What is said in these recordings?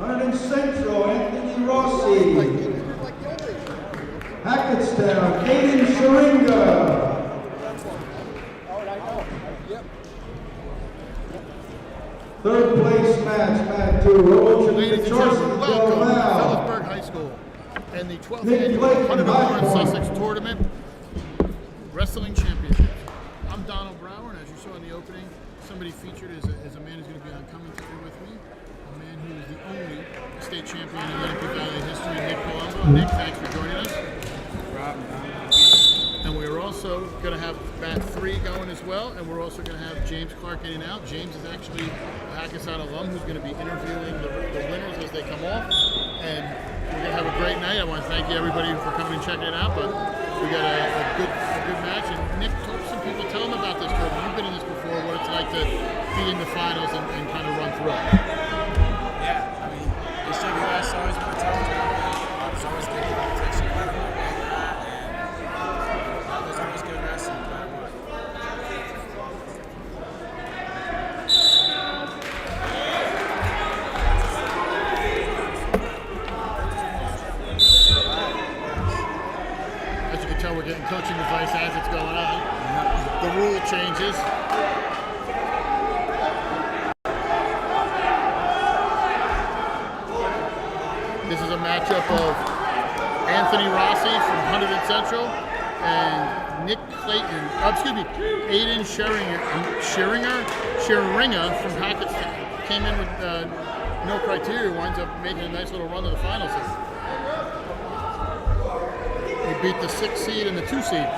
Hunterdon Central, Anthony Rossi. Hackettstown, Aiden Sheringa. Third place match, Mat 2, Ladies and gentlemen, welcome to Phillipsburg High School and the 12th annual Hunterdon-Warren-Sussex Tournament Wrestling Championships. I'm Donald Brower, and as you saw in the opening, somebody featured as a man who's going to be on commentary with me, a man who is the only state champion in Lenape Valley history, Nick Colombo. Nick, thanks for joining us. And we're also going to have Mat 3 going as well, and we're also going to have James Clark in and out. James is actually a Hackettstown alum who's going to be interviewing the winners as they come off, and we're going to have a great night. I want to thank you everybody for coming and checking it out, but we got a good match. And Nick, talk to some people, tell them about this tournament. You've been in this before, what it's like to be in the finals and kind of run through it. Yeah, I mean, this JBS has always been a tough tournament. There's always good competition. We're getting coaching advice as it's going on. The rule changes. This is a matchup of Anthony Rossi from Hunterdon Central and Nick Clayton, Aiden Sheringa from Hackettstown. Came in with no criteria, winds up making a nice little run to the finals here. He beat the 6 seed and the 2 seed.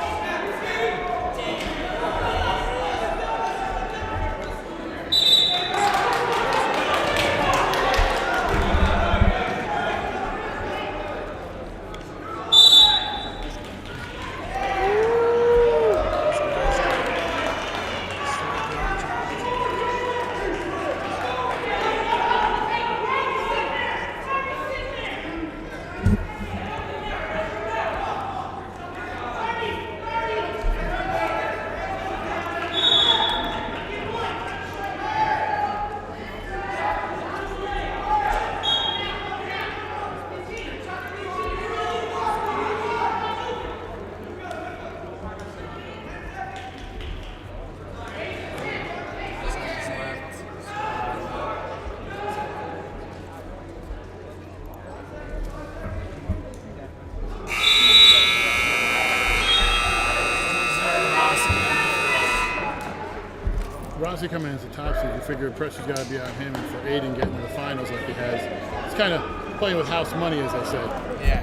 Rossi coming in as a top seed, you figure the pressure's got to be on him, and for Aiden getting to the finals like he has, it's kind of playing with house money, as I said. Yeah.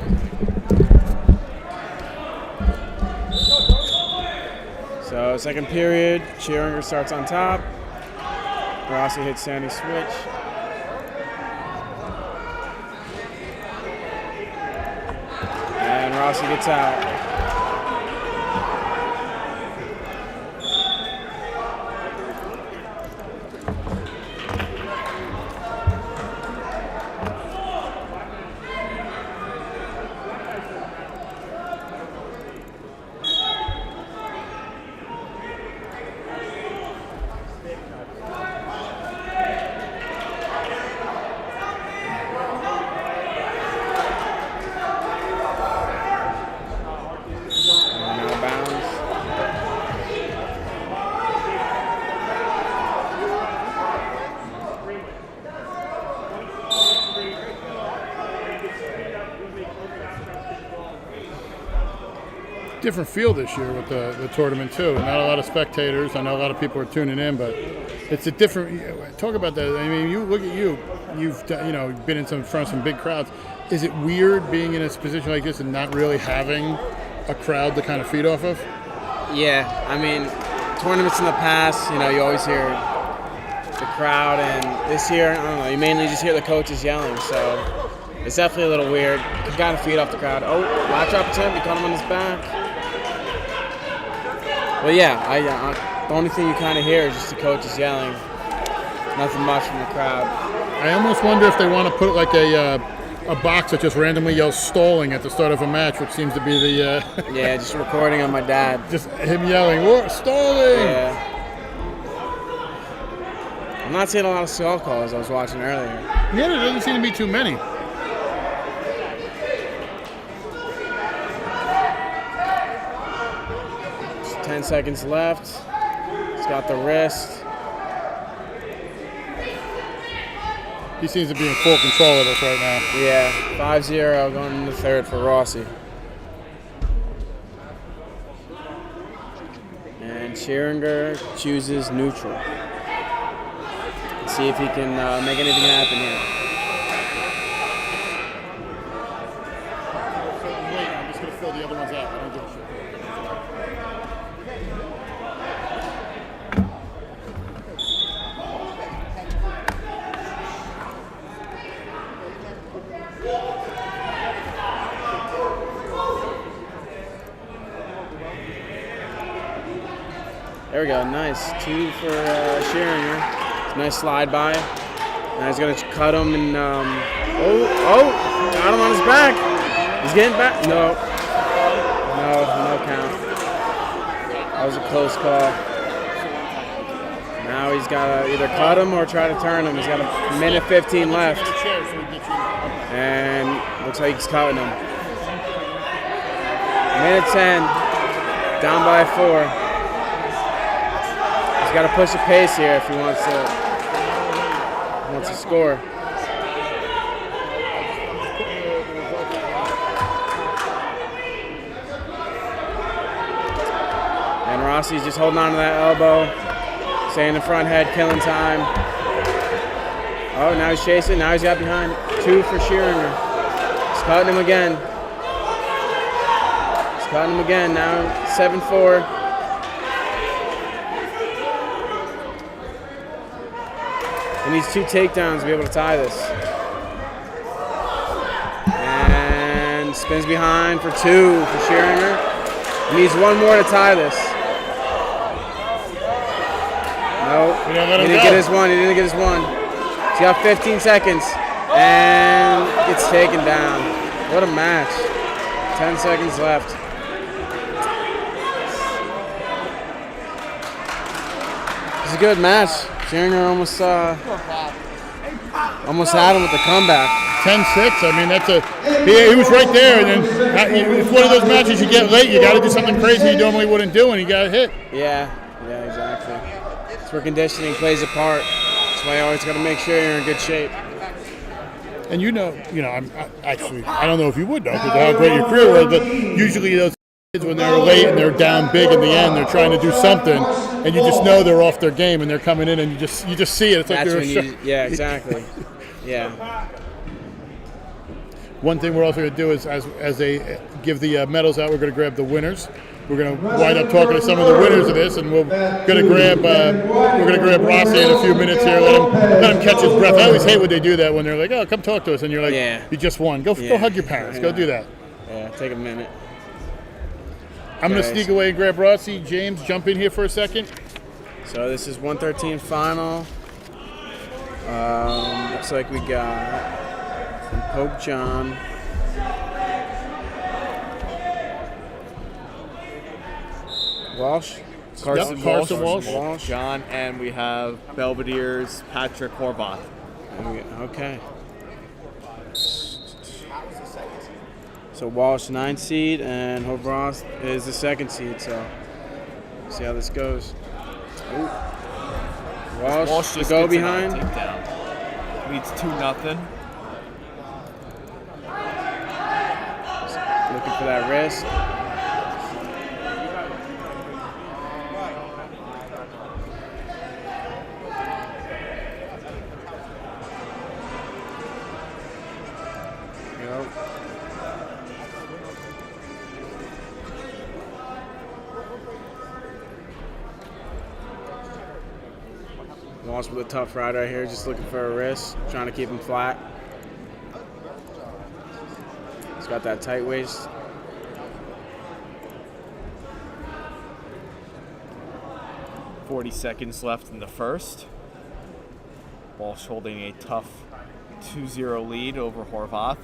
So second period, Sheringa starts on top. Rossi hits Sandy switch. And Rossi gets out. Different feel this year with the tournament too. Not a lot of spectators. I know a lot of people are tuning in, but it's a different. Talk about that. I mean, you look at you. You've been in front of some big crowds. Is it weird being in a position like this and not really having a crowd to kind of feed off of? Yeah, I mean, tournaments in the past, you always hear the crowd, and this year, I don't know, you mainly just hear the coaches yelling. So it's definitely a little weird. You kind of feed off the crowd. Oh, latch up to him. You caught him on his back. Well, yeah, the only thing you kind of hear is just the coaches yelling. Nothing much from the crowd. I almost wonder if they want to put like a box that just randomly yells stalling at the start of a match, which seems to be the... yeah, just recording on my dad. Just him yelling, "Whoa, stalling!" Yeah. I'm not seeing a lot of skull calls I was watching earlier. Yeah, there doesn't seem to be too many. Just 10 seconds left. He's got the wrist. He seems to be in full control of us right now. Yeah, 5-0 going into the third for Rossi. And Scheringer chooses neutral. Let's see if he can make anything happen here. Wait, I'm just going to fill the other ones out. I don't give a shit. There we go, nice. 2 for Scheringer. Nice slide by. Now he's gonna cut him and got him on his back. He's getting back. No count. That was a close call. Now he's gotta either cut him or try to turn him. He's got a minute 15 left. And looks like he's cutting him. Minute 10, down by 4. He's got to push the pace here if he wants to score. And Rossi's just holding on to that elbow, staying in front head, killing time. Oh, now he's chasing. Now he's got behind. 2 for Scheringer. He's cutting him again. Now 7-4. He needs 2 takedowns to be able to tie this. And spins behind for 2 for Scheringer. He needs 1 more to tie this. No, he didn't get his one. He's got 15 seconds and gets taken down. What a match. 10 seconds left. It's a good match. Scheringer almost had him with the comeback. 10-6. I mean, he was right there, and then it's one of those matches you get late. You got to do something crazy you normally wouldn't do, and he got hit. Yeah, exactly. It's where conditioning plays a part. That's why you always got to make sure you're in good shape. And I don't know if you would know because of how great your career was, but usually those kids, when they're late and they're down big in the end, they're trying to do something, and you just know they're off their game, and they're coming in, and you just see it. It's like yeah, exactly. Yeah. One thing we're also going to do is, as they give the medals out, we're going to grab the winners. We're going to wind up talking to some of the winners of this, and we're going to grab Rossi in a few minutes here. Let him catch his breath. I always hate when they do that when they're like, "Oh, come talk to us," and you're like, "You just won. Go hug your parents. Go do that." Yeah, take a minute. I'm going to sneak away and grab Rossi. James, jump in here for a second. So this is 113 final. Looks like we got from Pope John. Walsh? Carson Walsh. John, and we have Belvedere's Patrick Horvath. Okay. So Walsh 9th seed and Horvath is the 2nd seed. So see how this goes. Ooh. Walsh to go behind. Leads 2-0. Looking for that wrist. Walsh with a tough ride right here, just looking for a wrist, trying to keep him flat. He's got that tight waist. .40 seconds left in the first. Walsh holding a tough 2-0 lead over Horvath.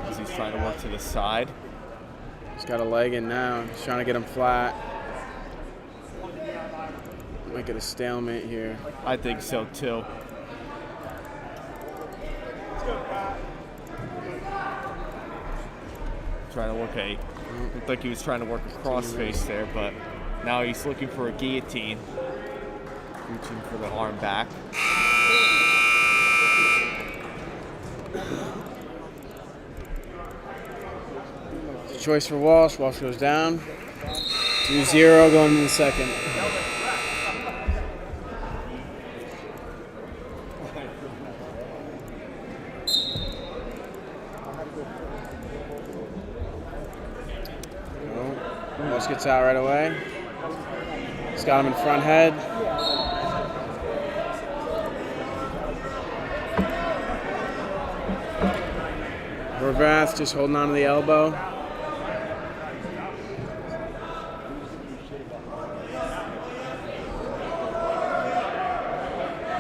As he's trying to work to the side. He's got a leg in now. He's trying to get him flat. Might get a stalemate here. I think so too. Trying to look looked like he was trying to work a crossface there, but now he's looking for a guillotine. Reaching for the arm back. Choice for Walsh. Walsh goes down. 2-0 going into the second. Walsh gets out right away. He's got him in front head. Horvath just holding on to the elbow.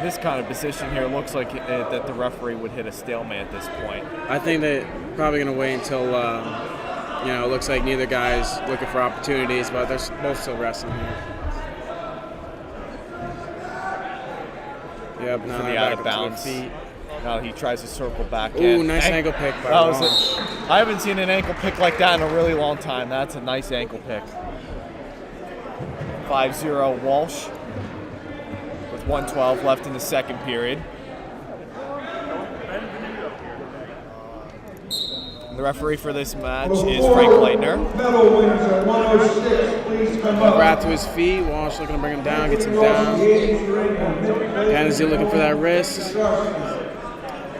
This kind of position here looks like that the referee would hit a stalemate at this point. I think they're probably going to wait until, it looks like neither guy's looking for opportunities, but they're both still wrestling here. Yep, now For the they're out back of up to bounds. their feet. Now he tries to circle back in. Ooh, nice ankle pick by Walsh. I haven't seen an ankle pick like that in a really long time. That's a nice ankle pick. 5-0 Walsh with 1:12 left in the second period. The referee for this match is Frank Leitner. Medal winners at 106, please come up. Rat to his feet. Walsh looking to bring him down, gets him down. Kennedy looking for that wrist.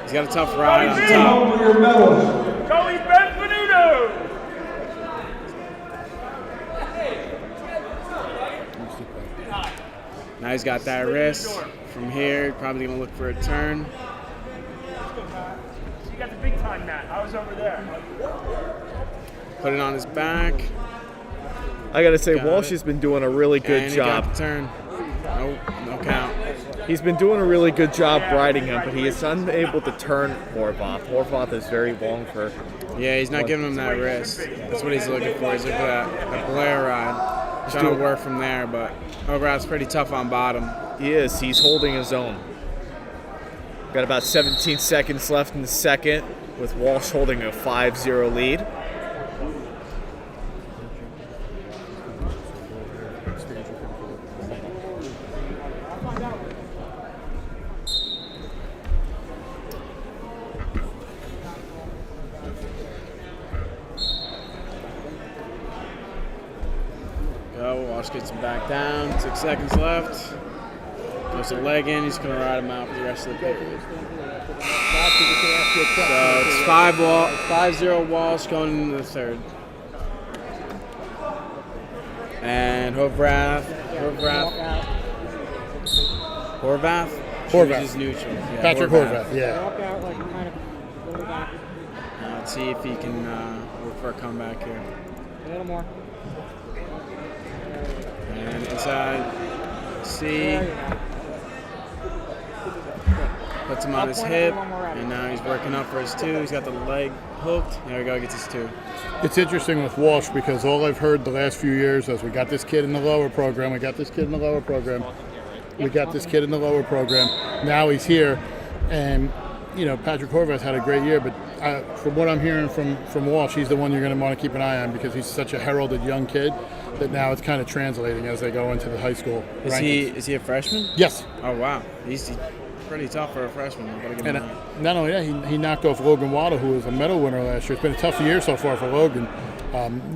He's got a tough ride on top. For your medals. Joey Benvenuto! Now he's got that wrist. From here, probably going to look for a turn. You got the big time mat. I was over there. Put it on his back. I gotta say, Got Walsh it. has been doing a really good And he job. got the turn. Nope, no count. He's been doing a really good job riding him, but he is unable to turn Horvath. Horvath is very long for. Yeah, he's not giving him that wrist. That's what he's looking for. He's looking for that Blair ride. He's trying to work from there, but Horvath's pretty tough on bottom. He is. He's holding his own. Got about 17 seconds left in the second, with Walsh holding a 5-0 lead. Walsh gets him back down. 6 seconds left. Goes a leg in. He's going to ride him out for the rest of the period. So it's 5-0 Walsh going into the third. And Horvath. chooses neutral. Yeah, Patrick Horvath, yeah. Let's see if he can work for a comeback here. A little more. And inside, C. Puts him on his hip, and now he's working up for his two. He's got the leg hooked. There we go, gets his two. It's interesting with Walsh because all I've heard the last few years is we got this kid in the lower program, we got this kid in the lower program, we got this kid in the lower program. Now he's here, and Patrick Horvath had a great year, but from what I'm hearing from Walsh, he's the one you're going to want to keep an eye on because he's such a heralded young kid that now it's kind of translating as they go into the high school rankings. Is he a freshman? Yes. Oh wow, he's pretty tough for a freshman. And not only that, he knocked off Logan Waddle, who was a medal winner last year. It's been a tough year so far for Logan,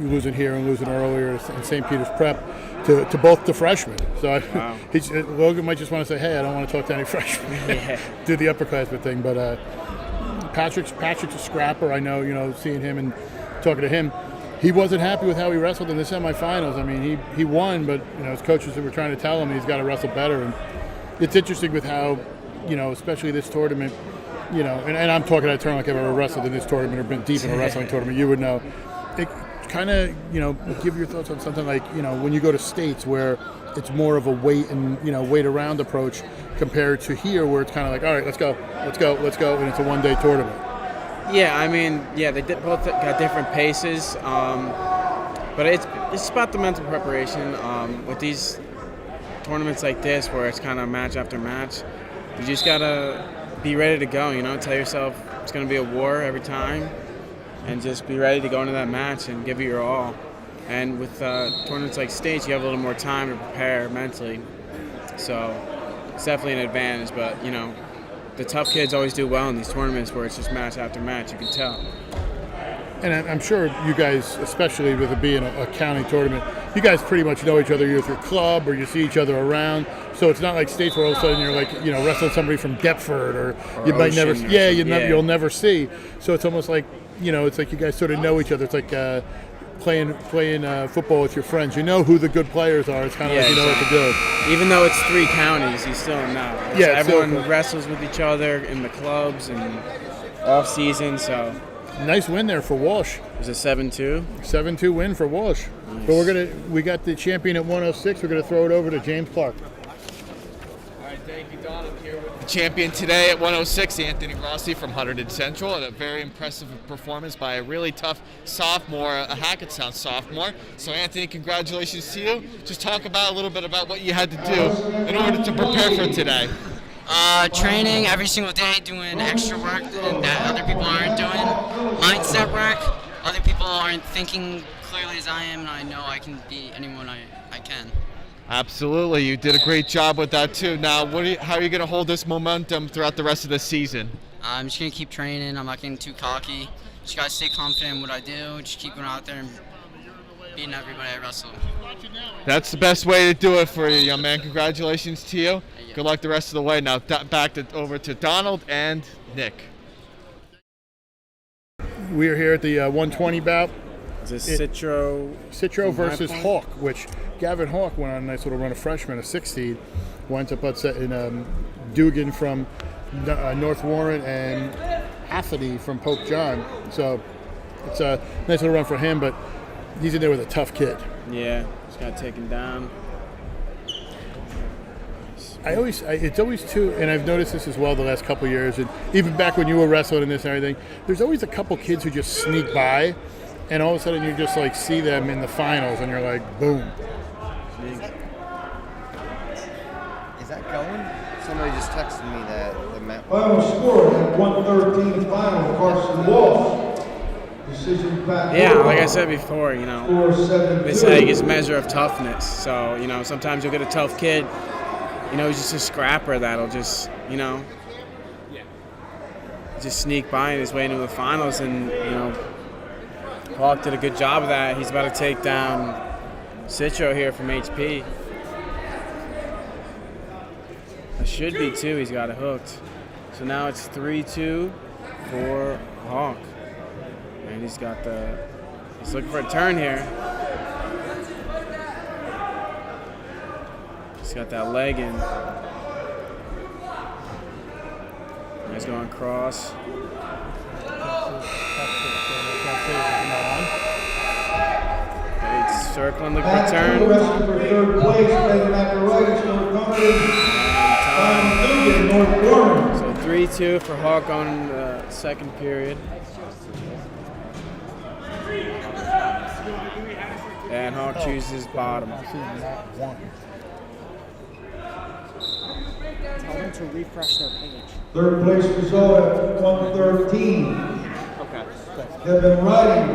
losing here and losing earlier in St. Peter's Prep to both the freshmen. So wow. Logan might just want to say, hey, I don't want to talk to any freshmen. Yeah. Do the upperclassmen thing. But Patrick's a scrapper. I know, seeing him and talking to him, he wasn't happy with how he wrestled in the semifinals. I mean, he won, but his coaches were trying to tell him he's got to wrestle better. And it's interesting with how, especially this tournament, and I'm talking out of turn like I've ever wrestled in this tournament or been deep in a wrestling tournament, you would know. It kind of, give your thoughts on something like, when you go to states where it's more of a wait around approach compared to here where it's kind of like, all right, let's go, and it's a one-day tournament. Yeah, I mean, they both got different paces. But it's about the mental preparation. With these tournaments like this, where it's kind of match after match, you just gotta be ready to go. Tell yourself it's gonna be a war every time, and just be ready to go into that match and give it your all. And with tournaments like states, you have a little more time to prepare mentally, so it's definitely an advantage. But the tough kids always do well in these tournaments where it's just match after match. You can tell. And I'm sure you guys, especially with it being a county tournament, you guys pretty much know each other with your club or you see each other around. So it's not like states where all of a sudden you're like, wrestling somebody from Deptford or you might never, you'll never see. So it's almost like, it's like you guys sort of know each other. It's like playing football with your friends. You know who the good players are. It's kind of like you know what to do. Even though it's 3 counties, you still know. Yeah, everyone wrestles with each other in the clubs and off season. So nice win there for Walsh. it was a 7-2. 7-2 win for Walsh. Nice. But we got the champion at 106. We're gonna throw it over to James Clark. Thank you, Don. I'm here with the champion today at 106, Anthony Rossi from Hunterdon Central, and a very impressive performance by a really tough sophomore, a Hackettstown sophomore. So, Anthony, congratulations to you. Just talk about a little bit about what you had to do in order to prepare for today. Training every single day, doing extra work that other people aren't doing. Mindset work. Other people aren't thinking clearly as I am, and I know I can beat anyone I can. Absolutely. You did a great job with that, too. Now, how are you going to hold this momentum throughout the rest of the season? I'm just going to keep training. I'm not getting too cocky. Just got to stay confident in what I do. Just keep going out there and beating everybody I wrestle. That's the best way to do it for you, young man. Congratulations to you. Good luck the rest of the way. Now, back over to Donald and Nick. We are here at the 120 bout. It's a Citro versus Hawk, which Gavin Hawk went on a nice little run of freshman, a 6 seed. Winds up upsetting Dugan from North Warren and Hathany from Pope John. So it's a nice little run for him, but he's in there with a tough kid. Yeah, just got taken down. It's always too, and I've noticed this as well the last couple of years, and even back when you were wrestling and this and everything, there's always a couple kids who just sneak by, and all of a sudden you just like see them in the finals, and you're like, boom. Is that going? Somebody just texted me that the map. Final score at 113 final, Carson Walsh. Decision back. Yeah, like I said before, 4-7-2. it's like his measure of toughness. So, sometimes you'll get a tough kid, he's just a scrapper that'll just, just sneak by his way into the finals. And, Hawk did a good job of that. He's about to take down Citro here from HP. It should be, too. He's got it hooked. So now it's 3-2 for Hawk. And he's looking for a turn here. He's got that leg in. He's going cross. He's circling, looking for a turn. Wrestling for third place, Ben McElroy, North Warren. So 3-2 for Hawk on the second period. And Hawk chooses bottom. Tell them to refresh their page. Third place result at 113. Okay. Kevin Riding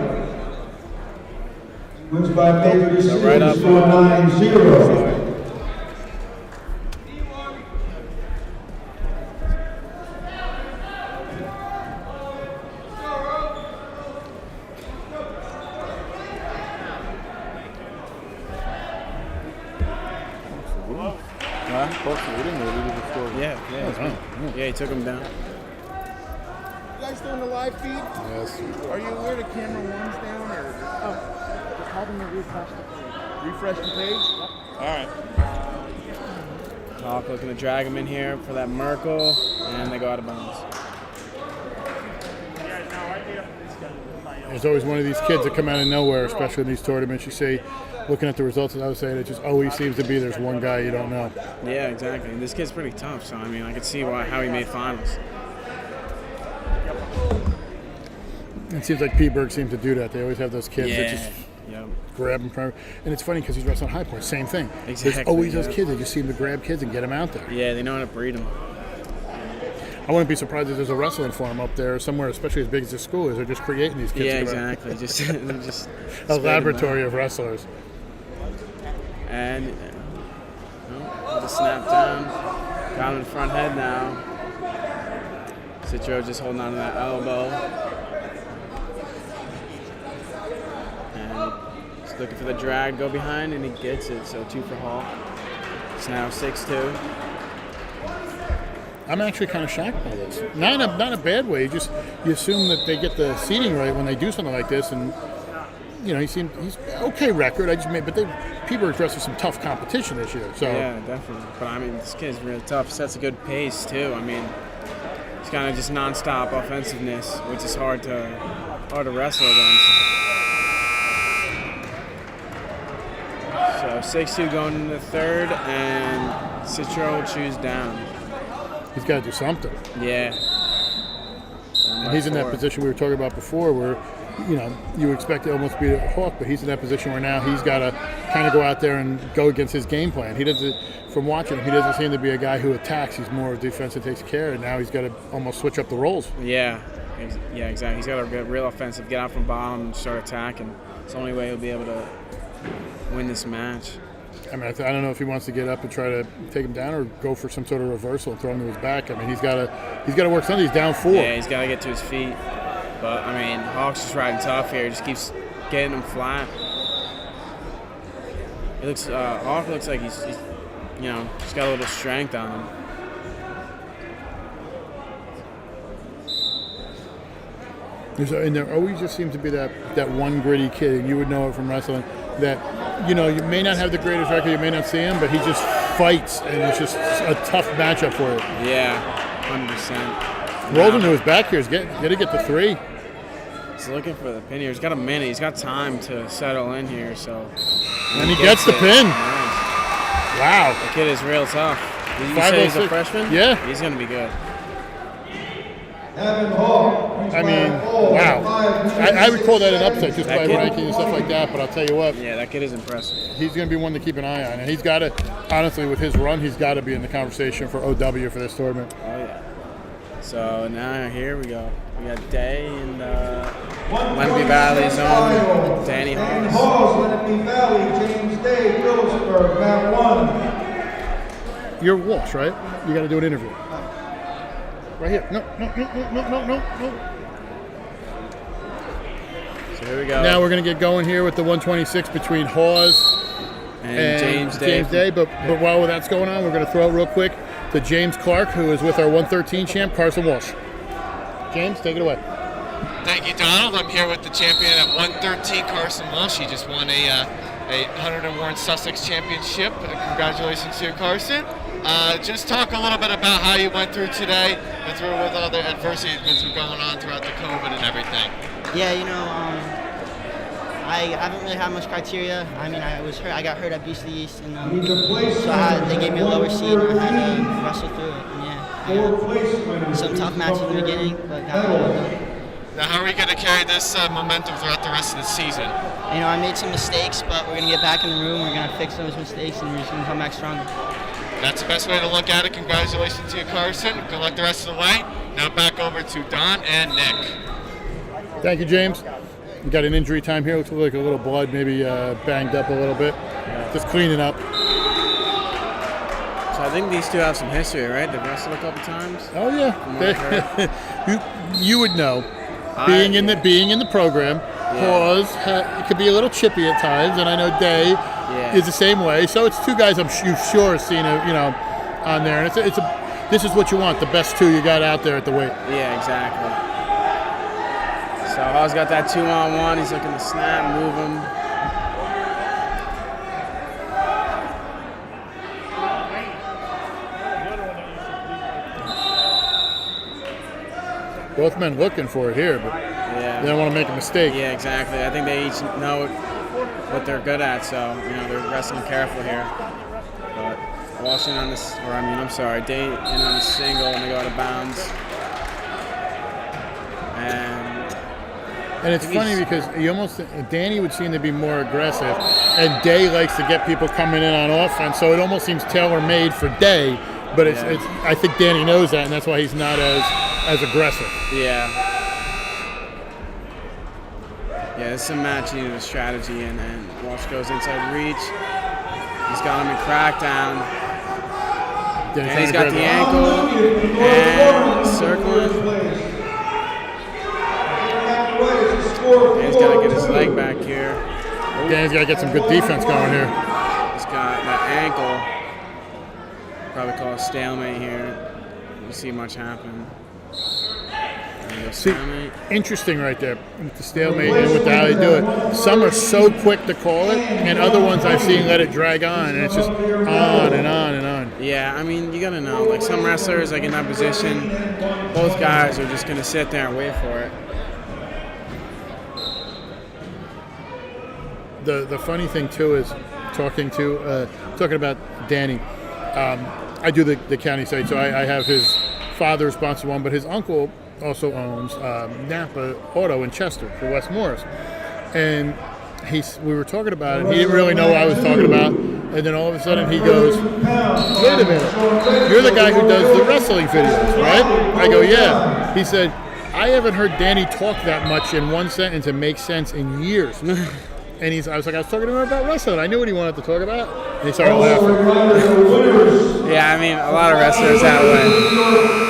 wins by major decision, right up, score 9-0. Yeah, he took him down. You guys doing the live feed? Yes. Are you aware the camera one's down or? Oh, just tell them to refresh the page. Refresh the page? Yep. All right. Hawk looking to drag him in here for that Merkel, and they go out of bounds. There's always one of these kids that come out of nowhere, especially in these tournaments. You see, looking at the results, as I was saying, it just always seems to be there's one guy you don't know. Yeah, exactly. And this kid's pretty tough, so I could see how he made finals. It seems like Pittsburgh seems to do that. They always have those kids that just Yep. grab him. And it's funny because he's wrestling high point. Same thing. Exactly, There's always yeah. those kids. They just seem to grab kids and get them out there. Yeah, they know how to breed them. I wouldn't be surprised if there's a wrestling farm up there somewhere, especially as big as this school is. They're just creating these kids. Yeah, to come out. exactly. just A laboratory of wrestlers. And the snap down. Got him in front head now. Citro just holding on to that elbow. And he's looking for the drag, go behind, and he gets it. So 2 for Hall. It's now 6-2. I'm actually kind of shocked by this. Not in a bad way. You assume that they get the seating right when they do something like this, and he's okay record. But people are addressing some tough competition this year. So yeah, definitely. But I mean, this kid's really tough. Sets a good pace too. I mean, it's kind of just nonstop offensiveness, which is hard to wrestle against. So 6-2 going into the third, and Citro will choose down. he's got to do something. Yeah. And he's in that position we were talking about before where, you expect to almost be a Hawk, but he's in that position where now he's got to kind of go out there and go against his game plan. He doesn't, from watching him, he doesn't seem to be a guy who attacks. He's more a defense that takes care, and now he's got to almost switch up the roles. Yeah, exactly. He's got to get real offensive, get out from bottom and start attacking. It's the only way he'll be able to win this match. I mean, I don't know if he wants to get up and try to take him down or go for some sort of reversal and throw him to his back. I mean, he's got to work something. He's down 4. Yeah, he's got to get to his feet. But, I mean, Hawk's just riding tough here. He just keeps getting him flat. Hawk looks like he's just got a little strength on him. And there always just seems to be that one gritty kid, and you would know it from wrestling, that, you may not have the greatest record, you may not see him, but he just fights, and it's just a tough matchup for you. Yeah, 100%. Rolled into his back here. He's got to get the 3. He's looking for the pin here. He's got a minute. He's got time to settle in here. So. And he gets the pin. Nice. Wow. The kid is real tough. Did you say he's a freshman? Yeah. He's going to be good. I mean, wow. I would call that an upset just by ranking and stuff like that, but I'll tell you what. Yeah, that kid is impressive. He's going to be one to keep an eye on. And he's got to, honestly, with his run, he's got to be in the conversation for OW for this tournament. Oh, yeah. So now here we go. We got Day in the Lenape Valley zone. Danny Hawes. Lenape Valley, James Day, Phillipsburg, Mat 1. You're Walsh, right? You got to do an interview. Right here. No. So here we go. Now we're going to get going here with the 126 between Hawes and James Day. But while that's going on, we're going to throw it real quick to James Clark, who is with our 113 champ, Carson Walsh. James, take it away. Thank you, Donald. I'm here with the champion at 113, Carson Walsh. He just won a Hunterdon-Warren-Sussex championship. Congratulations to you, Carson. Just talk a little bit about how you went through today, and through with all the adversity that's been going on throughout the COVID and everything. Yeah, I haven't really had much criteria. I mean, I was hurt. I got hurt at Beast of the East, and so they gave me a lower seed, and I had to wrestle through it. And yeah, some tough matches in the beginning, but got it done. Now, how are we going to carry this momentum throughout the rest of the season? I made some mistakes, but we're going to get back in the room. We're going to fix those mistakes, and we're just going to come back stronger. That's the best way to look at it. Congratulations to you, Carson. Good luck the rest of the way. Now back over to Don and Nick. Thank you, James. We got an injury time here. Looks like a little blood, maybe banged up a little bit. Just cleaning up. So I think these two have some history, right? They've wrestled a couple times. Oh yeah. you would know. Being in the program, Hawes it could be a little chippy at times, and I know Day is the same way. So it's two guys you've sure seen on there, and this is what you want, the best two you got out there at the weight. Yeah, exactly. So Hawes got that 2-on-1. He's looking to snap, move him. Both men looking for it here, but they don't want to make a mistake. Yeah, exactly. I think they each know what they're good at, so they're wrestling careful here. But Walsh in on this, Day in on the single, and they go out of bounds. And And it's funny because Danny would seem to be more aggressive, and Day likes to get people coming in on offense. So it almost seems tailor-made for Day. But I think Danny knows that, and that's why he's not as aggressive. Yeah. Yeah, this is a match needed a strategy, and Walsh goes inside reach. He's got him in crackdown. And he's got the ankle and circling. Danny's got to get his leg back here. Danny's got to get some good defense going here. He's got that ankle. Probably call a stalemate here. You see much happen. See, interesting right there with the stalemate and with how they do it. Some are so quick to call it, and other ones I've seen let it drag on, and it's just on and on and on. Yeah, I mean, you gotta know. Like some wrestlers, like in that position, both guys are just gonna sit there and wait for it. The funny thing too is talking about Danny. I do the county site, so I have his father sponsor one, but his uncle also owns Napa Auto in Chester for West Morris. And we were talking about it. He didn't really know what I was talking about. And then all of a sudden he goes, wait a minute, you're the guy who does the wrestling videos, right? I go, yeah. He said, I haven't heard Danny talk that much in one sentence and make sense in years. And I was talking to him about wrestling. I knew what he wanted to talk about. And he started laughing. Yeah, I mean, a lot of wrestlers that way.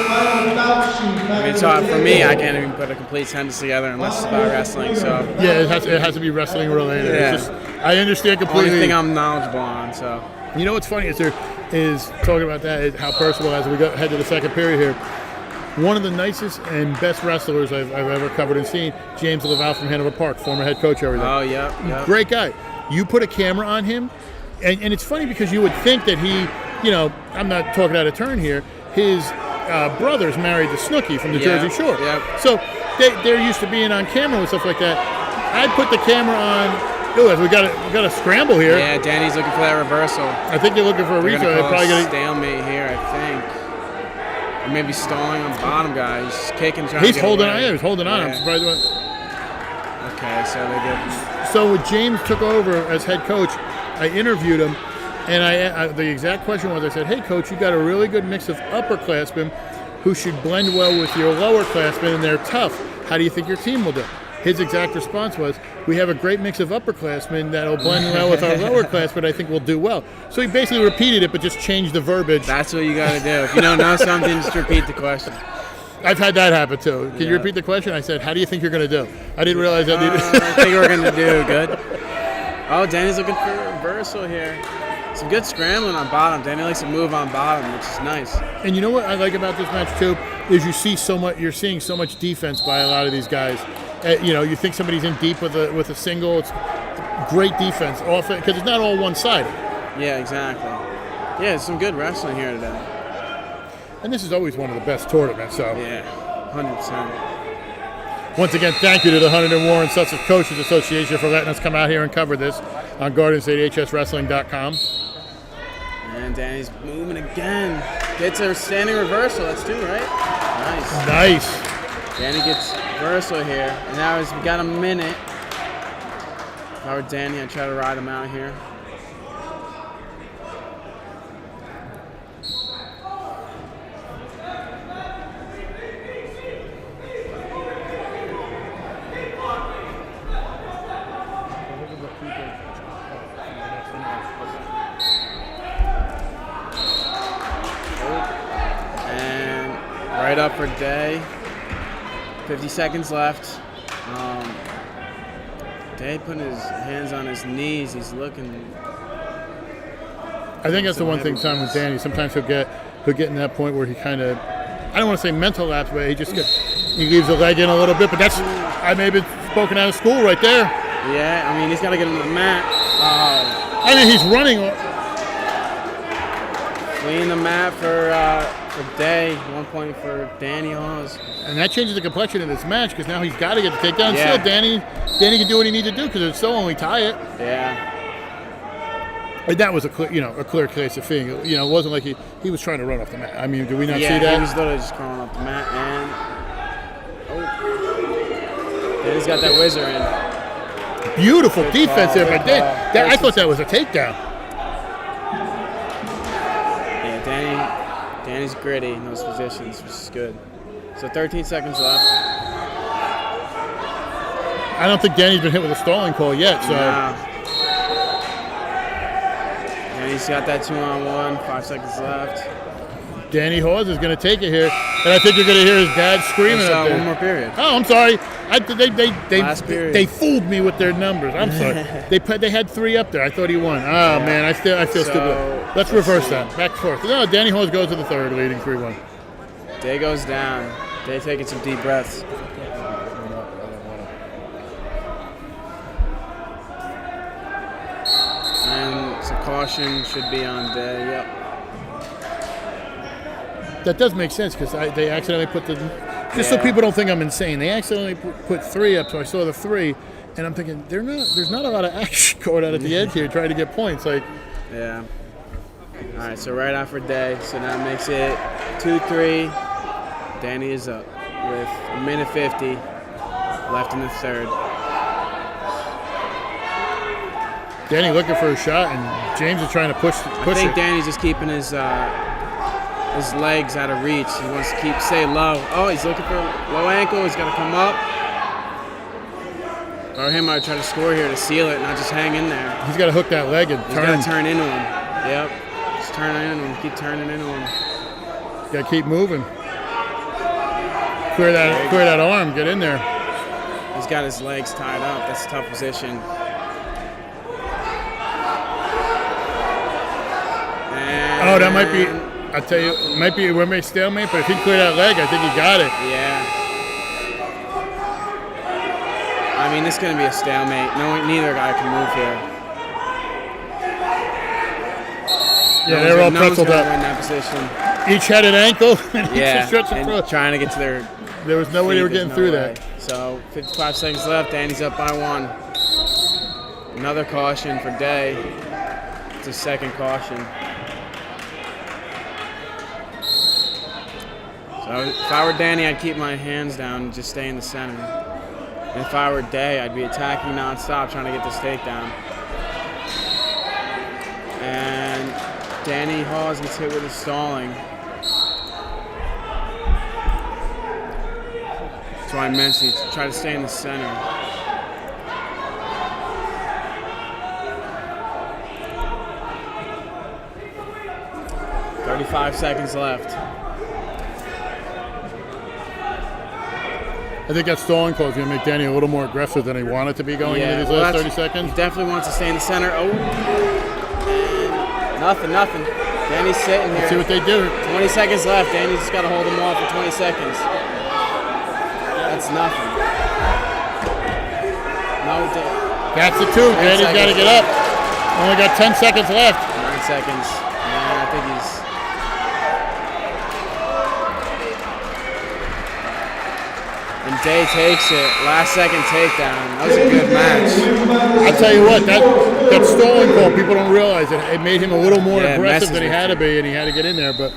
I mean, so for me, I can't even put a complete sentence together unless it's about wrestling. So yeah, it has to be wrestling related. Yeah. It's just, I understand completely. Only thing I'm knowledgeable on. So you know what's funny is talking about that is how personal as we head to the second period here. One of the nicest and best wrestlers I've ever covered and seen, James Laval from Hanover Park, former head coach over there. Oh, yeah. Great guy. You put a camera on him, and it's funny because you would think that he, I'm not talking out of turn here, his brother's married to Snooki from the Jersey Shore. Yep. So they're used to being on camera and stuff like that. I'd put the camera on. Ooh, we got a scramble here. Yeah, Danny's looking for that reversal. I think they're looking for a reversal. They're probably gonna stalemate here, I think. Or maybe stalling on the bottom guy. He's kicking, trying to get holding away. on. Yeah, he's holding on. Yeah. I'm surprised. Okay, so they did. So when James took over as head coach, I interviewed him, and the exact question was, I said, hey, coach, you got a really good mix of upperclassmen who should blend well with your lowerclassmen, and they're tough. How do you think your team will do? His exact response was, we have a great mix of upperclassmen that'll blend well with our lowerclassmen. I think we'll do well. So he basically repeated it, but just changed the verbiage. That's what you got to do. If you don't know something, just repeat the question. I've had that happen too. Can you repeat the question? I said, how do you think you're going to do? I didn't realize that. I think we're going to do good. Oh, Danny's looking for a reversal here. Some good scrambling on bottom. Danny likes to move on bottom, which is nice. And you know what I like about this match too is you're seeing so much defense by a lot of these guys. You think somebody's in deep with a single. It's great defense off it because it's not all one-sided. Yeah, exactly. Yeah, some good wrestling here today. And this is always one of the best tournaments. So yeah, 100%. Once again, thank you to the Hunterdon-Warren-Sussex Coaches Association for letting us come out here and cover this on GardenStateHSWrestling.com. And Danny's moving again. Gets a standing reversal. That's two, right? Nice. Danny gets reversal here. And now we got a minute. If I were Danny, I'd try to ride him out here. Right up for Day. 50 seconds left. Day putting his hands on his knees. He's looking. I think that's the one thing time with Danny. Sometimes he'll get in that point where he kind of, I don't want to say mental lapse, but he leaves the leg in a little bit. But that's, I may have been spoken out of school right there. Yeah, I mean he's got to get him to the mat. I mean he's running. Clean the mat for Day. 1 point for Danny Hawes. And that changes the complexion of this match because now he's got to get the takedown. Yeah. Still, Danny can do what he needs to do because it's still only tie it. Yeah. And that was a clear case of thing. It wasn't like he was trying to run off the mat. I mean, do we not see that? Yeah, he was literally just crawling off the mat. And Danny's got that whizzer in. Beautiful Good defense call, there, good but then, call. I thought that was a takedown. Yeah, Danny's gritty in those positions, which is good. So 13 seconds left. I don't think Danny's been hit with a stalling call yet, so. Nah. Danny's got that 2-on-1, 5 seconds left. Danny Hawes is going to take it here, and I think you're going to hear his dad screaming up there. One more period. Oh, I'm sorry. Last period. They fooled me with their numbers. I'm sorry. They had 3 up there. I thought he won. Oh man, I feel stupid. Let's reverse that. Back and forth. No, Danny Hawes goes to the third, leading 3-1. Day goes down. Day taking some deep breaths. And it's a caution. Should be on Day. Yep. That does make sense because they accidentally put the. Just so people don't think I'm insane, they accidentally put 3 up, so I saw the 3, and I'm thinking there's not a lot of action going on at the end here trying to get points. Like, Yeah. All right, so right after Day, so that makes it 2-3. Danny is up with 1:50 left in the third. Danny looking for a shot, and James is trying to push I think it. Danny's just keeping his legs out of reach. He wants to stay low. Oh, he's looking for a low ankle. He's got to come up. Or him, I'd try to score here to seal it, not just hang in there. He's got to hook that leg and He's turn. got to turn into him. Yep. Just turn into him. Keep turning into him. Got to keep moving. Clear that arm. Get in there. He's got his legs tied up. That's a tough position. Oh, that might be. I tell you, it might be a stalemate. But if he cleared that leg, I think he got it. Yeah. I mean, this is going to be a stalemate. Neither guy can move here. Yeah, they're all pretzeled up. In that position. Each had an ankle, and Yeah, each stretched and across. trying to get to their. There was no way they were getting through that. So 55 seconds left. Danny's up by 1. Another caution for Day. It's a second caution. So if I were Danny, I'd keep my hands down and just stay in the center. And if I were Day, I'd be attacking nonstop, trying to get this takedown. And Danny Hawes gets hit with a stalling. That's why I mentioned try to stay in the center. "35 seconds left." I think that stalling call is going to make Danny a little more aggressive than he wanted to be going into these last 30 seconds. He definitely wants to stay in the center. Oh, nothing. Danny's sitting here. Let's see what they do. 20 seconds left. Danny's just got to hold him off for 20 seconds. That's nothing. No, That's the 2. Danny's got to get up. Only got 10 seconds left. 9 seconds. Man, I think he's... And Day takes it. Last second takedown. That was a good match. I'll tell you what, that stalling call, people don't realize it. It made him a little more aggressive than he had to be, and he had to get in there. But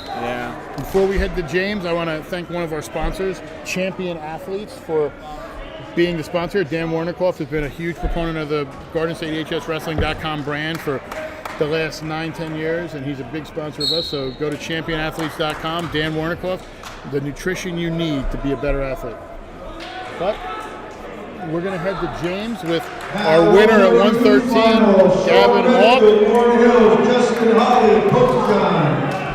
before we head to James, I want to thank one of our sponsors, Champion Athletes, for being the sponsor. Dan Warnikoff has been a huge proponent of the GardenStateHSWrestling.com brand for the last 9-10 years, and he's a big sponsor of us. So go to ChampionAthletes.com. Dan Warnikoff, the nutrition you need to be a better athlete. But we're going to head to James with our winner at 113, Gavin Hawk.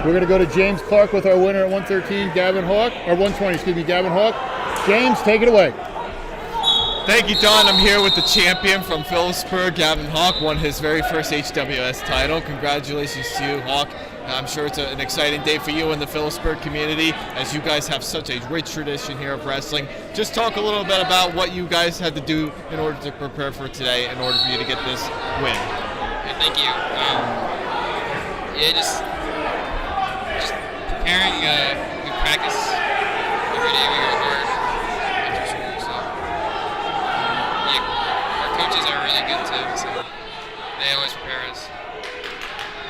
We're going to go to James Clark with our winner at 113, Gavin Hawk, or 120, excuse me, Gavin Hawk. James, take it away. Thank you, Don. I'm here with the champion from Phillipsburg, Gavin Hawk, won his very first HWS title. Congratulations to you, Hawk. I'm sure it's an exciting day for you and the Phillipsburg community, as you guys have such a rich tradition here of wrestling. Just talk a little bit about what you guys had to do in order to prepare for today, in order for you to get this win. Okay, thank you. Just preparing. We practice every day. We work hard after school. So our coaches are really good too. So they always prepare us.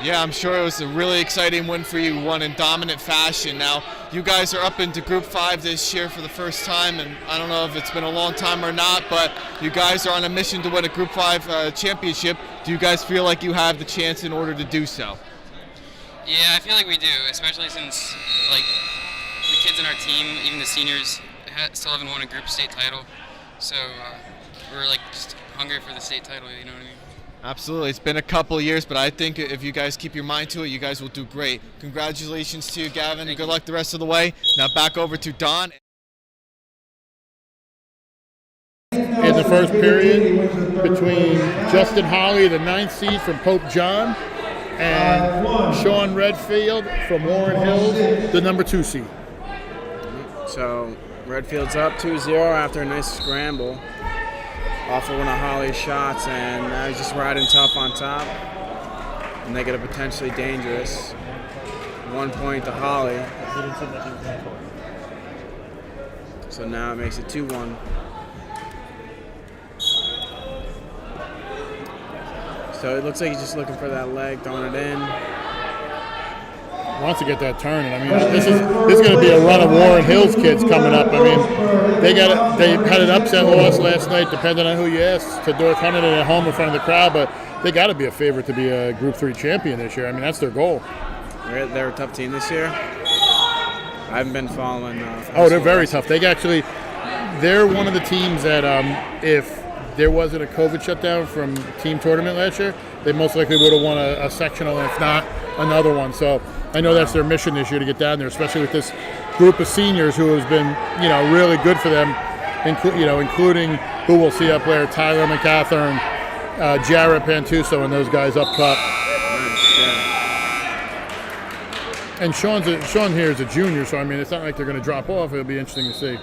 Yeah, I'm sure it was a really exciting win for you. Won in dominant fashion. Now, you guys are up into Group 5 this year for the first time, and I don't know if it's been a long time or not, but you guys are on a mission to win a Group 5 championship. Do you guys feel like you have the chance in order to do so? Yeah, I feel like we do, especially since like the kids in our team, even the seniors, still haven't won a group state title. So we're like just hungry for the state title, you know what I mean? Absolutely. It's been a couple of years, but I think if you guys keep your mind to it, you guys will do great. Congratulations to you, Gavin. Good luck the rest of the way. Now back over to Don. In the first period, between Justin Holly, the 9th seed from Pope John, and Sean Redfield from Warren Hills, the number 2 seed. So Redfield's up 2-0 after a nice scramble off of one of Holly's shots, and now he's just riding tough on top. And they get a potentially dangerous 1 point to Holly. So now it makes it 2-1. So it looks like he's just looking for that leg, throwing it in. Wants to get that turn. I mean, this is going to be a run of Warren Hills kids coming up. I mean, they had an upset loss last night, depending on who you ask, to North Hunterdon at home in front of the crowd. But they got to be a favorite to be a Group 3 champion this year. I mean, that's their goal. They're a tough team this year. I haven't been following. They're very tough. They're one of the teams that if there wasn't a COVID shutdown from team tournament last year, they most likely would have won a sectional, and if not, another one. So I know that's their mission this year to get down there, especially with this group of seniors who has been, really good for them, including who we'll see up there, Tyler McCathern, Jared Pantuso, and those guys up top. And Sean here is a junior, so I mean, it's not like they're going to drop off. It'll be interesting to see.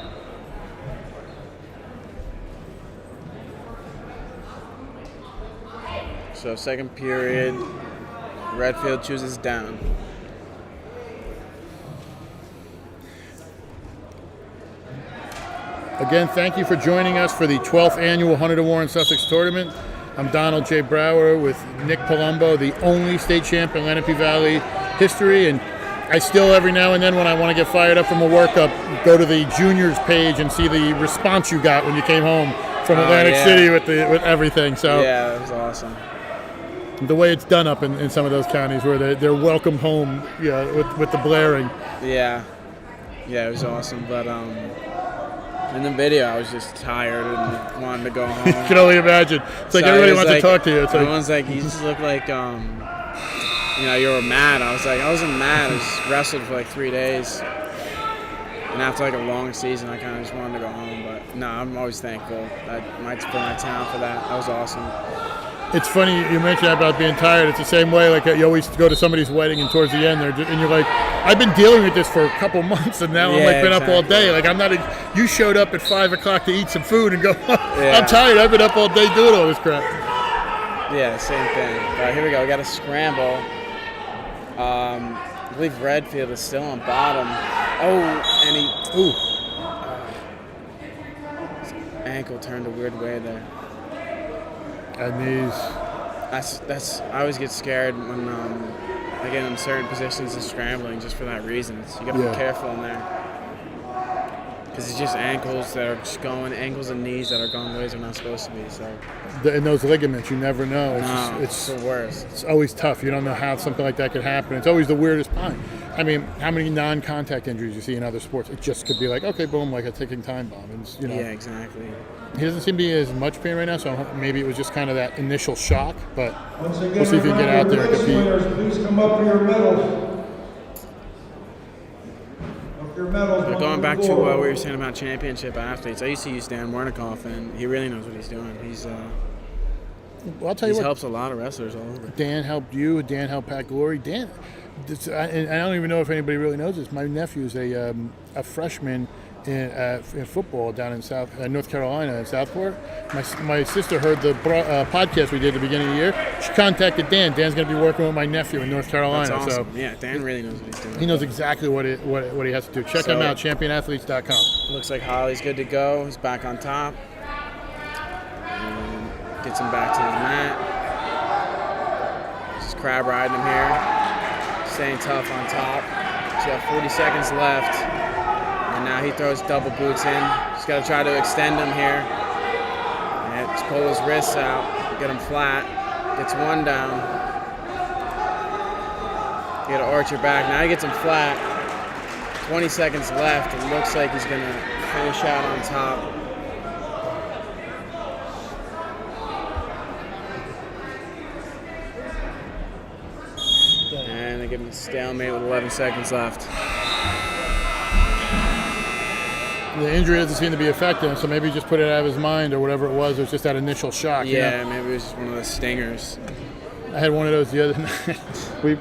So second period, Redfield chooses down. Again, thank you for joining us for the 12th annual Hunterdon-Warren-Sussex tournament. I'm Donald J. Brower with Nick Palumbo, the only state champ in Lenape Valley history. And I still, every now and then, when I want to get fired up from a workup, go to the juniors page and see the response you got when you came home from Atlantic City with everything. So yeah, that was awesome. The way it's done up in some of those counties where they're welcome home, with the blaring. Yeah, it was awesome. But in the video, I was just tired and wanted to go home. You can only imagine. It's like everybody wants to talk to you. It's everyone's like, you just look like you were mad. I was like, I wasn't mad. I just wrestled for like 3 days. And after like a long season, I kind of just wanted to go home. But no, I'm always thankful. I might put my town for that. That was awesome. It's funny you mentioned that about being tired. It's the same way, like you always go to somebody's wedding and towards the end, and you're like, I've been dealing with this for a couple months, and now I'm been up all day. Like you showed up at 5 o'clock to eat some food and go, I'm tired. I've been up all day doing all this crap. Yeah, same thing. All right, here we go. We got a scramble. I believe Redfield is still on bottom. His ankle turned a weird way there. And these. I always get scared when I get in certain positions and scrambling just for that reason. So you got to be careful in there. Because it's just ankles that are just going, ankles and knees that are going ways they're not supposed to be. So. And those ligaments, you never know. It's the worst. It's always tough. You don't know how something like that could happen. It's always the weirdest part. I mean, how many non-contact injuries you see in other sports? It just could be like, okay, boom, like a ticking time bomb. And, Yeah, exactly. He doesn't seem to be in as much pain right now, so maybe it was just kind of that initial shock. But we'll see if he can get out there and compete. Please come up for your medals. Going back to what we were saying about championship athletes, I used to use Dan Wernickoff, and he really knows what he's doing. I'll tell you what, helps a lot of wrestlers all over. Dan helped you. Dan helped Pat Glory. Dan, and I don't even know if anybody really knows this. My nephew is a freshman in football down in North Carolina in Southport. My sister heard the podcast we did at the beginning of the year. She contacted Dan. Dan's going to be working with my nephew in North Carolina. That's awesome. So yeah, Dan really knows what he's doing. He knows exactly what he has to do. Check him out, championathletes.com. Looks like Holly's good to go. He's back on top. And gets him back to his mat. Just crab riding him here, staying tough on top. He's got 40 seconds left, and now he throws double boots in. Just got to try to extend him here. And just pull his wrists out, get him flat. Gets one down. You got to arch your back. Now he gets him flat. 20 seconds left. It looks like he's going to finish out on top. And they give him a stalemate with 11 seconds left. The injury doesn't seem to be affecting him, so maybe he just put it out of his mind or whatever it was. It was just that initial shock. Yeah, you know? maybe it was just one of those stingers. I had one of those the other night. we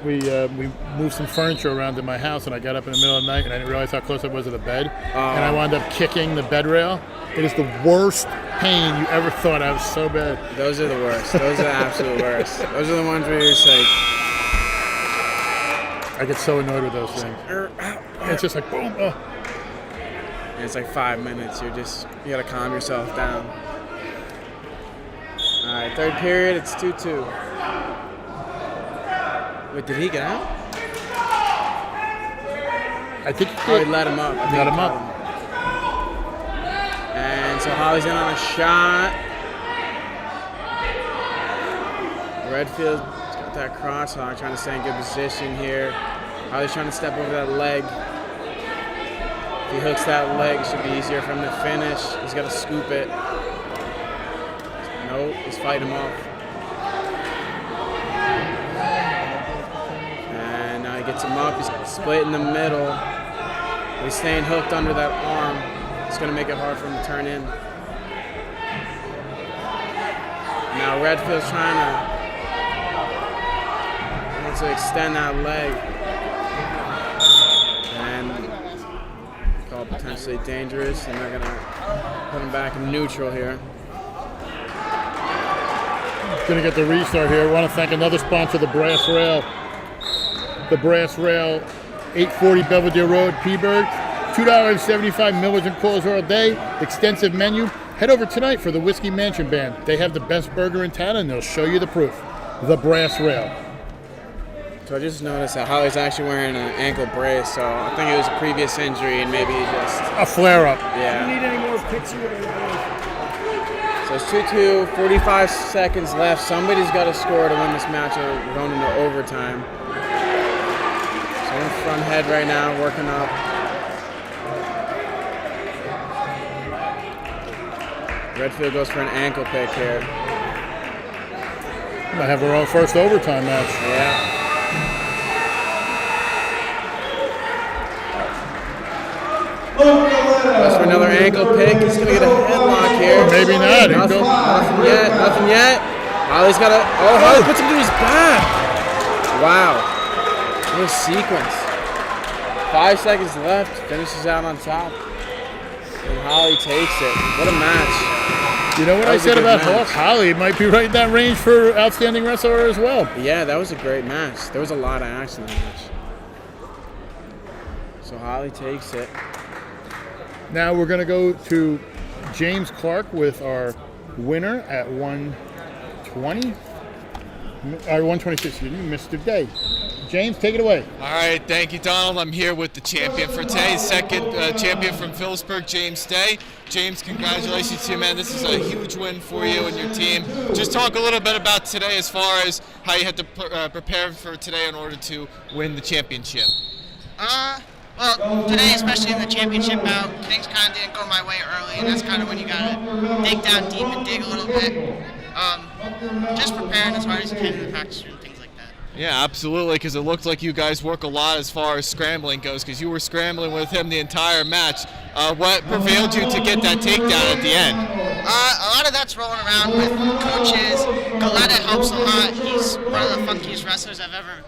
moved some furniture around in my house, and I got up in the middle of the night, and I didn't realize how close I was to the bed, and I wound up kicking the bed rail. It is the worst pain you ever thought. I was so bad. Those are the worst. Those are the absolute worst. Those are the ones where you're just like... I get so annoyed with those things. It's just like, boom. Oh. And it's like 5 minutes. You gotta calm yourself down. All right, third period. It's 2-2. Wait, did he get out? I think he let him up. Let him up. And so Holly's in on a shot. Redfield's got that crosshawk, trying to stay in good position here. Holly's trying to step over that leg. If he hooks that leg, it should be easier for him to finish. He's got to scoop it. Nope, he's fighting him off. And now he gets him up. He's split in the middle. He's staying hooked under that arm. It's going to make it hard for him to turn in. Now Redfield's wants to extend that leg. And called potentially dangerous, and they're going to put him back in neutral here. Going to get the restart here. I want to thank another sponsor, the Brass Rail. The Brass Rail, 840 Belvedere Road, Peaburg. $2.75 Millers and Coors all day. Extensive menu. Head over tonight for the Whiskey Mansion Band. They have the best burger in town, and they'll show you the proof. The Brass Rail. So I just noticed that Holly's actually wearing an ankle brace, so I think it was a previous injury and maybe just... a flare-up. Yeah. Do you need any more pictures? So it's 2-2, 45 seconds left. Somebody's got to score to win this match or we're going into overtime. So in front head right now, working up. Redfield goes for an ankle pick here. Might have our own first overtime match. Yeah. Goes for another ankle pick. He's going to get a headlock here. Maybe not. Nothing yet. Holly's got a... Oh, Holly puts him to his back. Wow. What a sequence. 5 seconds left. Finishes out on top. And Holly takes it. What a match. You know what I said about Holly? Might be right in that range for outstanding wrestler as well. Yeah, that was a great match. There was a lot of action in that match. So Holly takes it. Now we're going to go to James Clark with our winner at 120. Or 126, Mr. Day. James, take it away. All right, thank you, Donald. I'm here with the champion for today, second champion from Phillipsburg, James Day. James, congratulations to you, man. This is a huge win for you and your team. Just talk a little bit about today as far as how you had to prepare for today in order to win the championship. Well, today, especially in the championship bout, things kind of didn't go my way early, and that's kind of when you got to dig down deep and dig a little bit. Just preparing as hard as you can in the practice room, things like that. Yeah, absolutely, because it looked like you guys work a lot as far as scrambling goes, because you were scrambling with him the entire match. What prevailed you to get that takedown at the end? A lot of that's rolling around with coaches. Galetta helps a lot. He's one of the funkiest wrestlers I've ever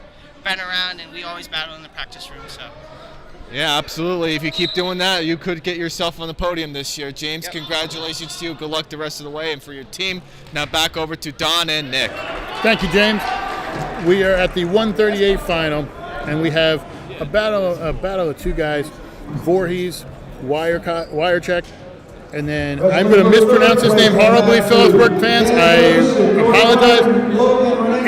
been around, and we always battle in the practice room, so... Yeah, absolutely. If you keep doing that, you could get yourself on the podium this year. James, Congratulations to you. Good luck the rest of the way and for your team. Now back over to Don and Nick. Thank you, James. We are at the 138 final, and we have a battle of two guys, Voorhees, Wirecheck, And then I'm going to mispronounce his name horribly, Phillipsburg fans. I apologize.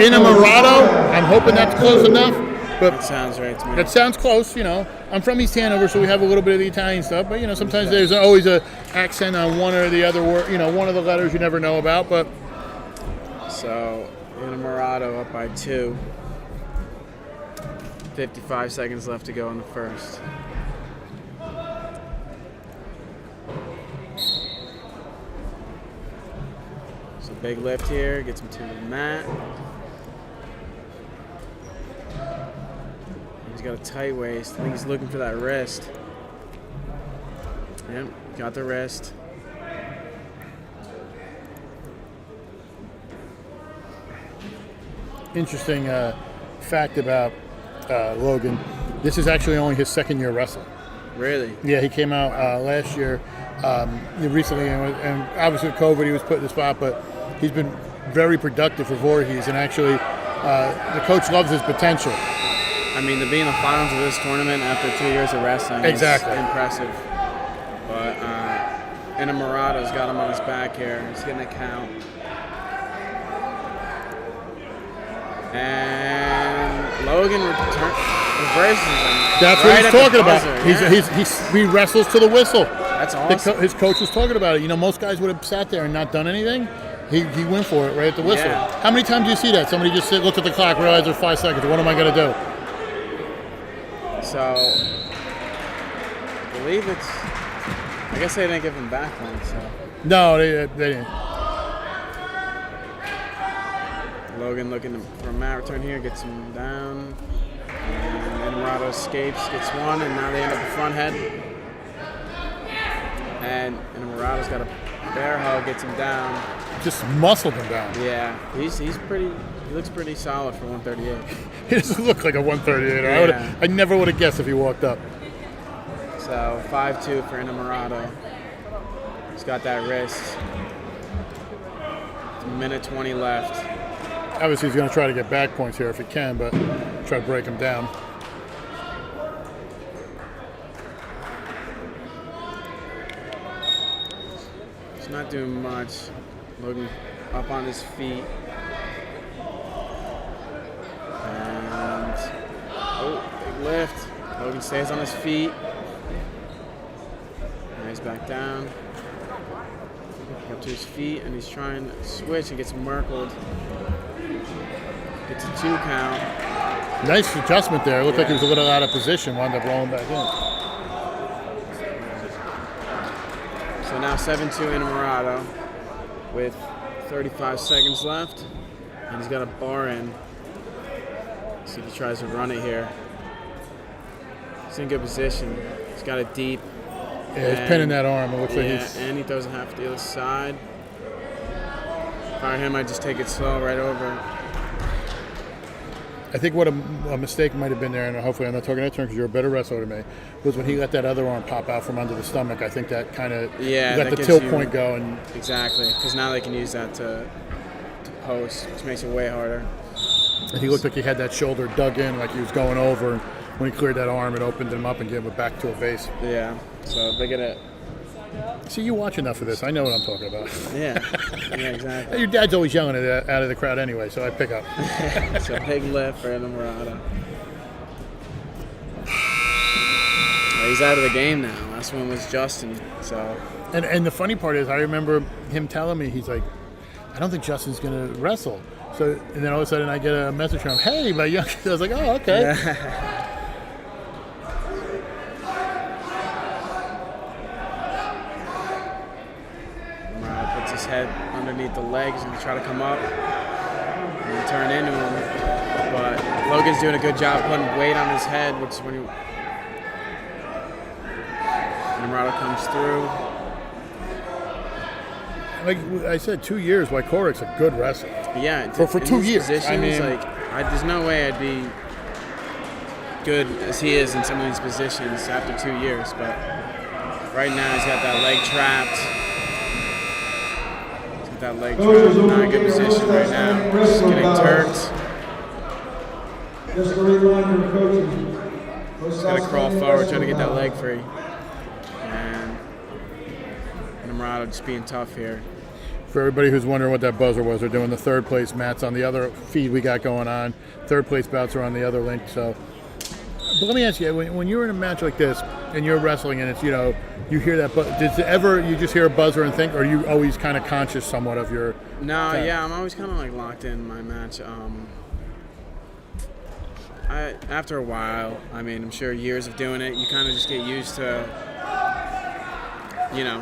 Inamorado. I'm hoping that's close enough. But That sounds right to me. that sounds close, you know. I'm from East Hanover, so we have a little bit of the Italian stuff. But, you know, sometimes there's always a accent on one or the other word, you know, one of the letters you never know about. But So, Inamorado up by 2. 55 seconds left to go in the first. So big lift here, gets him to the mat. He's got a tight waist. I think he's looking for that wrist. Yep, got the wrist. interesting fact about Logan. This is actually only his second year wrestling. Really? Yeah, he came out last year, recently, and obviously with COVID he was put in the spot, but he's been very productive for Voorhees, and actually the coach loves his potential. I mean, to be in the finals of this tournament after 2 years of wrestling Exactly. is impressive. But Inamorato's got him on his back here. He's getting a count. And Logan reverses him. That's right what he's at the talking about. buzzer, He wrestles to the whistle. That's awesome. His coach was talking about it. You know, most guys would have sat there and not done anything. He went for it right at the whistle. Yeah. How many times do you see that? Somebody just look at the clock, realize there's 5 seconds. What am I going to do? So, I believe it's. I guess they didn't give him back one, so. No, they didn't. Logan looking for a mat return here, gets him down. And Inamorado escapes, gets one, and now they end up a front head. And Inamorato's got a bear hug, gets him down. Just muscled him down. Yeah, he's pretty. He looks pretty solid for 138. He doesn't look like a 138. Yeah. I never would have guessed if he walked up. So 5-2 for Inamorado. He's got that wrist. It's a minute 20 left. Obviously, he's going to try to get back points here if he can, but try to break him down. He's not doing much. Logan up on his feet. And big lift. Logan stays on his feet. Now he's back down. Up to his feet, and he's trying to switch and gets merkled. Gets a 2 count. Nice adjustment there. It looked like he was a little out of position. Wound up rolling back in. So now 7-2 Inamorado with 35 seconds left. And he's got a bar in. See if he tries to run it here. He's in good position. He's got it deep. Yeah, he's pinning that arm. It looks like he's... and he throws it half to the other side. If I were him, I'd just take it slow right over. I think what a mistake might have been there, and hopefully I'm not talking that turn because you're a better wrestler than me, was when he let that other arm pop out from under the stomach. I think that kind of let the tilt point go. And exactly, because now they can use that to post, which makes it way harder. And he looked like he had that shoulder dug in, like he was going over. And when he cleared that arm, it opened him up and gave him back to a base. Yeah, so they get it. See, you watch enough of this. I know what I'm talking about. Yeah, exactly. Your dad's always yelling at it out of the crowd anyway, so I pick up. So big lift for Inamorado. He's out of the game now. Last one was Justin. So. And the funny part is, I remember him telling me, he's like, I don't think Justin's gonna wrestle. So, and then all of a sudden I get a message from him, hey, my young. I was like, oh, okay. Yeah. Puts his head underneath the legs and try to come up and turn into him. But Logan's doing a good job putting weight on his head, which is when Inamorado comes through. Like I said, 2 years, Wykoric's a good wrestler. Yeah, for 2 years. I mean, there's no way I'd be good as he is in some of these positions after 2 years. But right now he's got that leg trapped. He's got that leg trapped. Not in a good position right now. He's getting turked. Just a reminder, coaches. He's got to crawl forward, trying to get that leg free. And and Murado just being tough here. For everybody who's wondering what that buzzer was, we're doing the third place mats on the other feed we got going on. Third place bouts are on the other link. So, but let me ask you, when you're in a match like this and you're wrestling and it's, you know, you hear that, did ever you just hear a buzzer and think, or are you always kind of conscious somewhat of your? No, yeah, I'm always kind of like locked in my match. After a while, I mean, I'm sure years of doing it, you kind of just get used to, you know,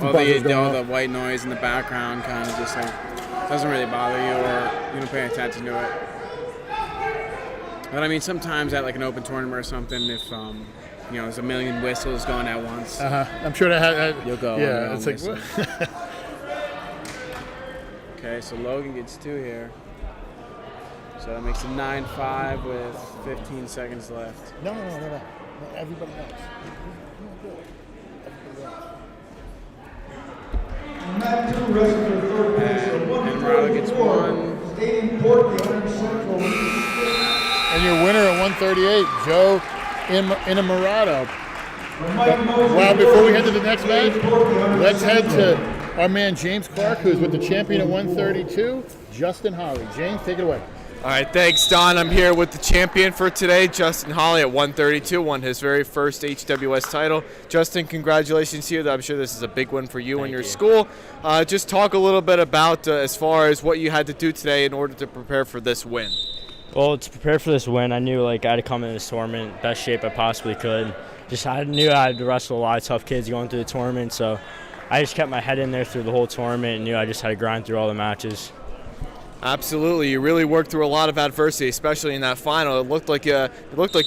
all the white noise in the background kind of just like doesn't really bother you, or you don't pay attention to it. But I mean, sometimes at like an open tournament or something, if you know, there's a million whistles going at once, I'm sure that you'll go. Yeah, it's like. Okay, so Logan gets 2 here. So that makes it 9-5 with 15 seconds left. No. Everybody else. Mat 2 wrestling for third place at And Murado gets 1. Aiden Portney, Hunter Central. And your winner at 138, Joe Inamorado. Wow, before we head to the next match, let's head to our man James Clark, who's with the champion at 132, Justin Holly. James, take it away. All right, thanks, Don. I'm here with the champion for today, Justin Holly, at 132, won his very first HWS title. Justin, congratulations to you. I'm sure this is a big win for you and your school. Just talk a little bit about as far as what you had to do today in order to prepare for this win. Well, to prepare for this win, I knew I had to come in this tournament best shape I possibly could. I knew I had to wrestle a lot of tough kids going through the tournament, so I just kept my head in there through the whole tournament and knew I just had to grind through all the matches. Absolutely, you really worked through a lot of adversity, especially in that final. It looked like you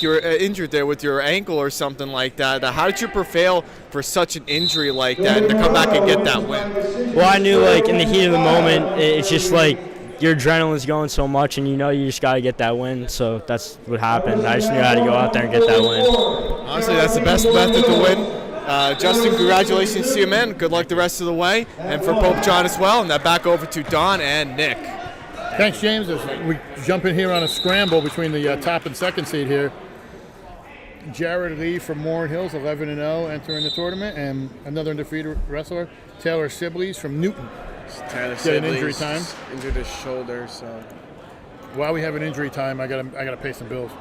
were injured there with your ankle or something like that. How did you prevail for such an injury like that and to come back and get that win? Well, I knew in the heat of the moment, it's just your adrenaline's going so much, and you just got to get that win. So that's what happened. I just knew how to go out there and get that win. Honestly, that's the best method to win. Justin, congratulations to you, man. Good luck the rest of the way, and for Pope John as well. And now back over to Don and Nick. Thanks, James. As we jump in here on a scramble between the top and second seed here. Jared Lee from Warren Hills, 11-0, entering the tournament, and another undefeated wrestler, Taylor Sibley's from Newton. Tyler Get an injury time. Injured his shoulder, so. While we have an injury time, I gotta pay some bills.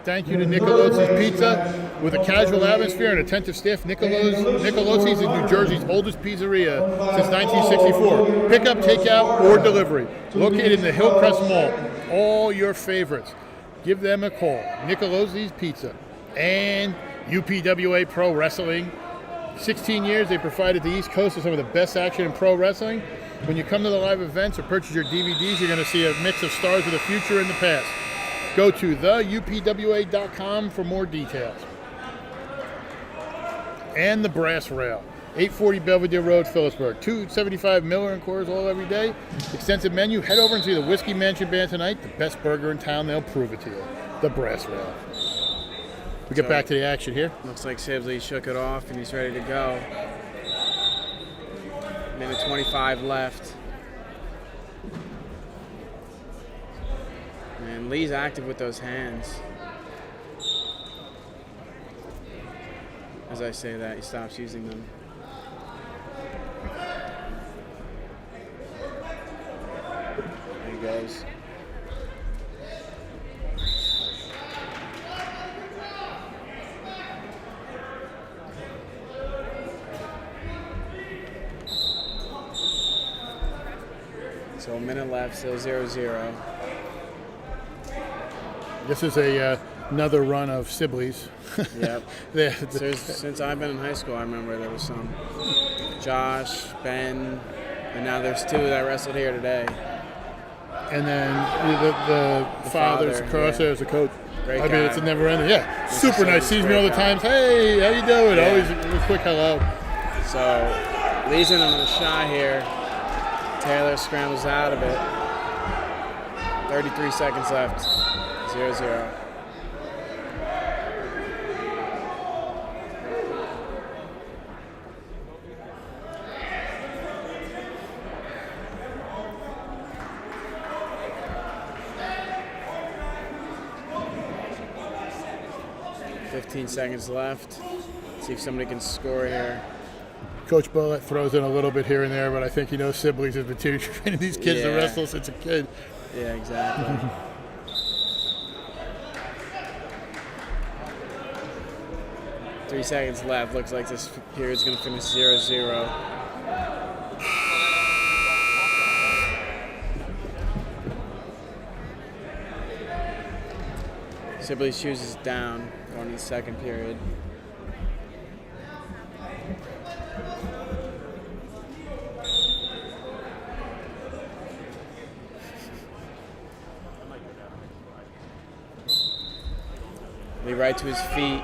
Thank you to Nicolosi's Pizza. With a casual atmosphere and attentive staff, Nicolosi's is New Jersey's oldest pizzeria since 1964. Pickup, takeout, or delivery. Located in the Hillcrest Mall. All your favorites. Give them a call. Nicolosi's Pizza. And UPWA Pro Wrestling. 16 years, they provided the East Coast with some of the best action in pro wrestling. When you come to the live events or purchase your DVDs, you're going to see a mix of stars of the future and the past. Go to theupwa.com for more details. And the Brass Rail, 840 Belvedere Road, Phillipsburg. 275 Miller and Coors all every day. Extensive menu. Head over and see the Whiskey Mansion Band tonight. The best burger in town. They'll prove it to you. The Brass Rail. We get back to the action here. Looks like Sibley shook it off and he's ready to go. Minute 25 left. And Lee's active with those hands. As I say that, he stops using them. There he goes. So a minute left, still 0-0. This is another run of Sibley's. Yep. Since I've been in high school, I remember there was some. Josh, Ben, and now there's 2 that wrestled here today. And then the father's across there as a coach. Great I guy. mean, it's a never ending. Yeah, This super is nice. a Sees me great all the guy. time. Hey, how you doing? Yeah. Always a quick hello. So Lee's in on the shot here. Taylor scrambles out of it. 33 seconds left. 0-0. .15 seconds left. See if somebody can score here. Coach Bullitt throws in a little bit here and there, but I think he knows Sibley's has been training these kids to wrestle since a kid. Yeah, exactly. 3 seconds left. Looks like this period's going to finish 0-0. Sibley's shoes is down going to the second period. Lee right to his feet,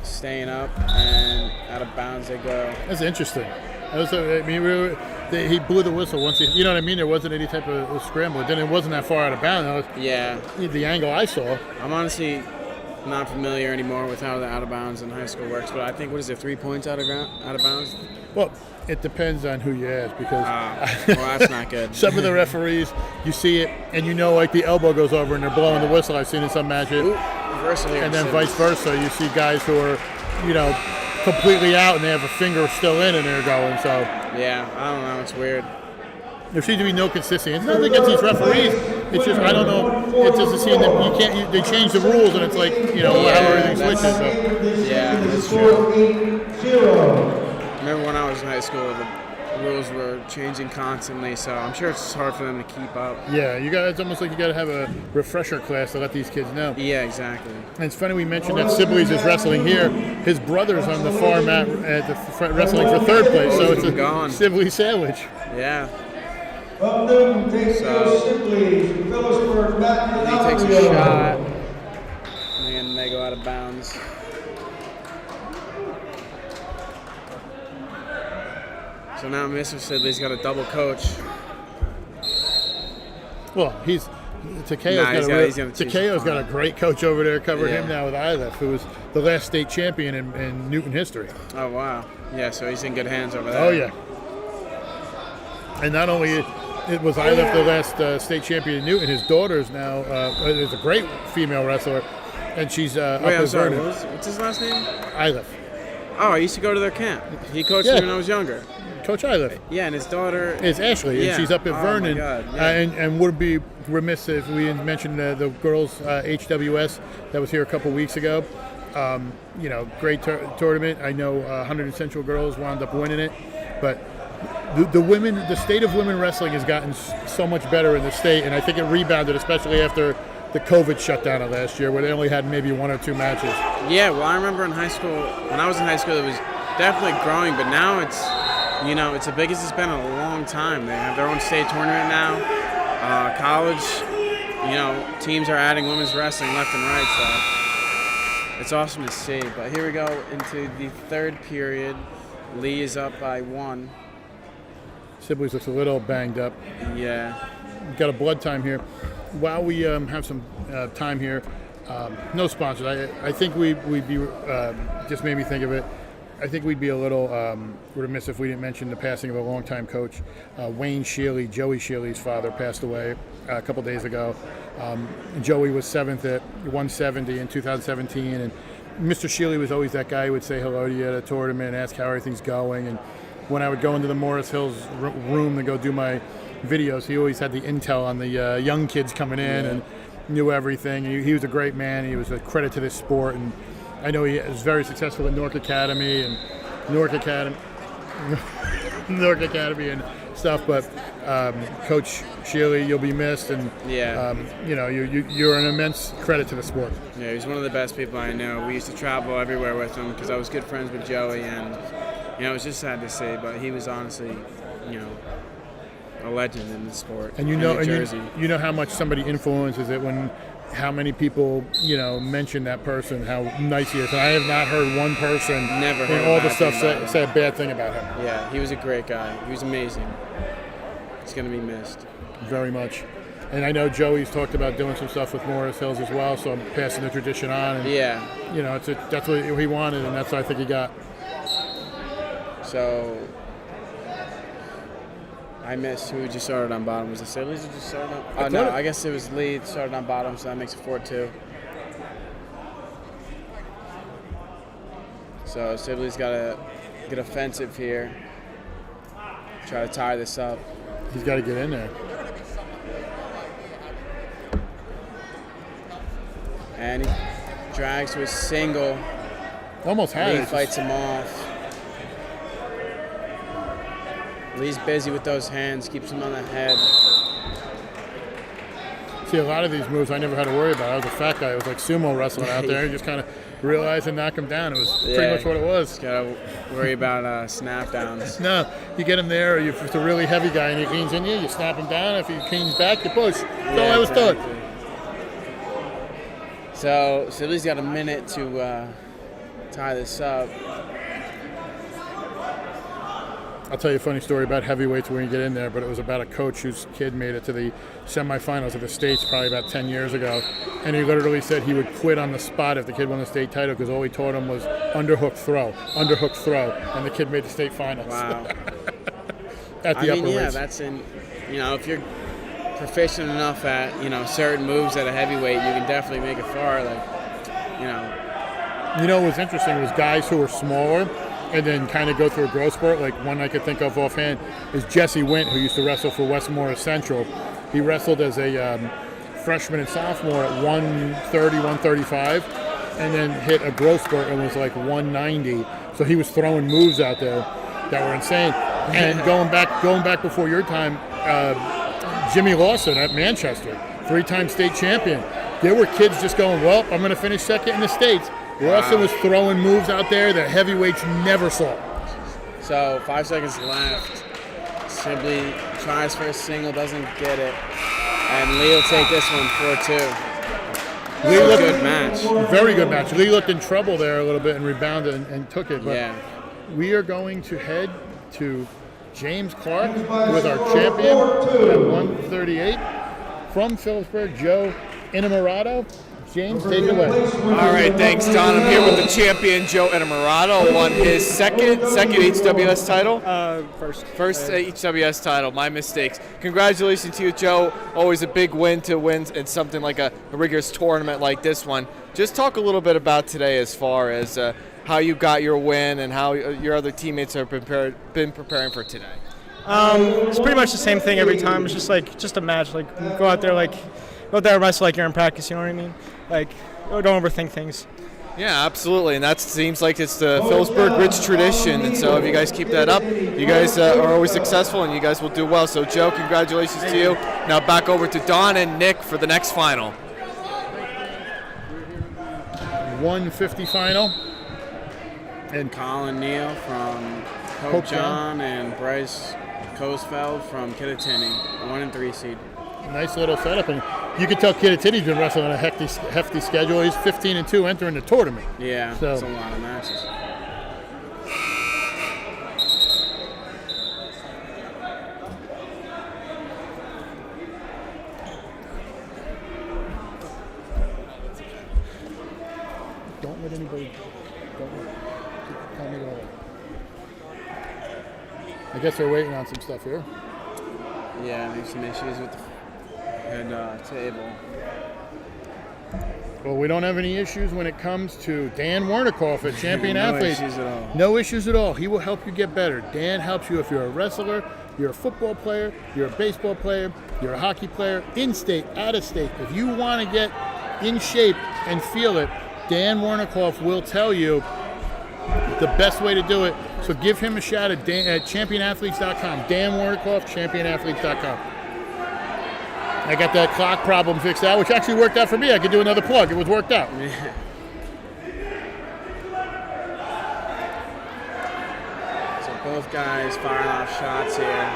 staying up, and out of bounds they go. That's interesting. That was, he blew the whistle once he, you know what I mean? There wasn't any type of scramble. Then it wasn't that far out of bounds. Yeah. The angle I saw. I'm honestly not familiar anymore with how the out of bounds in high school works, but I think, what is it, 3 points out of bounds? Well, it depends on who you ask, because well, that's not good. Some of the referees, you see it, and you know, like the elbow goes over and they're blowing the whistle. I've seen in some matches. Ooh, and then vice versa. You see guys who are, completely out and they have a finger still in and they're going. So yeah, I don't know. It's weird. There seems to be no consistency. It's not against these referees. It's just, I don't know. It doesn't seem that they change the rules and it's like, how everything switches. So. Yeah, that's true. Remember when I was in high school, the rules were changing constantly, so I'm sure it's hard for them to keep up. Yeah, it's almost like you got to have a refresher class to let these kids know. Yeah, exactly. And it's funny we mentioned that Sibley's is wrestling here. His brother's on the far mat at the front wrestling for third place, so it's a Sibley sandwich. Yeah. Upton takes Sibley from Phillipsburg back to the He takes a shot, and they go out of bounds. So now Mr. Sibley's got a double coach. Well, Takeo's got a great coach over there covering him now with Ilef, who was the last state champion in Newton history. Oh, wow. Yeah, so he's in good hands over there. Oh, yeah. And not only it was Ilef the last state champion in Newton, his daughter's now is a great female wrestler, and she's up I'm sorry, Vernon. what's his last name? Ilef. Oh, I used to go to their camp. He coached me when I was younger. Coach Ilef. Yeah, and his daughter is Ashley, and she's up at Vernon. My God, yeah. And would be remiss if we didn't mention the girls HWS that was here a couple weeks ago. Great tournament. I know Hunterdon Central girls wound up winning it, but the state of women wrestling has gotten so much better in the state, and I think it rebounded, especially after the COVID shutdown of last year, where they only had maybe 1 or 2 matches. Yeah, well, I remember in high school, when I was in high school, it was definitely growing, but now it's the biggest it's been in a long time. They have their own state tournament now. College, teams are adding women's wrestling left and right, so it's awesome to see. But here we go into the third period. Lee is up by 1. Sibley's looks a little banged up. Yeah. We've got a blood time here. While we have some time here, no sponsors. I think we'd be, just made me think of it, I think we'd be a little remiss if we didn't mention the passing of a longtime coach. Wayne Shealy, Joey Shealy's father, passed away a couple days ago. Joey was 7th at 170 in 2017, and Mr. Shealy was always that guy who would say hello to you at a tournament and ask how everything's going. And when I would go into the Morris Hills room to go do my videos, he always had the intel on the young kids coming in and knew everything. He was a great man. He was a credit to this sport, and I know he was very successful at Newark Academy and stuff. But Coach Shealy, you'll be missed, and you're an immense credit to the sport. Yeah, he's one of the best people I know. We used to travel everywhere with him because I was good friends with Joey, and it was just sad to see. But he was honestly, a legend in the sport. And you know how much somebody influences it when. How many people, mention that person, how nice he is. And I have not heard one person in all the stuff say a bad thing about him. Yeah, he was a great guy. He was amazing. He's going to be missed. Very much. And I know Joey's talked about doing some stuff with Morris Hills as well, so I'm passing the tradition on. And, that's what he wanted, and that's what I think he got. So I missed who just started on bottom. Was it Sibley's who just started on? Oh, no, I guess it was Lee started on bottom, so that makes it 4-2. So Sibley's got to get offensive here. Try to tie this up. He's got to get in there. And he drags to a single. Almost had Lee it. fights him off. Lee's busy with those hands, keeps him on the head. See, a lot of these moves I never had to worry about. I was a fat guy. It was like sumo wrestling out there. You just kind of realize and knock him down. It was pretty much what it was. Just gotta worry about snap downs. No, you get him there, or if it's a really heavy guy and he leans in you, you snap him down. If he leans back, you push. That's all I was taught. So Lee's got a minute to tie this up. I'll tell you a funny story about heavyweights when you get in there, but it was about a coach whose kid made it to the semifinals of the States probably about 10 years ago. And he literally said he would quit on the spot if the kid won the state title because all he taught him was underhook throw. And the kid made the state finals. Wow. At the upper weights. That's in, if you're proficient enough at, certain moves at a heavyweight, you can definitely make it far. What was interesting was guys who were smaller and then kind of go through a growth spurt. Like one I could think of offhand is Jesse Wint, who used to wrestle for Westmore Central. He wrestled as a freshman and sophomore at 130, 135, and then hit a growth spurt and was like 190. So he was throwing moves out there that were insane. And going back before your time, Jimmy Lawson at Manchester, 3-time state champion. There were kids just going, well, I'm going to finish second in the States. Lawson was throwing moves out there that heavyweights never saw. So 5 seconds left. Sibley tries for a single, doesn't get it. And Lee will take this one 4-2. Good match. Very good match. Lee looked in trouble there a little bit and rebounded and took it. But we are going to head to James Clark with our champion at 138 from Phillipsburg, Joe Innamorato. James, take it away. All right, thanks, Don. I'm here with the champion, Joe Innamorato. Won his second HWS title. First HWS title. My mistakes. Congratulations to you, Joe. Always a big win to win in something like a rigorous tournament like this one. Just talk a little bit about today as far as how you got your win and how your other teammates have been preparing for today. It's pretty much the same thing every time. It's just a match. Go out there and wrestle like you're in practice. You know what I mean? Don't overthink things. Yeah, absolutely, and that seems like it's the Phillipsburg rich tradition, and so if you guys keep that up, you guys are always successful, and you guys will do well. So, Joe, congratulations to you. Now back over to Don and Nick for the next final. 150 final. And Colin Neal from Hope John and Bryce Coesfeld from Kittatinny, 1 and 3 seed. Nice little setup, and you can tell Kittatinny's been wrestling on a hefty schedule. He's 15-2 entering the tournament. Yeah, so that's a lot of matches. Don't let anybody. Tell me to go. I guess they're waiting on some stuff here. Yeah, there's some issues with the head table. Well, we don't have any issues when it comes to Dan Wernickoff at Champion Athlete. No issues at all. No issues at all. He will help you get better. Dan helps you if you're a wrestler, you're a football player, you're a baseball player, you're a hockey player, in-state, out-of-state. If you want to get in shape and feel it, Dan Wernickoff will tell you the best way to do it. So give him a shout at championathletes.com. Dan Wernickoff, championathletes.com. I got that clock problem fixed out, which actually worked out for me. I could do another plug. It was worked out. So both guys firing off shots here.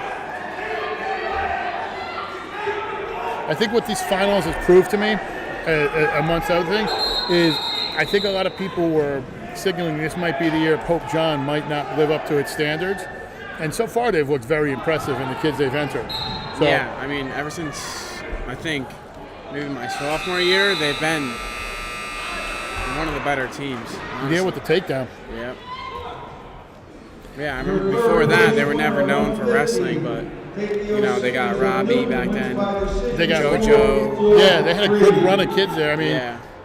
I think what these finals has proved to me, amongst other things, is I think a lot of people were signaling this might be the year Pope John might not live up to its standards. And so far they've looked very impressive in the kids they've entered. So, yeah, I mean, ever since, I think, maybe my sophomore year, they've been one of the better teams. Honestly. Yeah, with the takedown. Yep. Yeah, I remember before that, they were never known for wrestling, but, they got Robbie back then. They got JoJo. Yeah, they had a good run of kids there. I mean,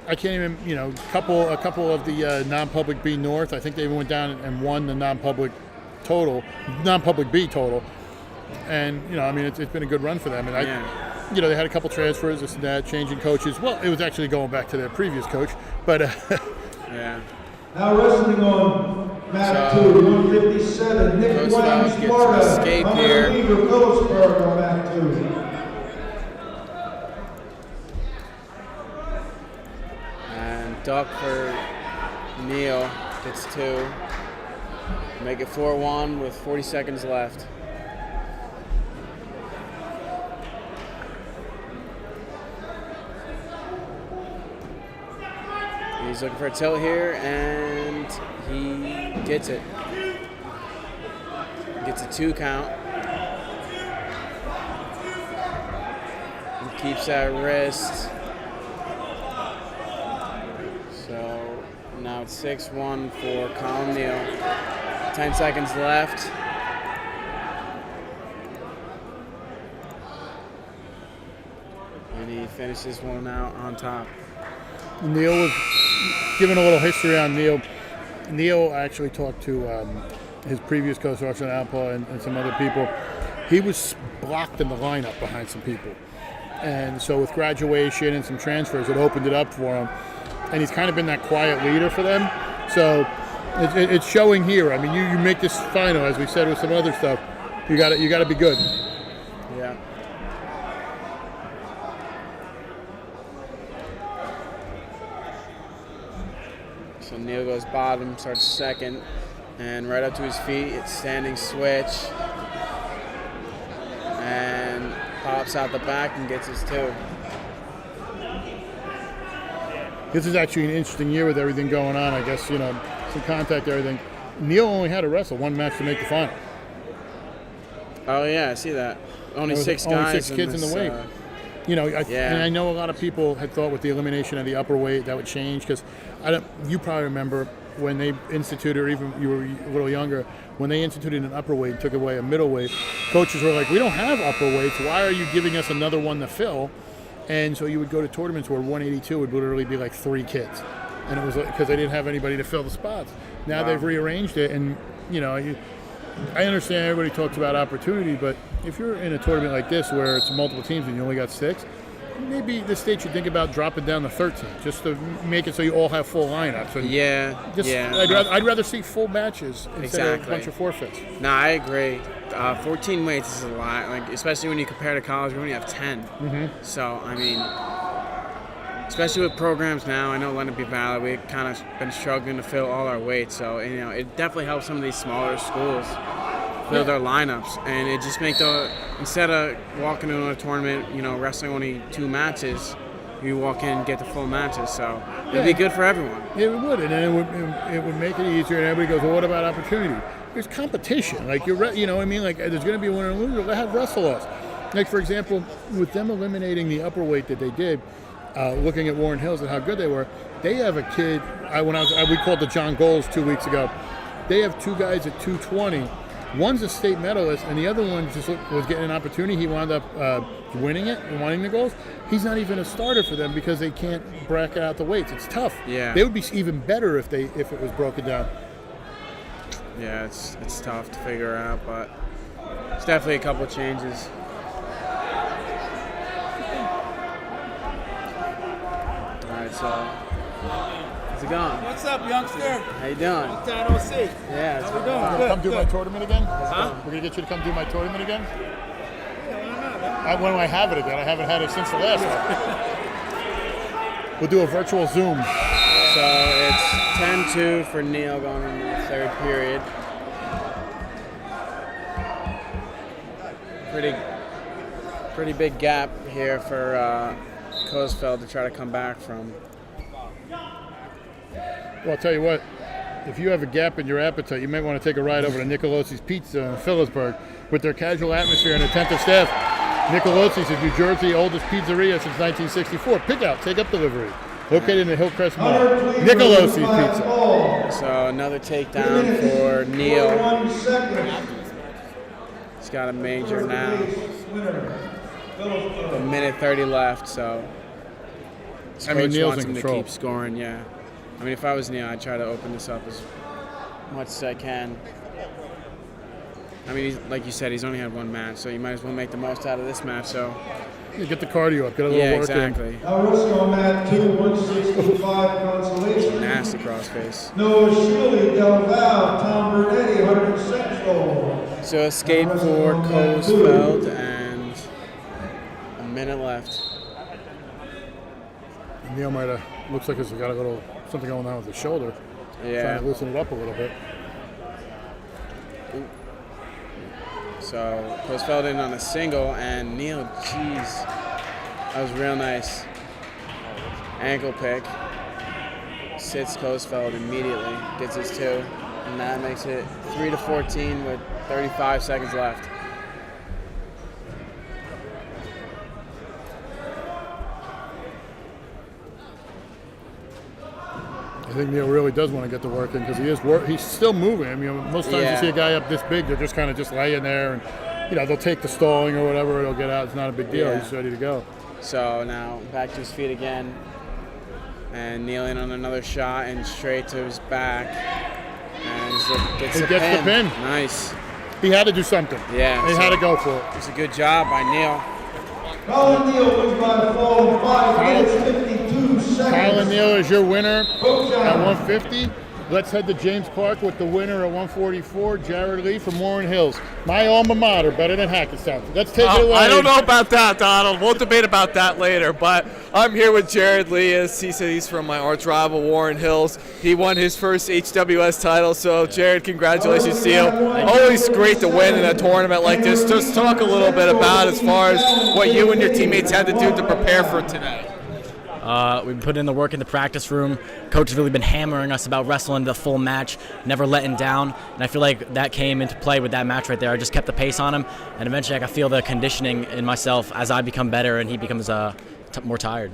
I can't even, a couple of the non-public B North. I think they even went down and won the non-public B total. And it's been a good run for them. And they had a couple transfers, this and that, changing coaches. Well, it was actually going back to their previous coach, but yeah. Now wrestling on mat 2, 157, Nick White, Florida. Escape here. Phillipsburg on mat 2. And duck for Neil gets 2. Make it 4-1 with 40 seconds left. He's looking for a tilt here, and he gets it. Gets a 2 count. He keeps that wrist. So now it's 6-1 for Colin Neal. 10 seconds left. And he finishes one out on top. Neil was given a little history on Neil. Neil actually talked to his previous coach, Russian Alpa, and some other people. He was blocked in the lineup behind some people. And so with graduation and some transfers, it opened it up for him. And he's kind of been that quiet leader for them. So it's showing here. I mean, you make this final, as we said with some other stuff, you got to be good. Yeah. So Neil goes bottom, starts second, and right up to his feet, it's standing switch, and pops out the back and gets his 2. This is actually an interesting year with everything going on. I guess, some contact, everything. Neil only had to wrestle 1 match to make the final. Oh yeah, I see that. Only 6 guys. Only 6 kids in the weight. And I know a lot of people had thought with the elimination of the upper weight that would change, because you probably remember when they instituted, or even you were a little younger, when they instituted an upper weight and took away a middle weight, coaches were like, we don't have upper weights. Why are you giving us another one to fill? And so you would go to tournaments where 182 would literally be like 3 kids. And it was because they didn't have anybody to fill the spots. Now they've rearranged it, and I understand everybody talks about opportunity, but if you're in a tournament like this where it's multiple teams and you only got 6, maybe the state should think about dropping down to 13, just to make it so you all have full lineups. And I'd rather see full matches instead of a bunch of forfeits. No, I agree. 14 weights is a lot, especially when you compare to college, we only have 10. Mm-hmm. So, I mean, especially with programs now, I know Leonard B. Valley, we've kind of been struggling to fill all our weights. So, it definitely helps some of these smaller schools fill their lineups. And it just makes instead of walking into a tournament, wrestling only 2 matches, you walk in and get the full matches. So, it'd be good for everyone. It would, and then it would make it easier, and everybody goes, well, what about opportunity? There's competition. Like, there's going to be a winner and loser. Let have wrestle us. Like, for example, with them eliminating the upper weight that they did, looking at Warren Hills and how good they were, they have a kid, we called the John Goals 2 weeks ago. They have 2 guys at 220. One's a state medalist, and the other one just was getting an opportunity. He wound up winning it and winning the goals. He's not even a starter for them because they can't bracket out the weights. It's tough. Yeah. They would be even better if it was broken down. Yeah, it's tough to figure out, but it's definitely a couple changes. All right, so how's it going? What's up, youngster? How you doing? Long time no see. Yeah, How we doing? Come do my tournament again? Huh? We're going to get you to come do my tournament again? Yeah, why not, man? When do I have it again? I haven't had it since the last one. We'll do a virtual Zoom. So it's 10-2 for Neil going into the 3rd period. Pretty big gap here for Coesfeld to try to come back from. Well, I'll tell you what, if you have a gap in your appetite, you might want to take a ride over to Nicolosi's Pizza in Phillipsburg. With their casual atmosphere and attentive staff, Nicolosi's is New Jersey's oldest pizzeria since 1964. Pick out, take up delivery. Located in the Hillcrest Mall. Nicolosi's Pizza. So another takedown for Neil. He's got a major now. A minute 30 left, so His I mean, coach Neil's wants in him to control. keep scoring, yeah. I mean, if I was Neil, I'd try to open this up as much as I can. I mean, like you said, he's only had one match, so you might as well make the most out of this match. So Yeah, get the cardio up, get a little work exactly. Now wrestling on mat 2, 165 consolation. Nasty crossface. Noah Shealy, Del Val, Tom Bernetti, Hunterdon Central. So escape for Coesfeld and a minute left. Neil might have, looks like he's got a little something going on with his shoulder. Yeah. Trying to loosen it up a little bit. So Coesfeld in on a single, and Neil, jeez, that was real nice. Ankle pick. Sits Coesfeld immediately, gets his 2, and that makes it 3-14 with 35 seconds left. I think Neil really does want to get the work in because he is he's still moving. I mean, most times you see a guy up this big, they're just kind of just laying there, and they'll take the stalling or whatever, it'll get out. It's not a big deal. Yeah. He's ready to go. So now back to his feet again, and kneeling on another shot and straight to his back, and gets He gets the pin. Nice. He had to do something. Yeah. He had to go for it. It's a good job by Neil. Colin Neal wins by a fall in 5 minutes, 52 seconds. Colin Neal is your winner at 150. Let's head to James Clark with the winner at 144, Jared Lee from Warren Hills. My alma mater, better than Hackettstown. Let's take it away. I don't know about that, Donald. We'll debate about that later. But I'm here with Jared Lee. As he said, he's from my arch rival, Warren Hills. He won his first HWS title. So, Jared, congratulations to you. Always great to win in a tournament like this. Just talk a little bit about as far as what you and your teammates had to do to prepare for today. We've put in the work in the practice room. Coach has really been hammering us about wrestling the full match, never letting down. And I feel like that came into play with that match right there. I just kept the pace on him, and eventually I could feel the conditioning in myself as I become better and he becomes more tired.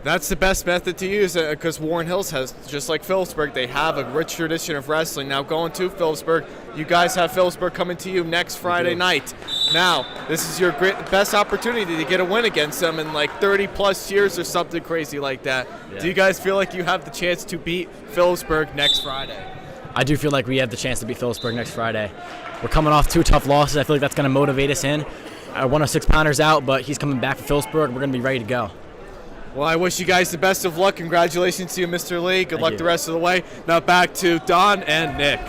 That's the best method to use because Warren Hills has, just like Phillipsburg, they have a rich tradition of wrestling. Now going to Phillipsburg, you guys have Phillipsburg coming to you next Friday night. Now, this is your best opportunity to get a win against them in like 30 plus years or something crazy like that. Yeah. Do you guys feel like you have the chance to beat Phillipsburg next Friday? I do feel like we have the chance to beat Phillipsburg next Friday. We're coming off 2 tough losses. I feel like that's going to motivate us in. Our 106-pounder's out, but he's coming back for Phillipsburg. We're going to be ready to go. Well, I wish you guys the best of luck. Congratulations to you, Mr. Lee. Good luck you. the rest of the way. Now back to Don and Nick.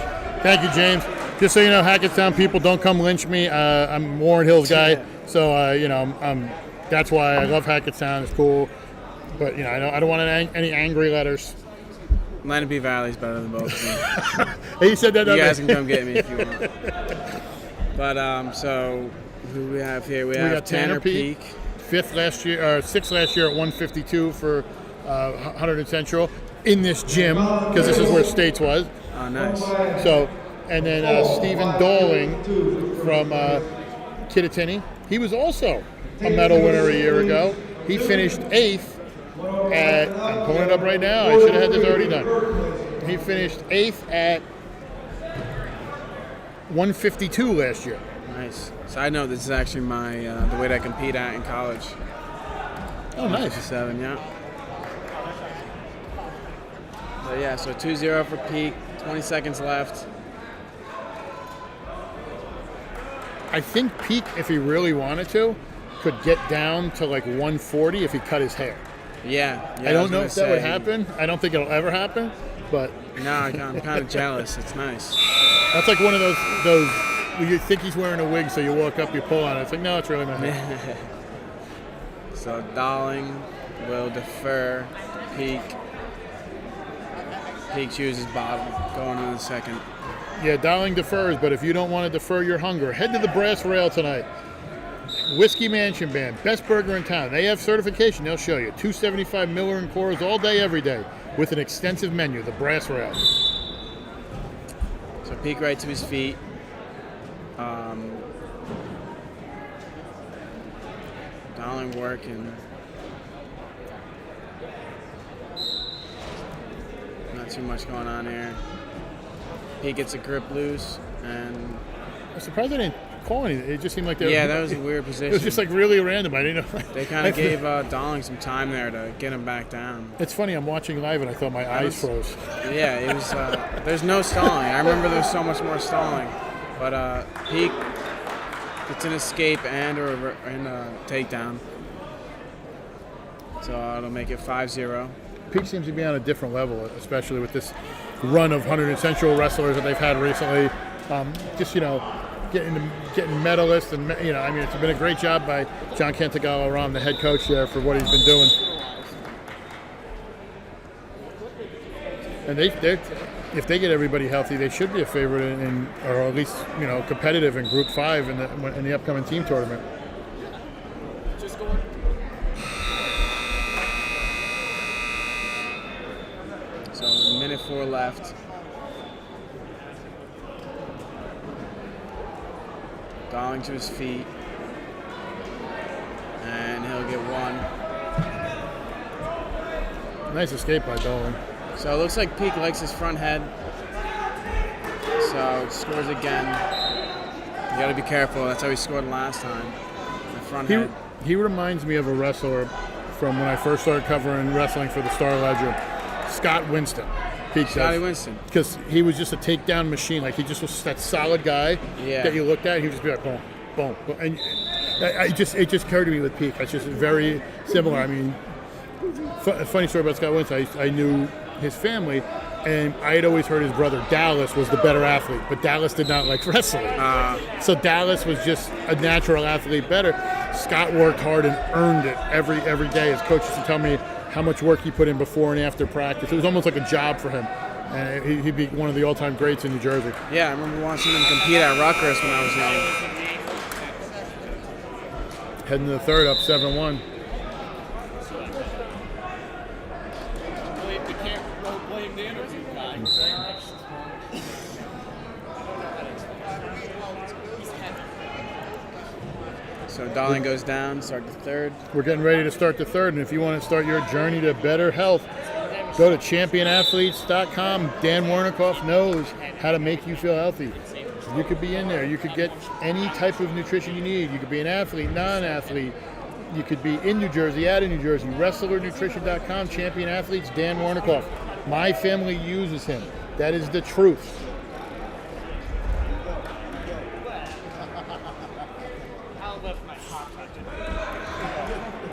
Thank you, James. Just so you know, Hackettstown people, don't come lynch me. I'm a Warren Hills guy, so that's why I love Hackettstown. It's cool, but I don't want any angry letters. Lenape Valley's better than both of them. He said that. You guys can come get me if you want. But so who we have here? We have got Tanner Peak. 6th last year at 152 for Hunterdon Central in this gym because this is where States was. Oh, nice. So, and then Stephen Dowling from Kittatinny. He was also a medal winner a year ago. He finished 8th at, I'm pulling it up right now, I should have had this already done. He finished 8th at 152 last year. Nice. So I know this is actually my the weight I compete at in college. Oh, nice. 57, yeah. So yeah, so 2-0 for Peak. 20 seconds left. I think Peak, if he really wanted to, could get down to like 140 if he cut his hair. Yeah. I don't know if that would happen. I don't think it'll ever happen, but no, I'm kind of jealous. It's nice. That's like one of those you think he's wearing a wig, so you walk up, you pull on it. It's like, no, it's really my hair. So Dowling will defer Peak. Peak chooses bottom, going on the second. Yeah, Dowling defers, but if you don't want to defer your hunger, head to the Brass Rail tonight. Whiskey Mansion Band, best burger in town. They have certification, they'll show you. $2.75 Miller and Coors all day, every day, with an extensive menu, the Brass Rail. So Peak right to his feet. Dowling working. Not too much going on here. He gets a grip loose, and I'm surprised I didn't call anything. It just seemed like they Yeah, that was a weird position. It was just like really random. I didn't know. They kind of gave Dowling some time there to get him back down. It's funny. I'm watching live and I thought my eyes froze. Yeah, it was. There's no stalling. I remember there was so much more stalling, but Peak gets an escape and a takedown, so it'll make it 5-0. Peak seems to be on a different level, especially with this run of Hunterdon Central wrestlers that they've had recently. Just getting medalists, and I mean, it's been a great job by John Cantagalo-Ram, the head coach there, for what he's been doing. And if they get everybody healthy, they should be a favorite or at least competitive in Group 5 in the upcoming team tournament. So 1:04 left. Dowling to his feet, and he'll get one. Nice escape by Dowling. So it looks like Peak likes his front head. So scores again. You got to be careful. That's how he scored last time. The front head. He reminds me of a wrestler from when I first started covering wrestling for the Star Ledger, Scott Winston. Scotty Winston. Because he was just a takedown machine. Like, he just was that solid guy that you looked at, and he would just be like, boom, boom, boom. And it just occurred to me with Peak. It's just very similar. I mean, funny story about Scott Winston. I knew his family, and I had always heard his brother Dallas was the better athlete, but Dallas did not like wrestling. So Dallas was just a natural athlete better. Scott worked hard and earned it every day. His coach used to tell me how much work he put in before and after practice. It was almost like a job for him. And he'd be one of the all-time greats in New Jersey. Yeah, I remember watching him compete at Rutgers when I was young. Heading to the third, up 7-1. We can't blame the interview guy. So Dowling goes down, start the third. We're getting ready to start the third, and if you want to start your journey to better health, go to championathletes.com. Dan Warnikoff knows how to make you feel healthy. You could be in there. You could get any type of nutrition you need. You could be an athlete, non-athlete. You could be in New Jersey, out of New Jersey. WrestlerNutrition.com, Champion Athletes, Dan Warnikoff. My family uses him. That is the truth.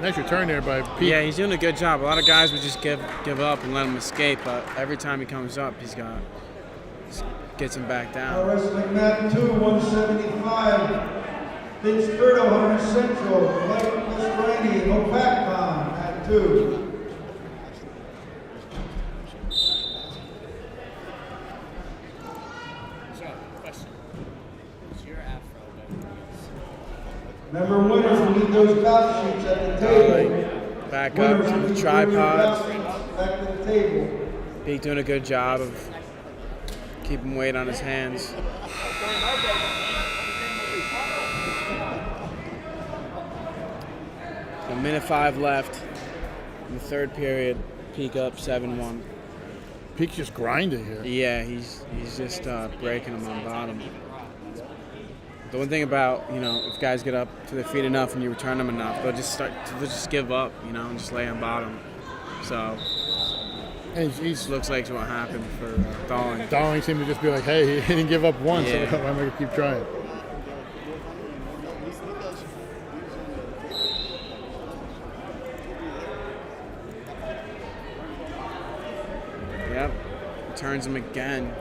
Nice return there by Pete. Yeah, he's doing a good job. A lot of guys would just give up and let him escape, but every time he comes up, gets him back down. Wrestling mat 2, 175. Vince Birdo, Hunterdon Central. Mike Masrani, Opacon at 2. Remember, winners will need those bout sheets at the table. Back up to the tripod. Back to the table. Peak doing a good job of keeping weight on his hands. A minute 5 left in the third period. Peak up 7-1. Peak's just grinding here. Yeah, he's just breaking them on bottom. The one thing about, if guys get up to their feet enough and you return them enough, they'll just give up, and just lay on bottom. So and he looks like what happened for Dowling. Dowling seemed to just be like, hey, he didn't give up once, so I'm going to keep trying. Yep, turns him again.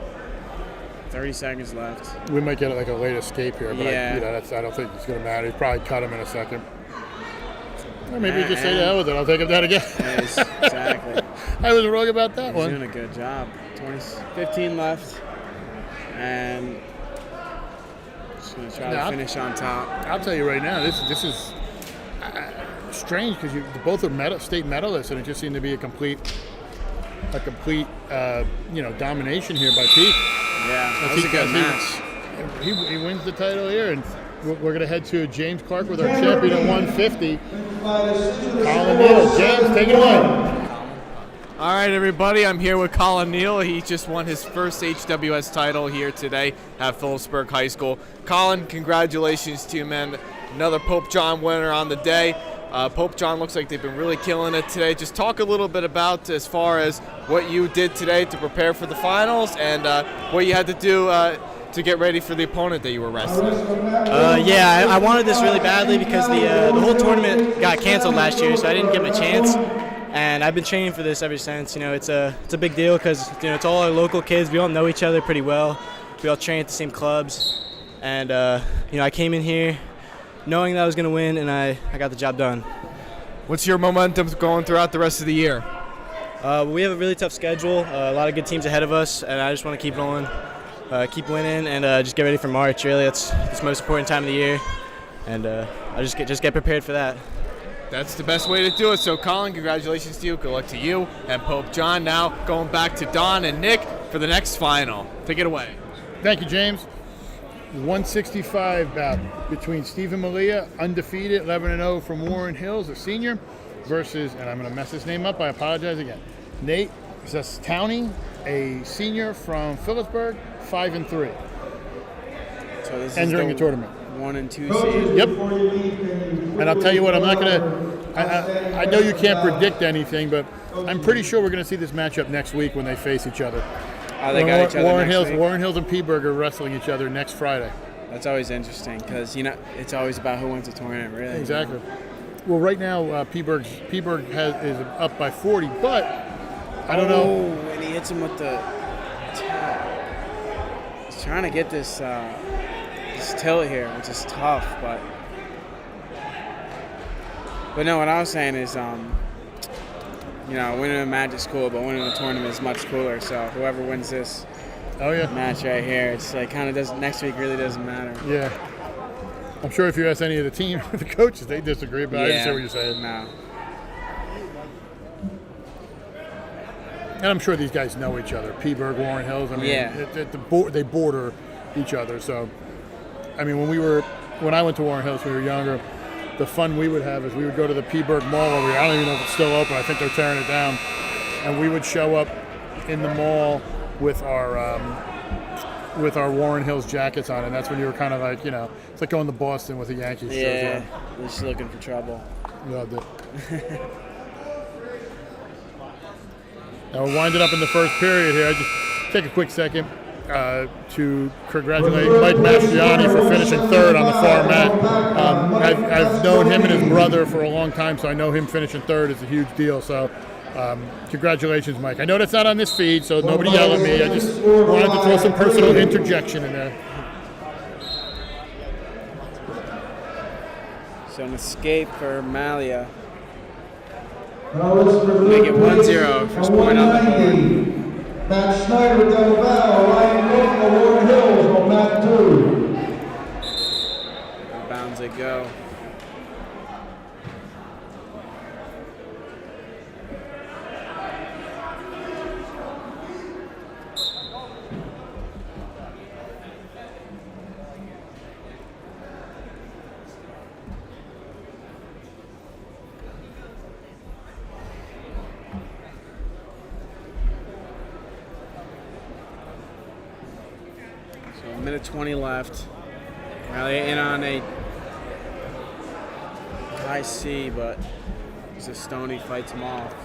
30 seconds left. We might get like a late escape here, but Yeah. I don't think it's going to matter. He'd probably cut him in a second. Or maybe just say the hell with it. I'll take him down again. Yes, exactly. I was wrong about that one. He's doing a good job. 15 left. And just going to try to finish on top. I'll tell you right now, this is strange because both are state medalists, and it just seemed to be a complete domination here by Pete. Yeah, that was a good match. He wins the title here, and we're going to head to James Clark with our champion at 150. Colin Neal. James, take it away. All right, everybody, I'm here with Colin Neal. He just won his first HWS title here today at Phillipsburg High School. Colin, congratulations to you, man. Another Pope John winner on the day. Pope John looks like they've been really killing it today. Just talk a little bit about as far as what you did today to prepare for the finals and what you had to do to get ready for the opponent that you were wrestling. Yeah, I wanted this really badly because the whole tournament got canceled last year, so I didn't give him a chance. And I've been training for this ever since. You know, it's a big deal because it's all our local kids. We all know each other pretty well. We all train at the same clubs, and I came in here knowing that I was going to win, and I got the job done. What's your momentum going throughout the rest of the year? We have a really tough schedule, a lot of good teams ahead of us, and I just want to keep rolling, keep winning, and just get ready for March. Really, it's the most important time of the year, and I just get prepared for that. That's the best way to do it. So, Colin, congratulations to you. Good luck to you and Pope John. Now going back to Don and Nick for the next final. Take it away. Thank you, James. 165 bout between Stephen Malia, undefeated, 11-0 from Warren Hills, a senior, versus, and I'm going to mess his name up, I apologize again, Nate Zestowney, a senior from Phillipsburg, 5-3. So this entering is the tournament. 1 and 2 seed. Yep. And I'll tell you what, I'm not going to, I know you can't predict anything, but I'm pretty sure we're going to see this matchup next week when they face each other. Oh, they got each other Warren next Hills, week? Warren Hills and Peaburg are wrestling each other next Friday. That's always interesting because, it's always about who wins the tournament, really. Exactly. Well, right now, Peaburg is up by 40, but I don't know. And he hits him with the he's trying to get this tilt here, which is tough, but no, what I was saying is, winning a match is cool, but winning a tournament is much cooler. So whoever wins this match right here, it's like kind of doesn't. Next week really doesn't matter. Yeah. I'm sure if you ask any of the team, the coaches, they disagree, but I understand what you're saying. No. And I'm sure these guys know each other. Peaburg, Warren Hills. I mean, they border each other. So, I mean, when I went to Warren Hills when we were younger, the fun we would have is we would go to the Peaburg Mall over here. I don't even know if it's still open. I think they're tearing it down. And we would show up in the mall with our Warren Hills jackets on, and that's when you were kind of like, it's like going to Boston with a Yankees shirt. Yeah, just looking for trouble. Loved it. Now we're winding up in the first period here. I just take a quick second to congratulate Mike Mastriani for finishing third on the far mat. I've known him and his brother for a long time, so I know him finishing third is a huge deal. So congratulations, Mike. I know that's not on this feed, so nobody yell at me. I just wanted to throw some personal interjection in there. So an escape for Malia. Make it 1-0, first point on the board. Matt Snyder, Del Valle, Ryan Norton, Warren Hills on mat 2. Out of bounds they go. So 1:20 left. Malia in on a high C, but Stoney fights him off.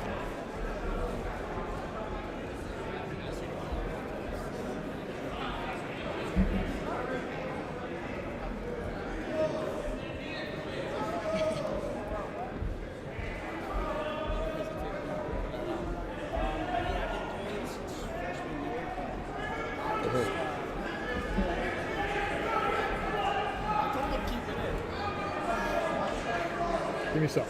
Give me some.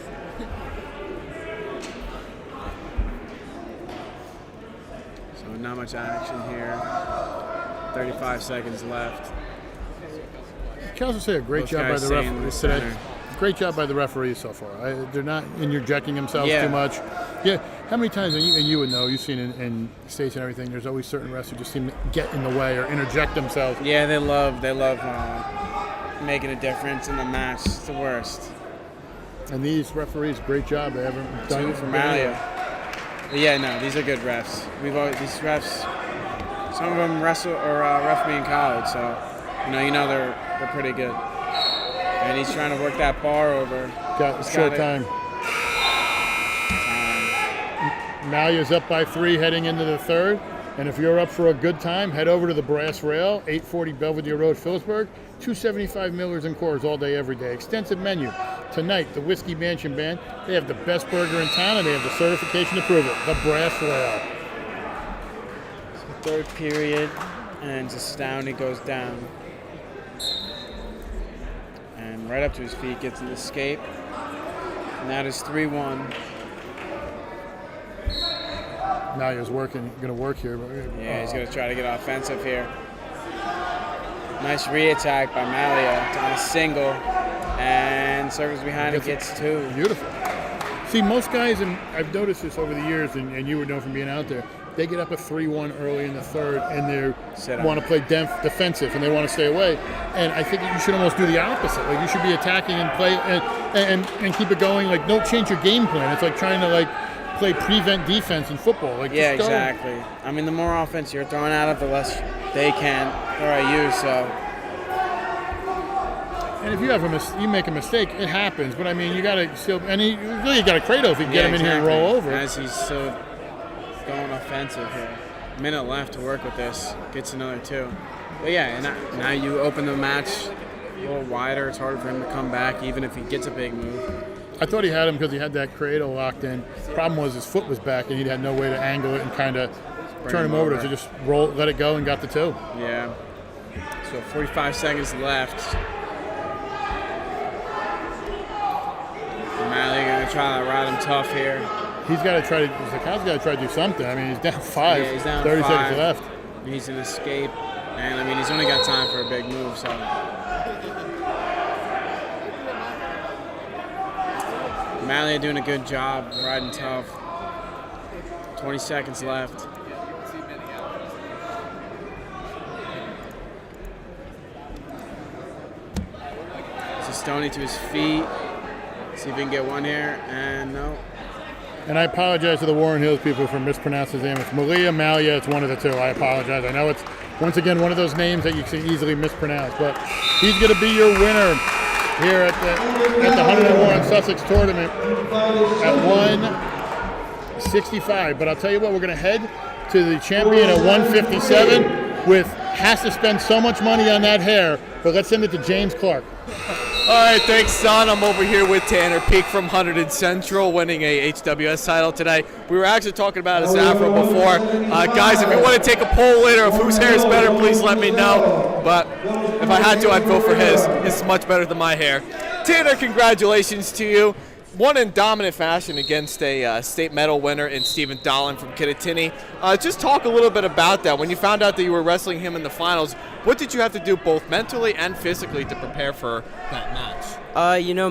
So not much action here. 35 seconds left. I can also say a great job by the referees today. Great job by the referees so far. They're not interjecting themselves too much. Yeah, how many times, and you would know, you've seen in states and everything, there's always certain refs who just seem to get in the way or interject themselves. Yeah, they love making a difference in the match. It's the worst. And these referees, great job. They haven't done Two it for Malia. But yeah, no, these are good refs. These refs, some of them wrestle or ref me in college, so you know they're pretty good. And he's trying to work that bar over. Got short time. Malia's up by 3 heading into the third. And if you're up for a good time, head over to the Brass Rail, 840 Belvedere Road, Phillipsburg. $2.75 Millers and Coors all day, every day. Extensive menu. Tonight, the Whiskey Mansion Band. They have the best burger in town, and they have the certification to prove it. The Brass Rail. So third period, and Astounding goes down. And right up to his feet, gets an escape. And that is 3-1. Malia's going to work here. Yeah, he's going to try to get offensive here. Nice re-attack by Malia on a single, and circles behind and gets 2. Beautiful. See, most guys, and I've noticed this over the years, and you would know from being out there, they get up a 3-1 early in the third, and they want to play defensive, and they want to stay away. And I think you should almost do the opposite. Like, you should be attacking and play and keep it going. Like, don't change your game plan. It's like trying to play prevent defense in football. Like, yeah, just go. exactly. I mean, the more offense you're throwing at it, the less they can throw at you. So. And if you make a mistake, it happens. But I mean, you got to still, and you got to Kratos if you can get him in here and roll over. As he's still going offensive here. Minute left to work with this. Gets another 2. But yeah, and now you open the match a little wider. It's harder for him to come back, even if he gets a big move. I thought he had him because he had that cradle locked in. Problem was his foot was back, and he had no way to angle it and kind of turn him over to just let it go and got the 2. Yeah. So 45 seconds left. O'Malley going to try to ride him tough here. He's got to try to. Zakow's got to try to do something. I mean, he's down 5. Yeah, he's down 30 5. seconds left. He's an escape, and I mean, he's only got time for a big move. So. Malia doing a good job, riding tough. 20 seconds left. Stoney to his feet. See if we can get one here, and no. And I apologize to the Warren Hills people for mispronouncing his name. It's Malia. It's one of the 2. I apologize. I know it's, once again, one of those names that you can easily mispronounce. But he's going to be your winner here at the Hunterdon-Warren-Sussex tournament at 165. But I'll tell you what, we're going to head to the champion at 157 has to spend so much money on that hair. But let's send it to James Clark. All right, thanks, Don. I'm over here with Tanner Peak from Hunterdon Central, winning a HWS title today. We were actually talking about his afro before. Guys, if you want to take a poll later of whose hair is better, please let me know. But if I had to, I'd vote for his. His is much better than my hair. Tanner, congratulations to you. Won in dominant fashion against a state medal winner in Stephen Dolan from Kittatinny. Just talk a little bit about that. When you found out that you were wrestling him in the finals, what did you have to do both mentally and physically to prepare for that match?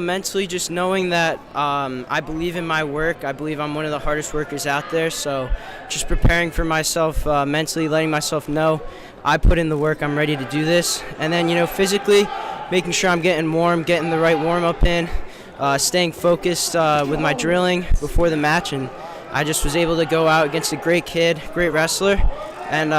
Mentally, just knowing that I believe in my work. I believe I'm one of the hardest workers out there. So just preparing for myself mentally, letting myself know I put in the work, I'm ready to do this. And then, physically, making sure I'm getting warm, getting the right warm-up in. Staying focused with my drilling before the match, and I just was able to go out against a great kid, great wrestler, and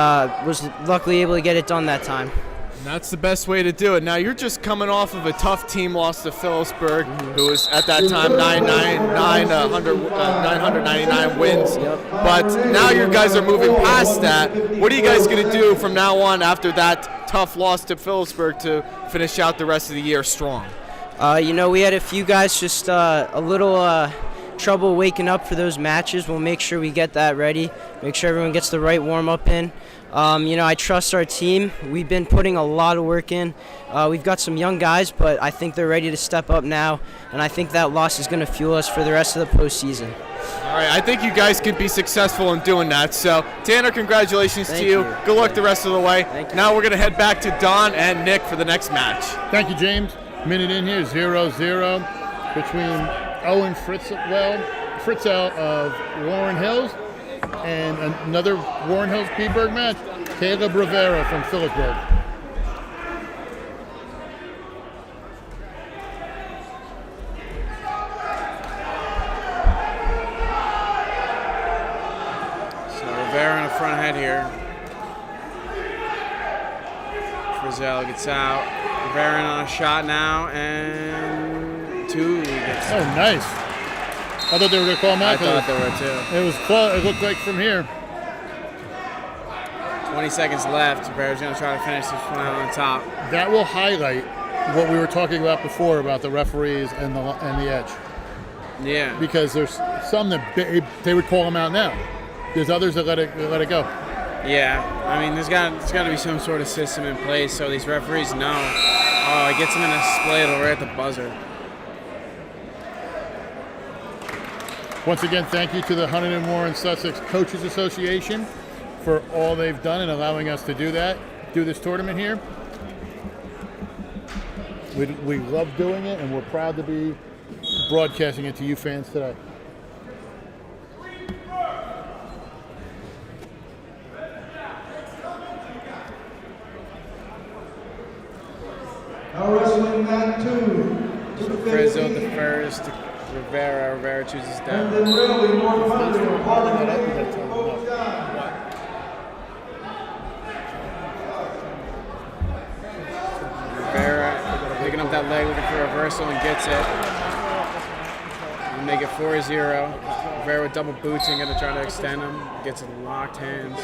was luckily able to get it done that time. And that's the best way to do it. Now, you're just coming off of a tough team loss to Phillipsburg, who was at that time 999 wins. But now you guys are moving past that. What are you guys going to do from now on after that tough loss to Phillipsburg to finish out the rest of the year strong? We had a few guys just a little trouble waking up for those matches. We'll make sure we get that ready, make sure everyone gets the right warm-up in. I trust our team. We've been putting a lot of work in. We've got some young guys, but I think they're ready to step up now, and I think that loss is going to fuel us for the rest of the postseason. All right, I think you guys can be successful in doing that. So, Tanner, congratulations to you. Good luck the rest of the way. Now we're going to head back to Don and Nick for the next match. Thank you, James. Minute in here, 0-0 between Owen Fritzell of Warren Hills and another Warren Hills Petersburg match, Caleb Rivera from Phillipsburg. head here. Frizzell gets out. Rivera on a shot now, and 2 gets. Oh, nice. I thought they were going to call him out. I thought they were too. It was close. It looked like from here. 20 seconds left. Rivera's going to try to finish this one out on top. That will highlight what we were talking about before about the referees and the edge. Yeah. Because there's some that they would call him out now. There's others that let it go. Yeah, I mean, there's got to be some sort of system in place so these referees know. Oh, it gets them in a split right at the buzzer. Once again, thank you to the Hunterdon-Warren-Sussex Coaches Association for all they've done in allowing us to do this tournament here. We love doing it, and we're proud to be broadcasting it to you fans today. Now wrestling mat 2. Frizzell the first. Rivera chooses down. And then really more fun than Rivera picking up that leg, looking for a reversal, and gets it. And make it 4-0. Rivera with double boots and going to try to extend him. Gets it locked hands.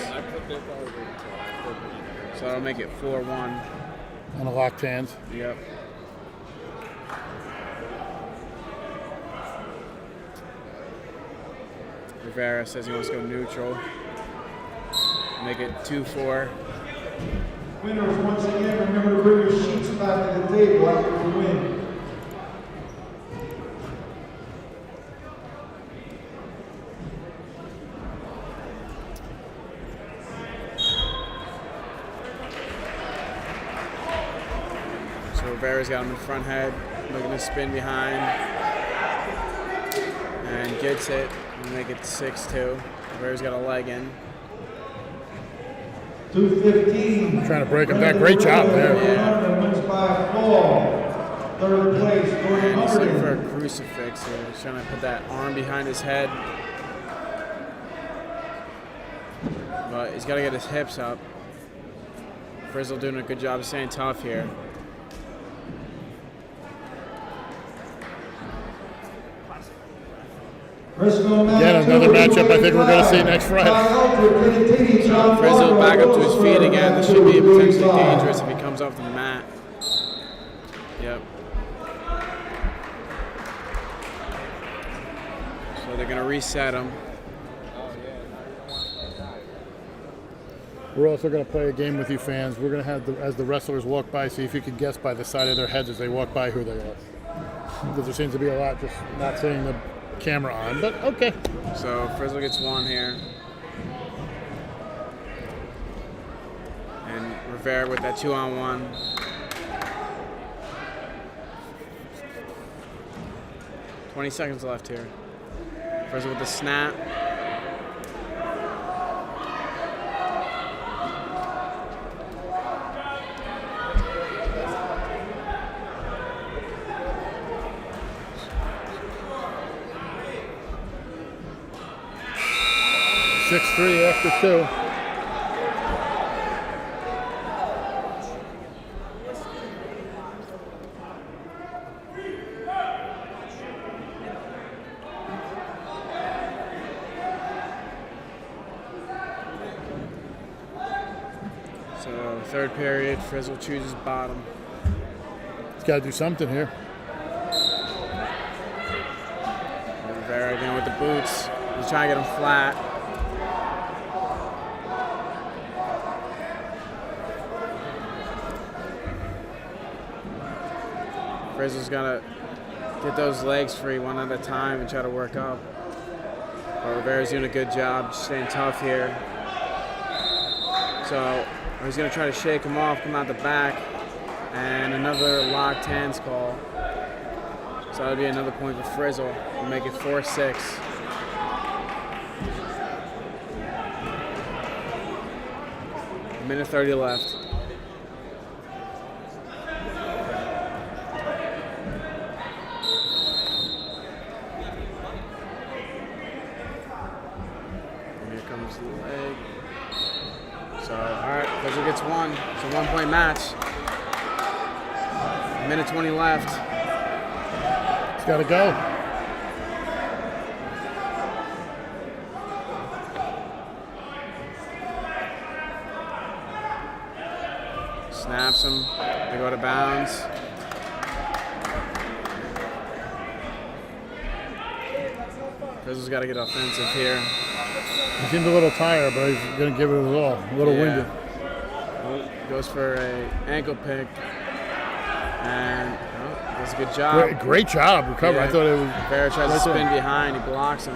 So that'll make it 4-1. On a locked hands. Yep. Rivera says he wants to go neutral. Make it 2-4. Winners, once again, remember to bring your sheets back to the table after the win. So Rivera's got him in front head, looking to spin behind, and gets it, and make it 6-2. Rivera's got a leg in. 2:15. Trying to break him back. Great job there. Yeah. Wins by 4. Third place, And he's looking for a Hunterdon. crucifix here. He's trying to put that arm behind his head. But he's got to get his hips up. Frizzell doing a good job of staying tough here. Again, another matchup I think we're going to see next Friday. Frizzell back up to his feet again. This should be potentially dangerous if he comes off the mat. Yep. So they're going to reset him. We're also going to play a game with you fans. We're going to have, as the wrestlers walk by, see if you can guess by the side of their heads as they walk by who they are. Because there seems to be a lot just not seeing the camera on, but okay. So Frizzell gets 1 here. And Rivera with that 2-on-1. $20 seconds left here. Frizzell with the snap. Three after 2. So third period, Frizzell chooses bottom. He's got to do something here. Rivera again with the boots. He's trying to get him flat. Frizzell's gonna get those legs free one at a time and try to work up. But Rivera's doing a good job staying tough here. So he's gonna try to shake him off, come out the back, and another locked hands call. So that'll be another point for Frizzell. We'll make it 4-6. A minute 30 left. And here comes the leg. gets one. It's a 1-point match. Minute 20 left. It's got to go. Snaps them. They go to bounds. Grizzlies got to get offensive here. He seemed a little tired, but he's going to give it his all. A little winded. Goes for a ankle pick. And does a good job. Great job recovery. Yeah. I thought it was. Rivera tries to spin behind. He blocks him.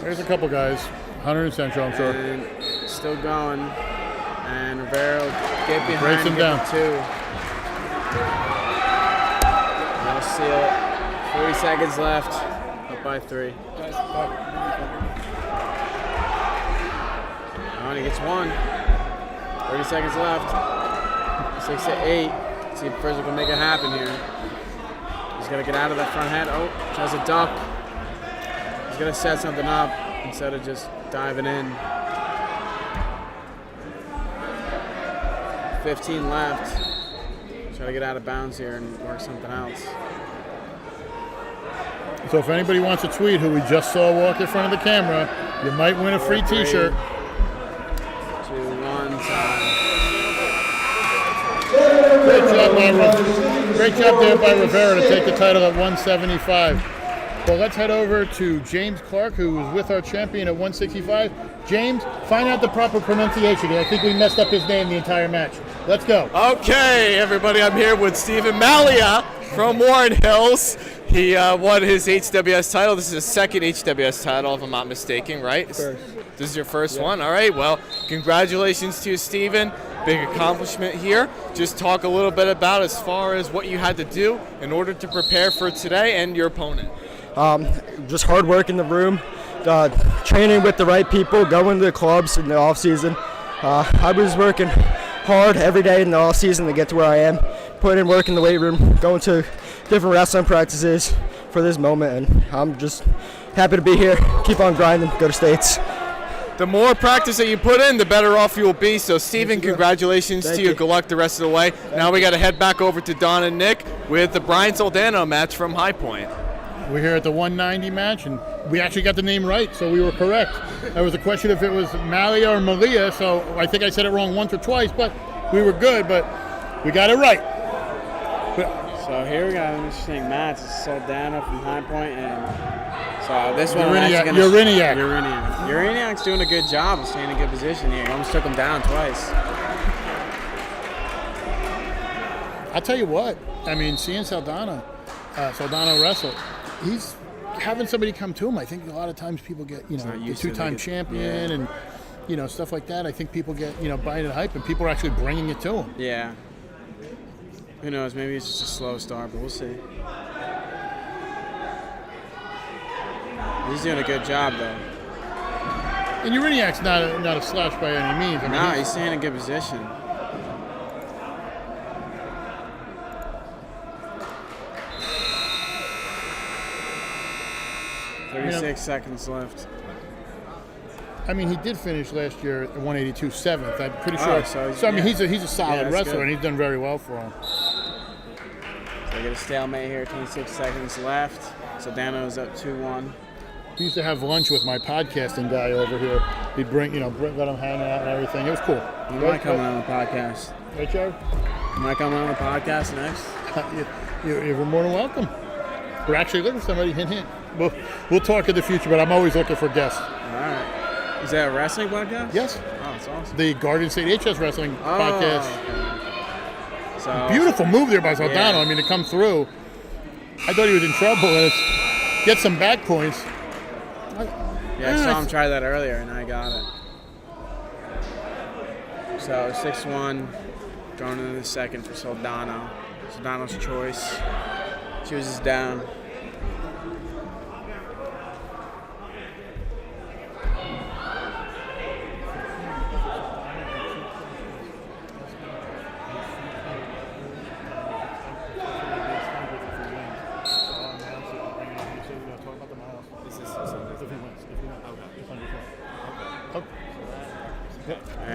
There's a couple guys. Hunter and Central, I'm sure. And still going. And Rivera will get behind. Breaks him down. Two. They'll seal it. 40 seconds left. Up by 3. And he gets one. 30 seconds left. 6 to 8. See if Frizzle can make it happen here. He's got to get out of that front head. Oh, tries to duck. He's going to set something up instead of just diving in. 15 left. Try to get out of bounds here and work something else. So if anybody wants to tweet who we just saw walk in front of the camera, you might win a free T-shirt. 2-1 time. Great job there by Rivera to take the title at 175. Well, let's head over to James Clark, who was with our champion at 165. James, find out the proper pronunciation. I think we messed up his name the entire match. Let's go. Okay, everybody, I'm here with Stephen Malia from Warren Hills. He won his HWS title. This is his second HWS title, if I'm not mistaken, right? First. This is your first one? All right, well, congratulations to you, Stephen. Big accomplishment here. Just talk a little bit about as far as what you had to do in order to prepare for today and your opponent. Just hard work in the room, training with the right people, going to the clubs in the off season. I was working hard every day in the off season to get to where I am, putting in work in the weight room, going to different wrestling practices for this moment, and I'm just happy to be here. Keep on grinding, go to states. The more practice that you put in, the better off you will be. So, Stephen, congratulations to you. Good luck the rest of the way. Now we got to head back over to Don and Nick with the Brian Soldano match from High Point. We're here at the 190 match, and we actually got the name right, so we were correct. There was a question if it was Malia or Malia, so I think I said it wrong once or twice, but we were good, but we got it right. So here we got an interesting match. It's Soldano from High Point, and so this one Uriniak. Uriniak's doing a good job of staying in a good position here. He almost took him down twice. I'll tell you what, I mean, seeing Soldano wrestle, he's having somebody come to him. I think a lot of times people get, the two-time champion and, stuff like that. I think people get, buying the hype, and people are actually bringing it to him. Yeah. Who knows? Maybe it's just a slow start, but we'll see. He's doing a good job, though. And Uriniak's not a slouch by any means. I mean, he's staying in a good position. Seconds left. I mean, he did finish last year at 182 7th. I'm pretty sure. So I mean, he's a solid wrestler, and he's done very well for him. So we get a stalemate here. 26 seconds left. Soldano's up 2-1. He used to have lunch with my podcasting guy over here. He'd bring, let him hang out and everything. It was cool. You might come on the podcast. Right, Joe? You might come on the podcast next. You're more than welcome. We're actually looking for somebody. Hint, hint. We'll talk in the future, but I'm always looking for guests. All right. Is that a wrestling podcast? Yes. Oh, that's awesome. The Garden State HS Wrestling podcast. Okay. So, beautiful move there by Soldano. Yeah. I mean, to come through. I thought he was in trouble, and get some back points. I saw him try that earlier, and I got it. So 6-1, going into the second for Soldano. Soldano's choice. Chooses down.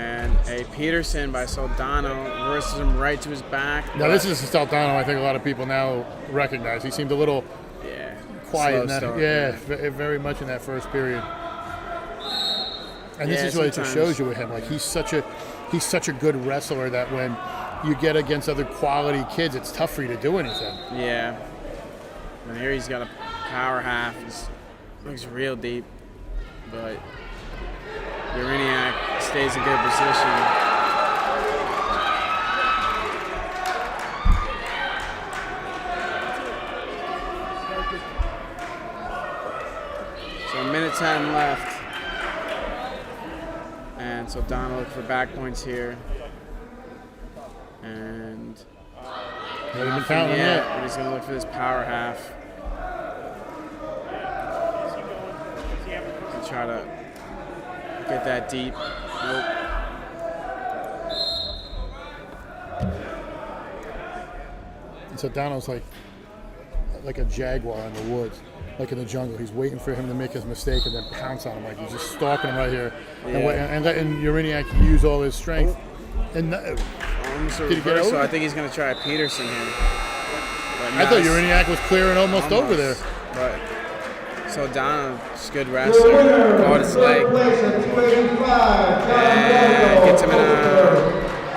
And a Peterson by Soldano reverses him right to his back. Now this is Soldano. I think a lot of people now recognize. He seemed a little quiet in that. Start, very much in that first period. And this is what it just sometimes. shows you with him. Like he's such a good wrestler that when you get against other quality kids, it's tough for you to do anything. Yeah. And here he's got a power half. He looks real deep, but Uraniak stays in good position. So 1:10 left. And so Don look for back points here. And nothing yet, but he's going to look for this power half. To try to get that deep. Nope. And so Donald's like a jaguar in the woods, like in the jungle. He's waiting for him to make his mistake and then pounce on him. Like he's just stalking him right here, and letting Uraniak use all his strength. And almost a reversal. I think he's going to try a Peterson here. I thought Uraniak was clearing almost over there. But Soldano's good wrestler. Caught his leg. And gets him in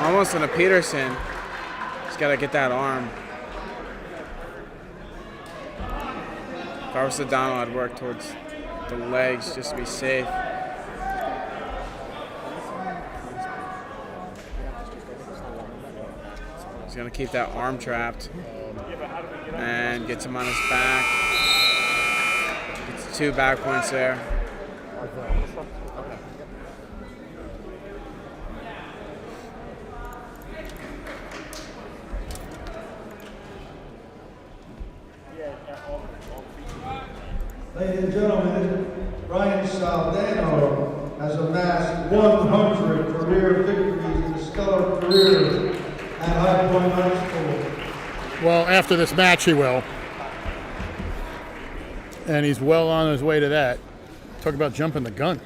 almost in a Peterson. He's got to get that arm. If I was Soldano, I'd work towards the legs just to be safe. He's going to keep that arm trapped and gets him on his back. Gets 2 back points there. Ladies and gentlemen, Brian Soldano has amassed 100 career victories in his stellar career at High Point High School. Well, after this match, he will. And he's well on his way to that. Talk about jumping the gun.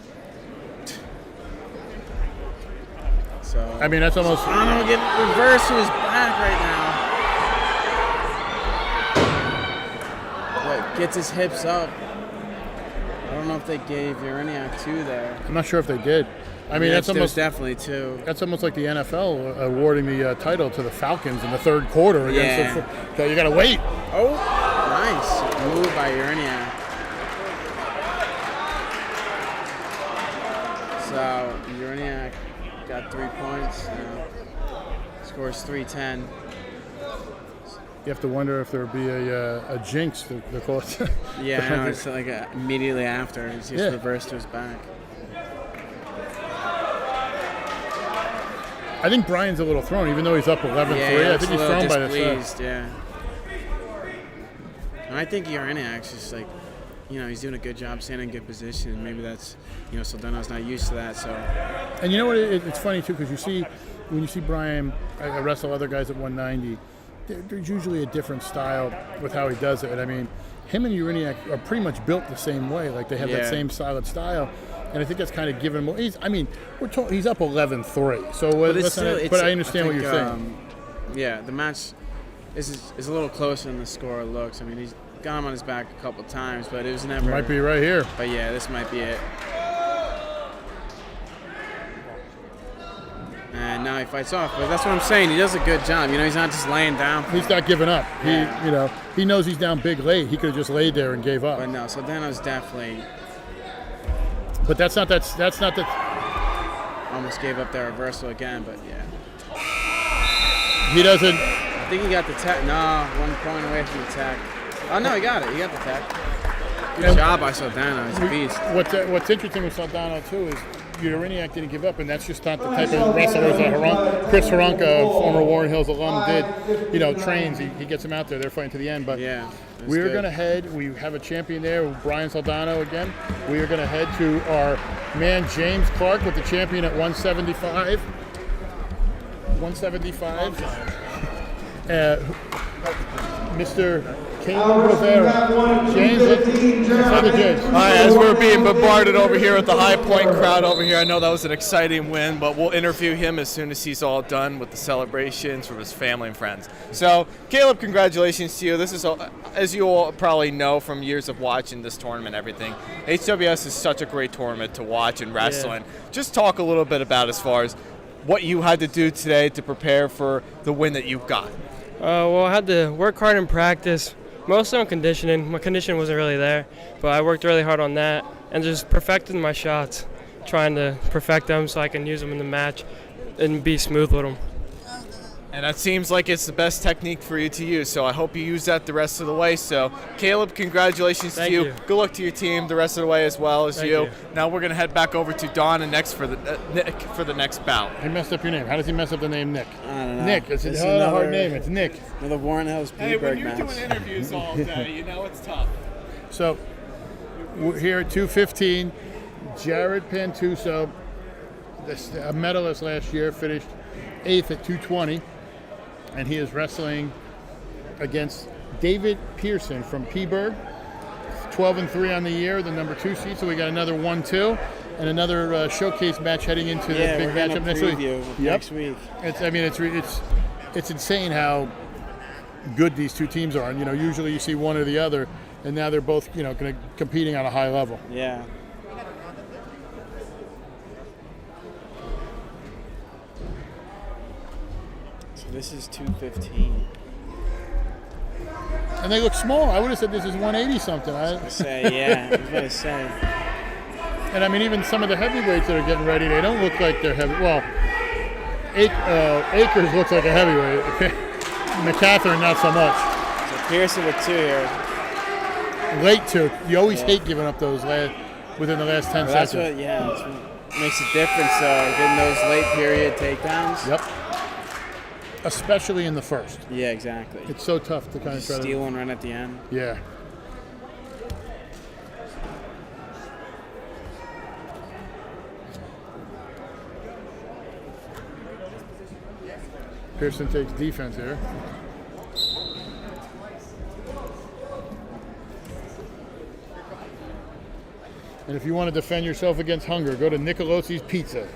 So I mean, that's almost. Soldano getting reversed to his back right now. But gets his hips up. I don't know if they gave Uraniak 2 there. I'm not sure if they did. I mean, that's almost definitely 2. That's almost like the NFL awarding the title to the Falcons in the third quarter. Against the, you got to wait. Oh, nice move by Uraniak. So Uraniak got 3 points. Scores 3-10. You have to wonder if there would be a jinx to call it. Yeah, I know. It's like immediately after. He's just reversed to his back. I think Brian's a little thrown, even though he's up 11-3. I think he's thrown by the side. Yeah. And I think Uraniak's just like, he's doing a good job standing in good position. Maybe that's, Soldano's not used to that. So. And you know what? It's funny too, because when you see Brian wrestle other guys at 190. There's usually a different style with how he does it. And I mean, him and Uraniak are pretty much built the same way. Like they have that same solid style. And I think that's kind of given him. He's up 11-3. So but I understand what you're saying. Yeah, the match is a little closer than the score looks. I mean, he's got him on his back a couple times, but it was never. Might be right here. But yeah, this might be it. And now he fights off. But that's what I'm saying. He does a good job. He's not just laying down. He's not giving up. He knows he's down big late. He could have just laid there and gave up. But no, Soldano's definitely. But that's not that. Almost gave up that reversal again, but yeah. He doesn't. I think he got the tech. No, 1 point away from the tech. Oh no, he got it. He got the tech. Good job by Soldano. He's a beast. What's interesting with Soldano too is Uraniak didn't give up, and that's just not the type of wrestlers that Chris Haranka, former Warren Hills alum, did. Trains. He gets him out there. They're fighting to the end. But we're going to head. We have a champion there, Brian Soldano again. We are going to head to our man James Clark with the champion at 175. 175. Mr. Caleb Rivera. James, let's go to James. All right, as we're being bombarded over here with the High Point crowd over here, I know that was an exciting win, but we'll interview him as soon as he's all done with the celebrations from his family and friends. So, Caleb, congratulations to you. This is, as you all probably know from years of watching this tournament and everything, HWS is such a great tournament to watch in wrestling. Yeah. Just talk a little bit about as far as what you had to do today to prepare for the win that you got. Well, I had to work hard in practice. Mostly on conditioning. My condition wasn't really there, but I worked really hard on that and just perfected my shots, trying to perfect them so I can use them in the match and be smooth with them. And that seems like it's the best technique for you to use, so I hope you use that the rest of the way. So, Caleb, congratulations to you. Good luck to your team the rest of the way as well as you. Now we're going to head back over to Don and Nick for the next bout. He messed up your name. How does he mess up the name Nick? I don't know. Nick. It's a hard name. It's Nick. Another Warren Hills Hey, when you're match. doing interviews all day, you know it's tough. So, we're here at 215. Jared Pantuso, a medalist last year, finished 8th at 220. And he is wrestling against David Pearson from Peaburg, 12-3 on the year, the number 2 seed. So we got another 1-2 and another showcase match heading into the big matchup next week. Next week. It's insane how good these two teams are. And usually you see one or the other, and now they're both competing on a high level. Yeah. This is 215. And they look small. I would have said this is 180 something. I was going to say. And I mean, even some of the heavyweights that are getting ready, they don't look like they're heavy. Well, Akers looks like a heavyweight. McCatherine, not so much. So Pearson with 2 here. Late 2. You always hate giving up those within the last 10 seconds. That's what makes a difference, getting those late period takedowns. Yep. Especially in the first. Yeah, exactly. It's so tough to kind of try to steal one right at the end. Yeah. Pearson takes defense here. And if you want to defend yourself against hunger, go to Nicolosi's Pizza.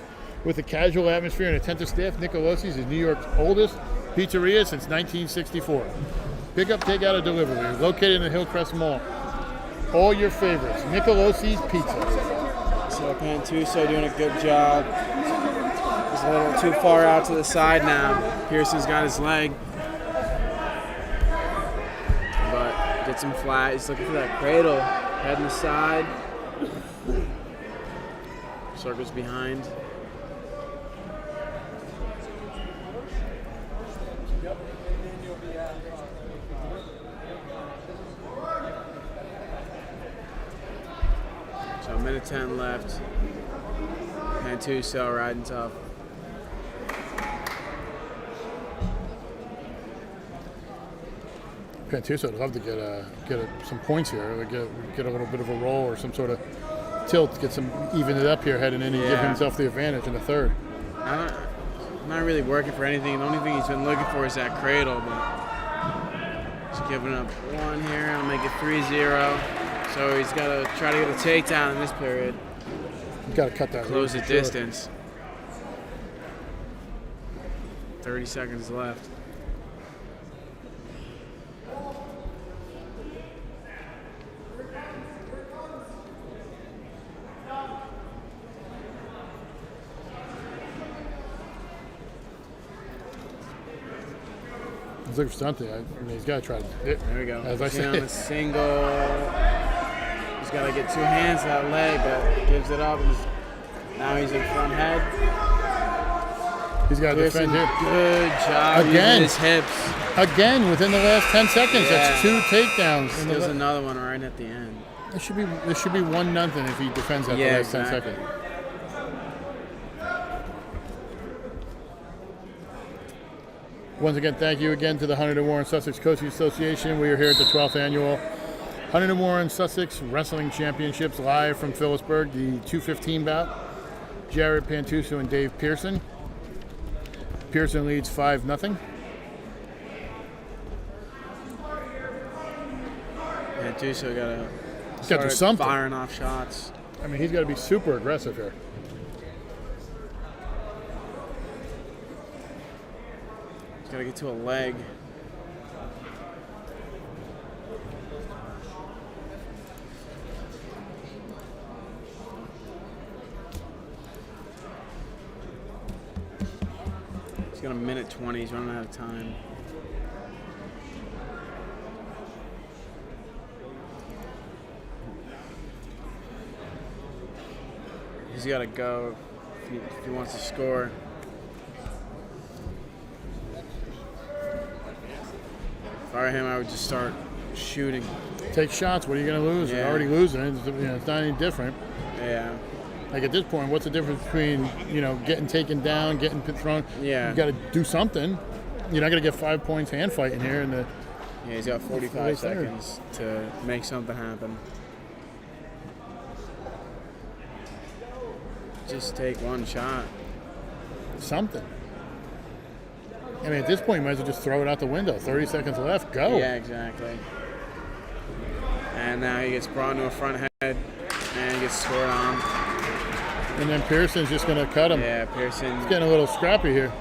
With a casual atmosphere and attentive staff, Nicolosi's is New York's oldest pizzeria since 1964. Pick up, take out, or delivery. Located in the Hillcrest Mall. All your favorites. Nicolosi's Pizza. So Pantuso doing a good job. He's a little too far out to the side now. Pearson's got his leg. But gets him flat. He's looking for that cradle. Head in the side. Circles behind. So 1:10 left. Pantuso riding tough. Pantuso would love to get some points here, like get a little bit of a roll or some sort of tilt, get some even it up here heading in and give himself the advantage in the third. I'm not really working for anything. The only thing he's been looking for is that cradle, but he's giving up 1 here. I'll make it 3-0. So he's got to try to get a takedown in this period. He's got to cut that. Close the distance. 30 seconds left. He's looking for something. I mean, he's got to try to. There we go. As I said, on the single. He's got to get 2 hands to that leg, but gives it up. Now he's in front head. He's got to defend here. Good job using his hips. Again, within the last 10 seconds. Yeah. That's 2 takedowns. There's another one right at the end. This should be 1-0 if he defends that the last 10 seconds. Once again, thank you again to the Hunterdon-Warren-Sussex Coaching Association. We are here at the 12th annual Hunterdon-Warren-Sussex Wrestling Championships live from Phillipsburg, the 215 bout. Jared Pantuso and Dave Pearson. Pearson leads 5-0. Gattuso got to He's got to do something. firing off shots. I mean, he's got to be super aggressive here. He's got to get to a leg. He's got a minute 20. He's running out of time. He's got to go if he wants to score. If I were him, I would just start shooting. Take shots. What are you going to lose? You're already losing. It's not any different. Yeah. Like at this point, what's the difference between getting taken down, getting thrown? Yeah. You got to do something. You're not going to get 5 points hand fighting here. Yeah, he's got 45 seconds to make something happen. Just take one shot. Something. I mean, at this point, you might as well just throw it out the window. 30 seconds left. Go. Yeah, exactly. And now he gets brought into a front head, and he gets scored on. And then Pearson's just going to cut him. Yeah, Pearson. He's getting a little scrappy here.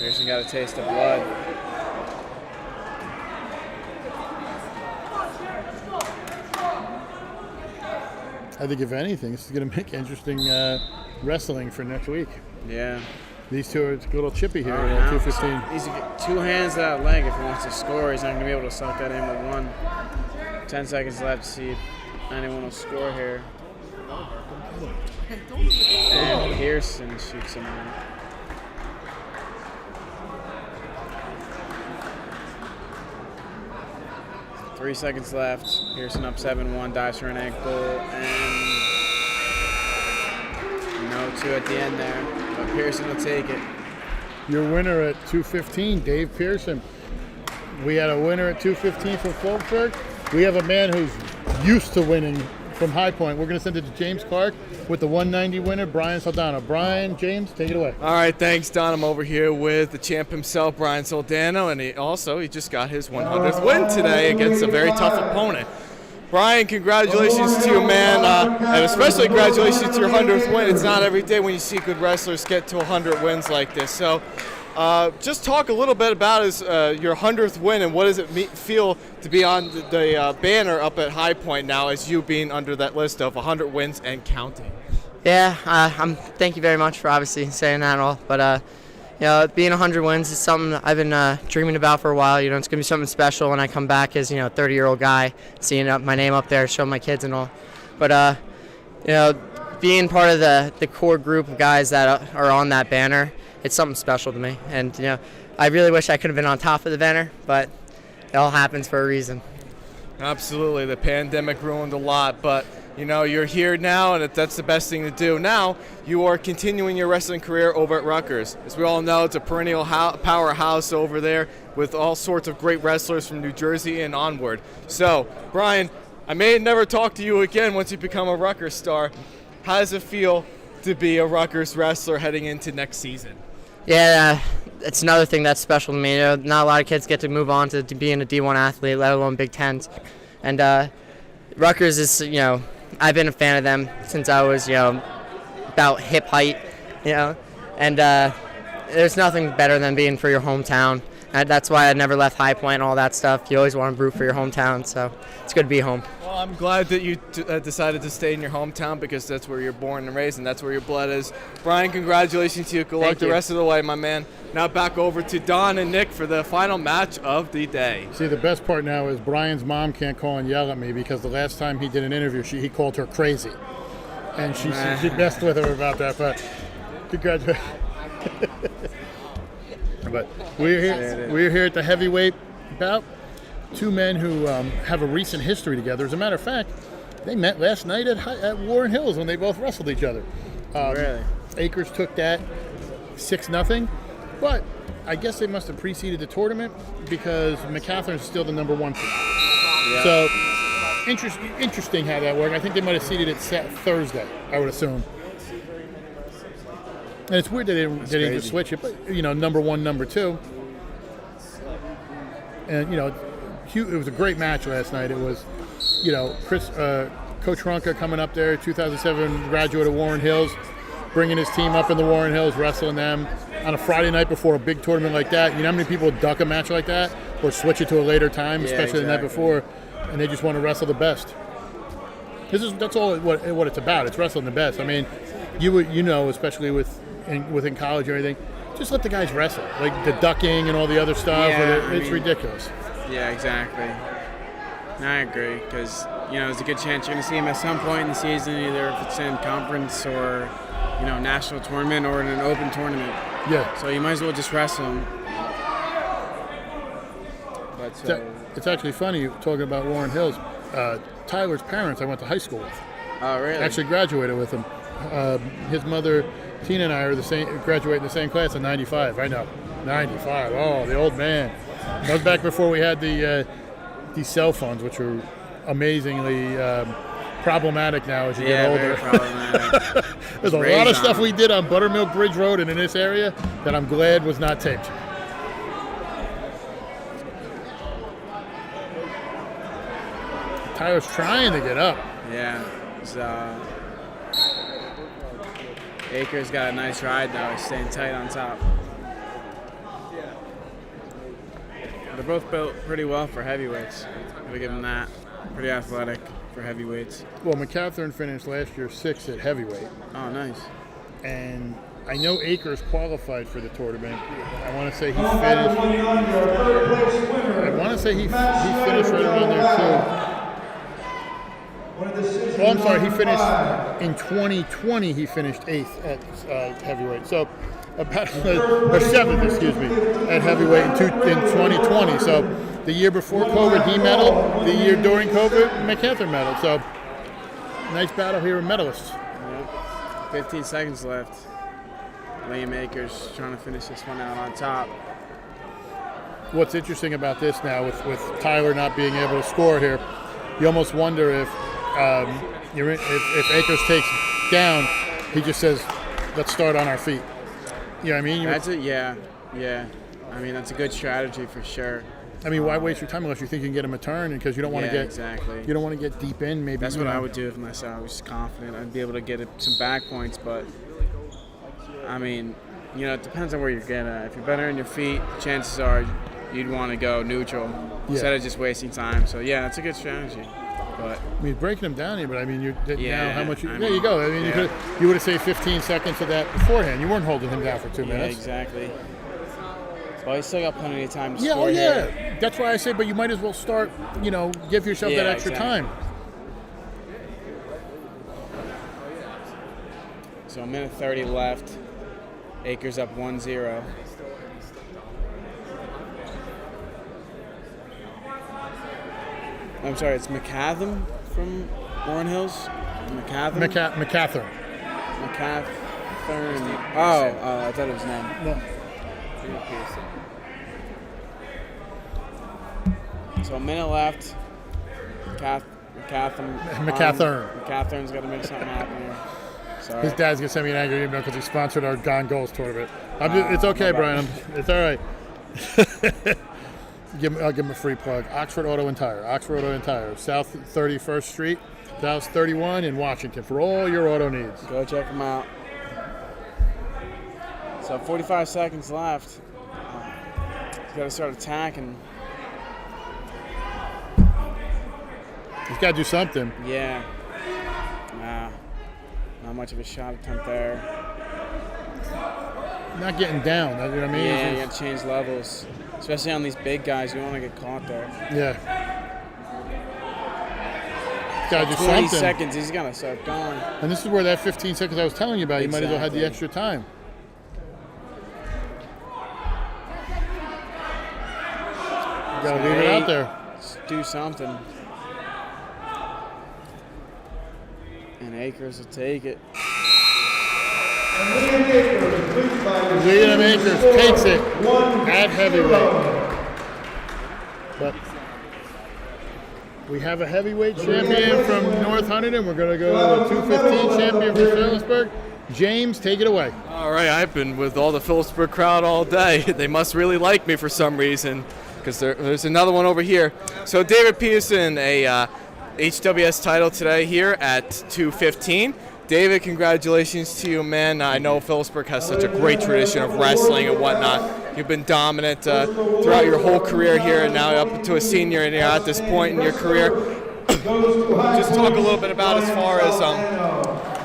Pearson got a taste of blood. I think if anything, this is going to make interesting wrestling for next week. Yeah. These two are a little chippy here Right at now, 2:15. He's got 2 hands to that leg if he wants to score. He's not going to be able to suck that in with one. 10 seconds left to see if anyone will score here. And Pearson shoots him out. Three seconds left. Pearson up 7-1, dives for an ankle, and no 2 at the end there. But Pearson will take it. Your winner at 2:15, Dave Pearson. We had a winner at 2:15 from Phillipsburg. We have a man who's used to winning from High Point. We're going to send it to James Clark with the 190 winner, Brian Soldano. Brian, James, take it away. All right, thanks, Don. I'm over here with the champ himself, Brian Soldano, and he just got his 100th win today against a very tough opponent. Brian, congratulations to you, man, and especially congratulations to your 100th win. It's not every day when you see good wrestlers get to 100 wins like this. So just talk a little bit about your 100th win and what does it feel to be on the banner up at High Point now as you being under that list of 100 wins and counting. Yeah, thank you very much for obviously saying that and all. But being 100 wins is something that I've been dreaming about for a while. It's gonna be something special when I come back as a 30-year-old guy, seeing my name up there, showing my kids and all. But being part of the core group of guys that are on that banner, it's something special to me. And I really wish I could have been on top of the banner, but it all happens for a reason. Absolutely, the pandemic ruined a lot, but you're here now, and that's the best thing to do. Now, you are continuing your wrestling career over at Rutgers. As we all know, it's a perennial powerhouse over there with all sorts of great wrestlers from New Jersey and onward. So, Brian, I may never talk to you again once you become a Rutgers star. How does it feel to be a Rutgers wrestler heading into next season? Yeah, it's another thing that's special to me. Not a lot of kids get to move on to being a D1 athlete, let alone Big Tens. And Rutgers is, I've been a fan of them since I was, about hip height, and there's nothing better than being for your hometown. And that's why I never left High Point and all that stuff. You always want to root for your hometown, so it's good to be home. Well, I'm glad that you decided to stay in your hometown because that's where you're born and raised and that's where your blood is. Brian, congratulations to you. Good luck the rest of the way, my man. Now back over to Don and Nick for the final match of the day. See, the best part now is Brian's mom can't call and yell at me because the last time he did an interview, he called her crazy. And she messed with her about that, but congratulations. But we're here at the heavyweight bout. Two men who have a recent history together. As a matter of fact, they met last night at Warren Hills when they both wrestled each other. Really? Akers took that 6-0, but I guess they must have preceded the tournament because McCatherine's still the number 1 pick. Yeah. So interesting how that worked. I think they might have seeded it Thursday, I would assume. And it's weird that they didn't just switch it, but number 1, number 2. And it was a great match last night. It was Coach Runka coming up there, 2007 graduate of Warren Hills, bringing his team up in the Warren Hills, wrestling them on a Friday night before a big tournament like that. You know how many people duck a match like that or switch it to a later time, especially the night before, and they just want to wrestle the best. That's all what it's about. It's wrestling the best. I mean, especially within college or anything, just let the guys wrestle. Like the ducking and all the other stuff. It's ridiculous. Yeah, exactly. I agree, because there's a good chance you're going to see him at some point in the season, either if it's in conference or national tournament or in an open tournament. Yeah. So you might as well just wrestle him. But it's actually funny talking about Warren Hills. Tyler's parents I went to high school with. Oh, really? Actually graduated with him. His mother, Tina, and I are graduating the same class in '95. I know, '95. Oh, the old man. That was back before we had these cell phones, which are amazingly problematic now as you get older. Very problematic. There's a lot of stuff we did on Buttermilk Bridge Road and in this area that I'm glad was not taped. Tyler's trying to get up. Yeah. Akers got a nice ride, though. He's staying tight on top. They're both built pretty well for heavyweights. Gotta give them that. Pretty athletic for heavyweights. Well, McCathern finished last year 6th at heavyweight. Oh, nice. And I know Akers qualified for the tournament. I want to say he finished. I want to say he finished right around there too. Oh, I'm sorry. He finished in 2020. He finished 8th at heavyweight. So about or 7th, excuse me, at heavyweight in 2020. So the year before COVID, he medaled. The year during COVID, McCathern medaled. So nice battle here in medalists. 15 seconds left. Liam Akers trying to finish this one out on top. What's interesting about this now with Tyler not being able to score here, you almost wonder if Akers takes down, he just says, let's start on our feet. You know what I mean? That's it, yeah. I mean, that's a good strategy for sure. I mean, why waste your time unless you think you can get him a turn? Because you don't want to get exactly. You don't want to get deep in. Maybe that's what I would do if I was confident. I'd be able to get some back points, but I mean, it depends on where you're getting at. If you're better in your feet, chances are you'd want to go neutral instead of just wasting time. So yeah, that's a good strategy. But I mean, breaking them down here, but I mean, now how much? There you go. I mean, you would have saved 15 seconds of that beforehand. You weren't holding him down for 2 minutes. Yeah, exactly. Well, you still got plenty of time to score. score here. That's why I say, but you might as well start. Give yourself that extra time. So a minute 30 left. Akers up 1-0. I'm sorry, it's McCathern from Warren Hills? McCathern? McCathern. Oh, I thought it was his name. No. So a minute left. McCathern's got to make something happen here. Sorry. His dad's going to send me an angry email because he sponsored our Gone Goals tournament. It's okay, Brian. It's all right. I'll give him a free plug. Oxford Auto and Tire. South 31st Street, South 31 in Washington for all your auto needs. Go check them out. So 45 seconds left. He's got to start attacking. He's got to do something. Yeah. Not much of a shot attempt there. Not getting down. You know what I mean? Yeah, you got to change levels. Especially on these big guys, you don't want to get caught there. Yeah. Got to do 20 something. seconds, he's got to start going. And this is where that 15 seconds I was telling you about, you might as well have the extra time. You got to leave it out there. Just do something. And Akers will take it. Liam Akers takes it at heavyweight. But we have a heavyweight champion from North Hunterdon. We're going to go to a 215 champion from Phillipsburg. James, take it away. All right, I've been with all the Phillipsburg crowd all day. They must really like me for some reason, because there's another one over here. So David Peterson, a HWS title today here at 215. David, congratulations to you, man. I know Phillipsburg has such a great tradition of wrestling and whatnot. You've been dominant throughout your whole career here, and now up to a senior, and you're at this point in your career. Just talk a little bit about as far as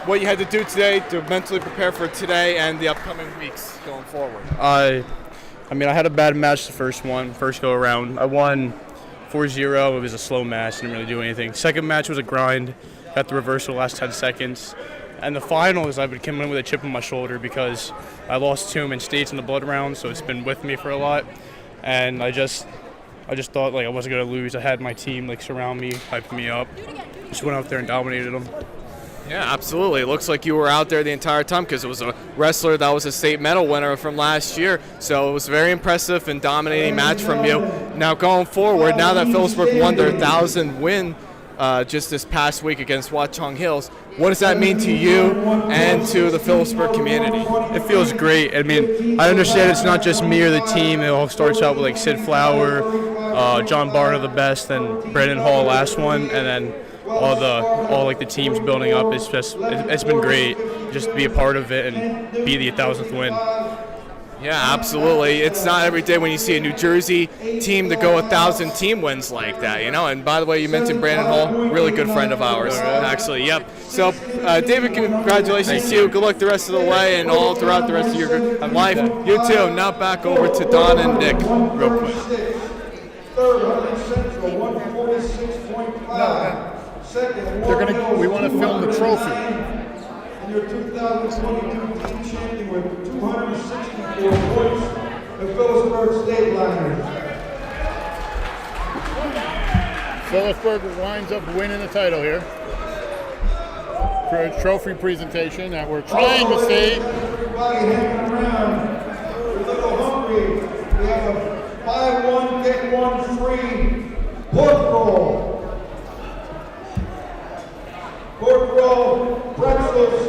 what you had to do today to mentally prepare for today and the upcoming weeks going forward. I had a bad match the first go around. I won 4-0. It was a slow match, didn't really do anything. Second match was a grind. Got the reversal last 10 seconds. And the finals, I've been coming in with a chip on my shoulder because I lost 2 in states in the blood round, so it's been with me for a lot. And I just thought I wasn't gonna lose. I had my team surround me, hyping me up. Just went out there and dominated them. Yeah, absolutely. It looks like you were out there the entire time because it was a wrestler that was a state medal winner from last year. So it was a very impressive and dominating match from you. Now going forward, now that Phillipsburg won their 1,000th win just this past week against Watchung Hills, what does that mean to you and to the Phillipsburg community? It feels great. I understand it's not just me or the team. It all starts out with Sid Flower, John Barner the best, and Brandon Hall last one, and then all the teams building up. It's been great just to be a part of it and be the 1,000th win. Yeah, absolutely. It's not every day when you see a New Jersey team to go 1,000 team wins like that, And by the way, you mentioned Brandon Hall, really good friend of ours, actually. Yep. So, David, congratulations to you. Good luck the rest of the way and all throughout the rest of your life. You too. Now back over to Don and Nick, real quick. Third, Hunterdon Central, 146.5. Second, we want to film the trophy. In your 2022 team champion with 264 points, the Phillipsburg State Liners. Phillipsburg winds up winning the title here for a trophy presentation that we're trying to save. Everybody hanging around. We're a little hungry. We have a buy one, get one free pork roll. Pork roll, pretzels,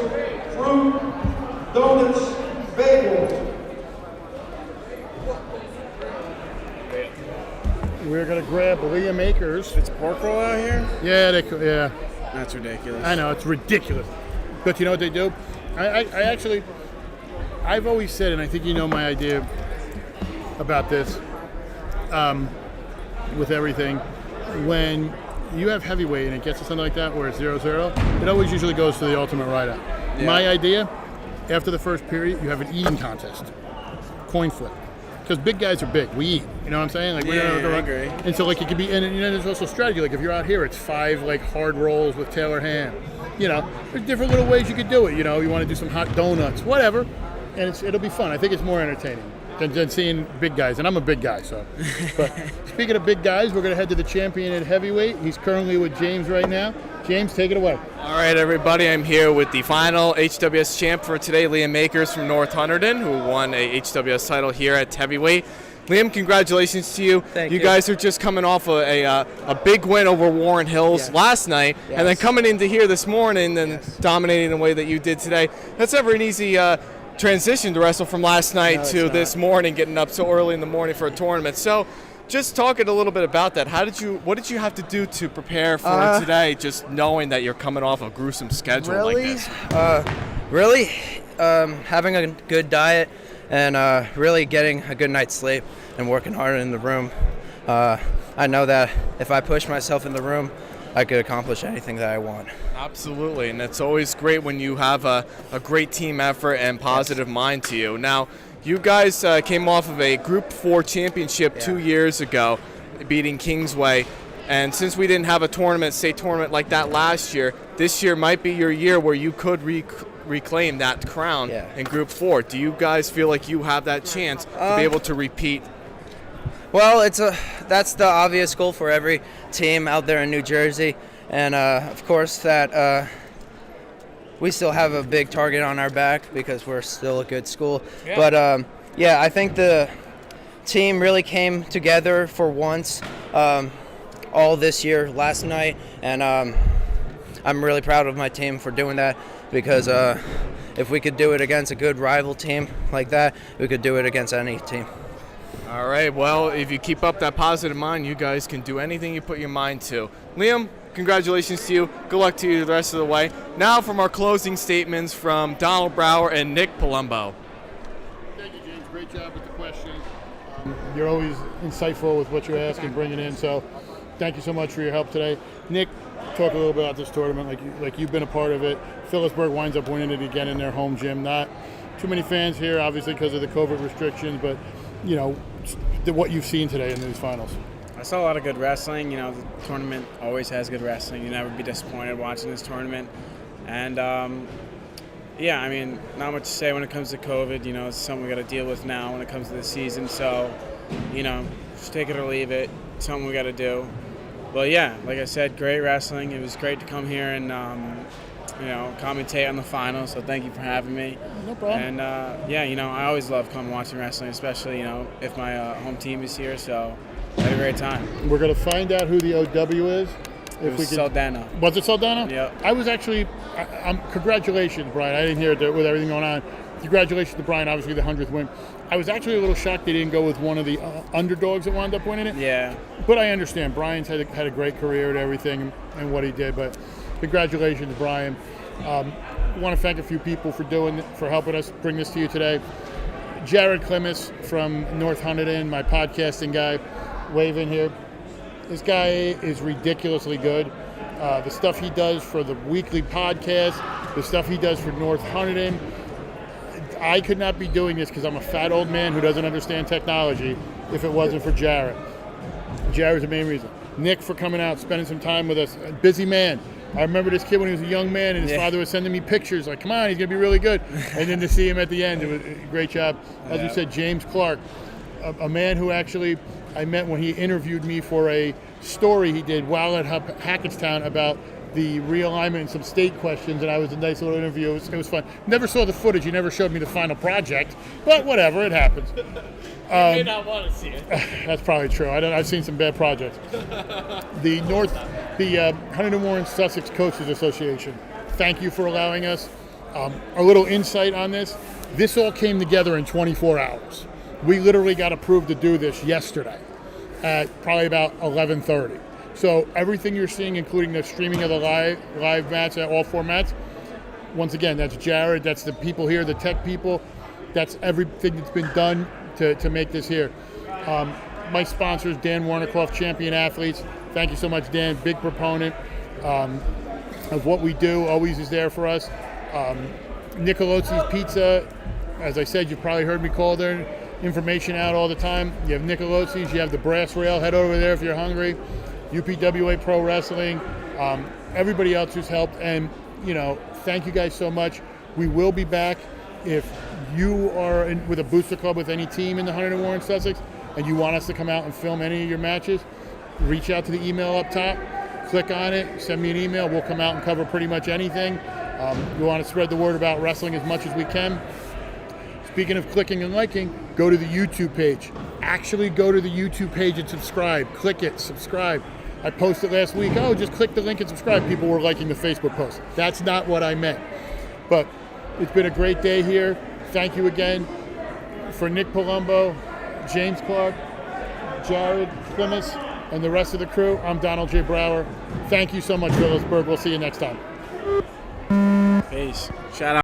fruit, donuts, bagels. We're gonna grab Liam Akers. It's pork roll out here? Yeah, yeah. That's ridiculous. I know, it's ridiculous. But you know what they do? I've always said, and I think you know my idea about this, with everything, when you have heavyweight and it gets to something like that where it's 0-0, it always usually goes to the ultimate rideout. Yeah. My idea, after the first period, you have an eating contest, coin flip. Because big guys are big, we eat. You know what I'm saying? I agree. And so it could be, and there's also strategy. If you're out here, it's 5 hard rolls with Taylor ham. There's different little ways you could do it. You want to do some hot donuts, whatever, and it'll be fun. I think it's more entertaining than seeing big guys, and I'm a big guy, so. But speaking of big guys, we're going to head to the champion at heavyweight. He's currently with James right now. James, take it away. All right, everybody, I'm here with the final HWS champ for today, Liam Akers from North Hunterdon, who won a HWS title here at heavyweight. Liam, congratulations to you. Thank you. You guys are just coming off a big win over Warren Hills last night, and then coming into here this morning and dominating the way that you did today. That's never an easy transition to wrestle from last night to this morning, getting up so early in the morning for a tournament. So just talking a little bit about that, what did you have to do to prepare for today, just knowing that you're coming off a gruesome schedule like this? Having a good diet and really getting a good night's sleep and working hard in the room. I know that if I push myself in the room, I could accomplish anything that I want. Absolutely, and it's always great when you have a great team effort and positive mind to you. Now, you guys came off of a Group 4 championship 2 years ago, beating Kingsway. And since we didn't have a state tournament like that last year, this year might be your year where you could reclaim that crown in Group 4. Do you guys feel like you have that chance to be able to repeat? Well, that's the obvious goal for every team out there in New Jersey. And, of course, that we still have a big target on our back because we're still a good school. Yeah. But, I think the team really came together for once all this year, last night. And I'm really proud of my team for doing that because if we could do it against a good rival team like that, we could do it against any team. All right, well, if you keep up that positive mind, you guys can do anything you put your mind to. Liam, congratulations to you. Good luck to you the rest of the way. Now from our closing statements from Donald Brower and Nick Palumbo. Thank you, James. Great job with the questions. You're always insightful with what you ask and bringing in, so thank you so much for your help today. Nick, talk a little bit about this tournament, like you've been a part of it. Phillipsburg winds up winning it again in their home gym. Not too many fans here, obviously, because of the COVID restrictions, but, you know, what you've seen today in these finals. I saw a lot of good wrestling. You know, the tournament always has good wrestling. You never be disappointed watching this tournament. And, yeah, I mean, not much to say when it comes to COVID. You know, it's something we got to deal with now when it comes to the season. So, you know, just take it or leave it. It's something we got to do. But, yeah, like I said, great wrestling. It was great to come here and, you know, commentate on the finals. So thank you for having me. No problem. And, yeah, you know, I always love coming watching wrestling, especially, you know, if my home team is here. So I had a great time. We're going to find out who the OW is. It was Saldana. Was it Saldana? Yeah. I was actually, congratulations, Brian. I didn't hear it with everything going on. Congratulations to Brian, obviously the 100th win. I was actually a little shocked they didn't go with one of the underdogs that wound up winning it. Yeah. But I understand. Brian's had a great career and everything and what he did. But congratulations, Brian. I want to thank a few people for helping us bring this to you today. Jared Clemmis from North Hunterdon, my podcasting guy, waving here. This guy is ridiculously good. The stuff he does for the weekly podcast, the stuff he does for North Hunterdon. I could not be doing this because I'm a fat old man who doesn't understand technology if it wasn't for Jared. Jared's the main reason. Nick for coming out, spending some time with us. A busy man. I remember this kid when he was a young man and his father was sending me pictures like, come on, he's going to be really good. And then to see him at the end, it was a great job. As you said, James Clark, a man who actually I met when he interviewed me for a story he did while at Hackettstown about the realignment and some state questions, and I was a nice little interview. It was fun. Never saw the footage. You never showed me the final project, but whatever, it happens. You may not want to see it. That's probably true. I've seen some bad projects. The Hunterdon-Warren-Sussex Coaches Association, thank you for allowing us. A little insight on this. This all came together in 24 hours. We literally got approved to do this yesterday at probably about 11:30. So everything you're seeing, including the streaming of the live mats at all four mats, once again, that's Jared, that's the people here, the tech people, that's everything that's been done to make this here. My sponsors, Dan Warnikoff, Champion Athletes. Thank you so much, Dan, big proponent of what we do, always is there for us. Nicolozzi's Pizza, as I said, you've probably heard me call their information out all the time. You have Nicolozzi's, you have the Brass Rail, head over there if you're hungry. UPWA Pro Wrestling, everybody else who's helped, and thank you guys so much. We will be back. If you are with a booster club with any team in the Hunterdon-Warren-Sussex and you want us to come out and film any of your matches, reach out to the email up top, click on it, send me an email. We'll come out and cover pretty much anything. We want to spread the word about wrestling as much as we can. Speaking of clicking and liking, go to the YouTube page. Actually go to the YouTube page and subscribe. Click it, subscribe. I posted last week, just click the link and subscribe. People were liking the Facebook post. That's not what I meant. But it's been a great day here. Thank you again. For Nick Palumbo, James Clark, Jared Clemmis, and the rest of the crew, I'm Donald J. Brower. Thank you so much, Phillipsburg. We'll see you next time. Peace. Shout out.